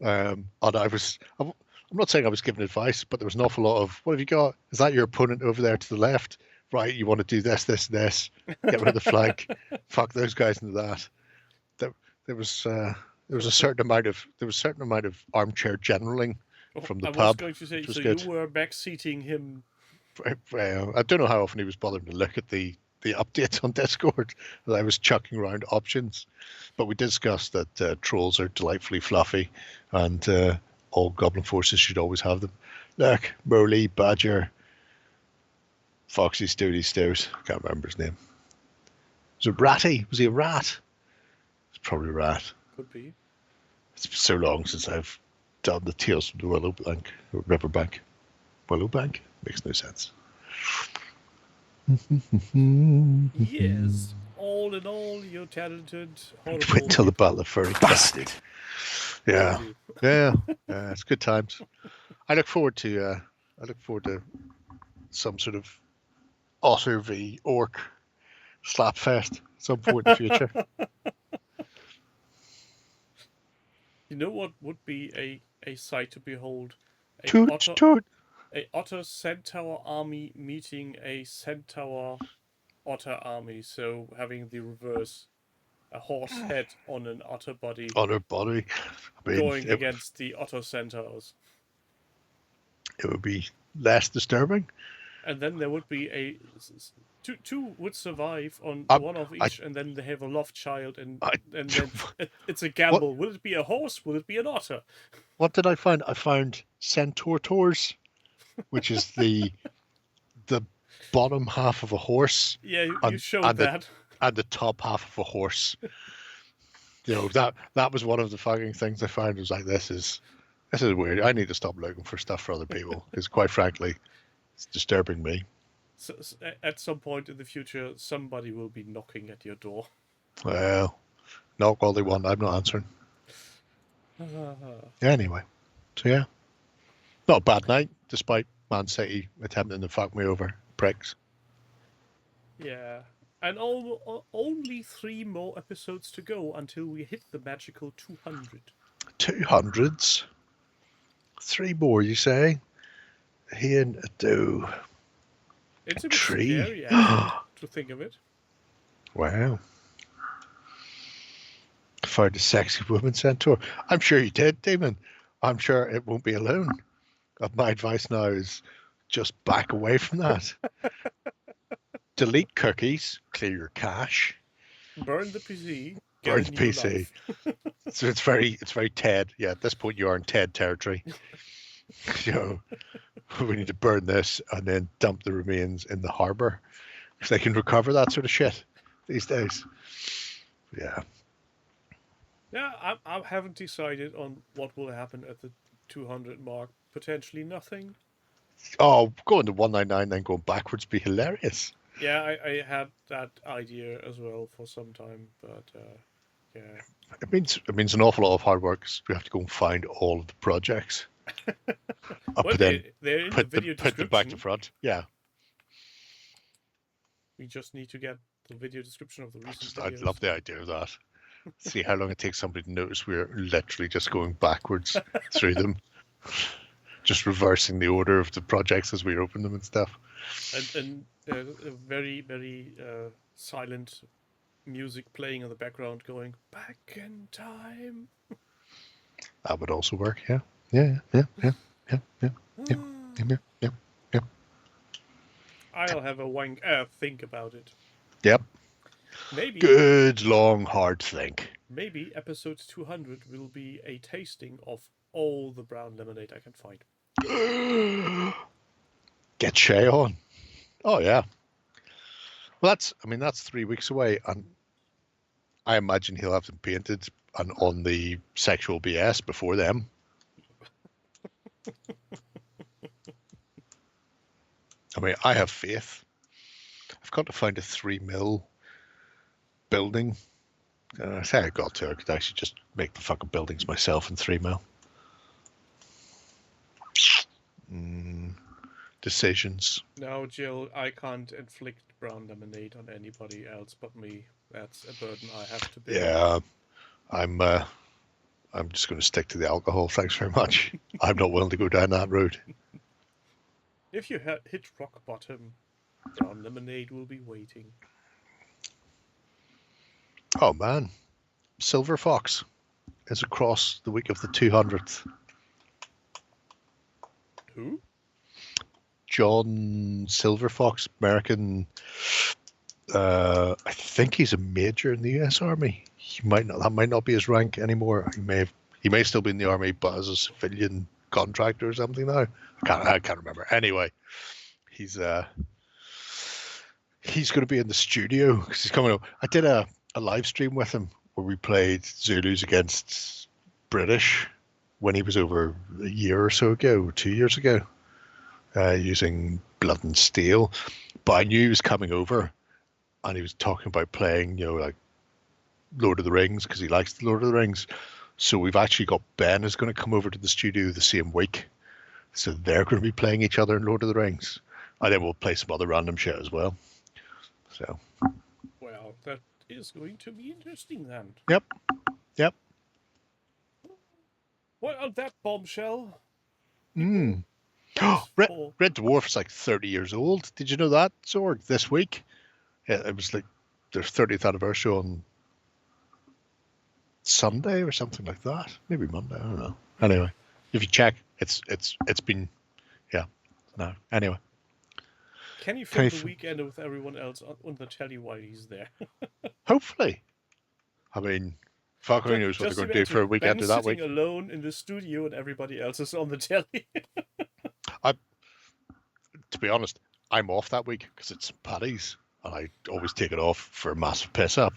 and I'm not saying I was giving advice, but there was an awful lot of, what have you got? Is that your opponent over there to the left? Right, you want to do this, this, this. Get rid of the flag. Fuck those guys into that. There was a certain amount of armchair generaling from the pub. I was going to say, so good. You were backseating him. Well, I don't know how often he was bothering to look at the updates on Discord. I was chucking around options, but we discussed that trolls are delightfully fluffy, and all goblin forces should always have them. Look, Moley, Badger, Foxy, Stody, Stoat. I can't remember his name. Was it Ratty? Was he a rat? It's probably a rat. Could be. It's so long since I've done the Tales from the Riverbank. Willowbank? Makes no sense. Yes. All in all, you're talented. Wait until the Battle of Furry. Bastard. Yeah. It's good times. I look forward to some sort of Otter v Orc slapfest at some point in the future. You know what would be a sight to behold? Toot. A otter centaur army meeting a centaur otter army, so having the reverse. A horse head on an otter body. Otter body. I mean, going against the otter centaurs. It would be less disturbing. And then there would be two would survive on one of each, and then they have a love child, and then it's a gamble. Will it be a horse? Will it be an otter? What did I find? I found centaurs, which is the bottom half of a horse. Yeah, you showed that. And the top half of a horse. You know, that was one of the fucking things I found. Was like, this is weird. I need to stop looking for stuff for other people, because quite frankly, it's disturbing me. So, at some point in the future, somebody will be knocking at your door. Well, knock all they want. I'm not answering. Anyway, so yeah, not a bad night, despite Man City attempting to fuck me over, pricks. Yeah, and only 3 more episodes to go until we hit the magical 200. 200s? 3 more, you say? Here and a do. It's a bit scary, actually, to think of it. Wow. Found a sexy woman centaur. I'm sure you did, Damon. I'm sure it won't be alone. My advice now is just back away from that. Delete cookies, clear your cache. Burn the PC. Burn the PC. So it's very TED. Yeah, at this point you are in TED territory. You know, we need to burn this and then dump the remains in the harbour, because they can recover that sort of shit these days. Yeah. Yeah, I haven't decided on what will happen at the 200 mark. Potentially nothing. Oh, going to 199 then going backwards be hilarious. Yeah, I had that idea as well for some time, but yeah. It means an awful lot of hard work. We have to go and find all of the projects. Well, they're in the video description. Put them back to front. Yeah. We just need to get the video description of the recent videos. I'd love the idea of that. See how long it takes somebody to notice we're literally just going backwards through them. Just reversing the order of the projects as we open them and stuff. And a very, very silent music playing in the background going, back in time. That would also work, yeah. Yeah. I'll have a think about it. Yep. Maybe Good, long, hard think. Maybe episode 200 will be a tasting of all the brown lemonade I can find. Get Shay on. Oh, yeah. Well, that's 3 weeks away, and I imagine he'll have them painted and on the sexual BS before them. I mean, I have faith. I've got to find a 3 mil building. I say I got to. I could actually just make the fucking buildings myself in 3 mil. Decisions. No, Jill, I can't inflict brown lemonade on anybody else but me. That's a burden I have to bear. Yeah, I'm just going to stick to the alcohol. Thanks very much. I'm not willing to go down that road. If you hit rock bottom, brown lemonade will be waiting. Oh man, Silver Fox is across the week of the 200th. Who? John Silverfox, American. I think he's a major in the U.S. Army. That might not be his rank anymore. He may still be in the army, but as a civilian contractor or something now. I can't remember. Anyway, he's going to be in the studio because he's coming up. I did a live stream with him where we played Zulus against British when he was over a year or so ago, or 2 years ago, using Blood and Steel. But I knew he was coming over, and he was talking about playing, like Lord of the Rings because he likes the Lord of the Rings. So we've actually got Ben is going to come over to the studio the same week. So they're going to be playing each other in Lord of the Rings. And then we'll play some other random shit as well. So. Well, that is going to be interesting then. Yep. Well, on that bombshell. Red Dwarf is like 30 years old. Did you know that, Zorg? This week? Yeah, it was like their 30th anniversary on Sunday or something like that. Maybe Monday, I don't know. Anyway, if you check, it's been, no. Anyway. Can you fill the weekend with everyone else on the telly while he's there? Hopefully. I mean, fuck only knows what they're going to do for a weekend that week. Sitting alone in the studio and everybody else is on the telly. To be honest, I'm off that week because it's Paddy's. And I always take it off for a massive piss up.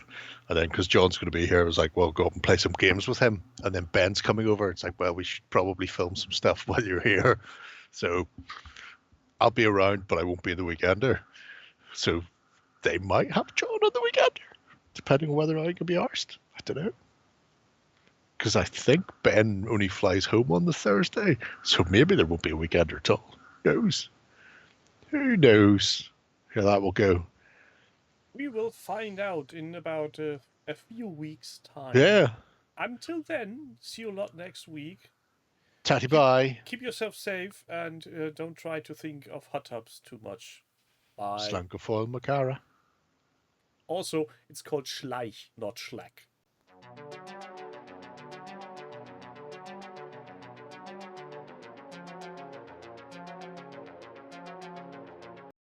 And then because John's going to be here, I was like, well, go up and play some games with him. And then Ben's coming over. It's like, well, we should probably film some stuff while you're here. So I'll be around, but I won't be in the Weekender. So they might have John on the Weekender, depending on whether I can be arsed. I don't know. Because I think Ben only flies home on the Thursday. So maybe there won't be a Weekender at all. Who knows? Who knows how that will go? We will find out in about a few weeks' time. Yeah. Until then, see you a lot next week. Tatty bye. Keep yourself safe and don't try to think of hot tubs too much. Bye. Slankerfoil Macara. Also, it's called Schleich, not Schlack.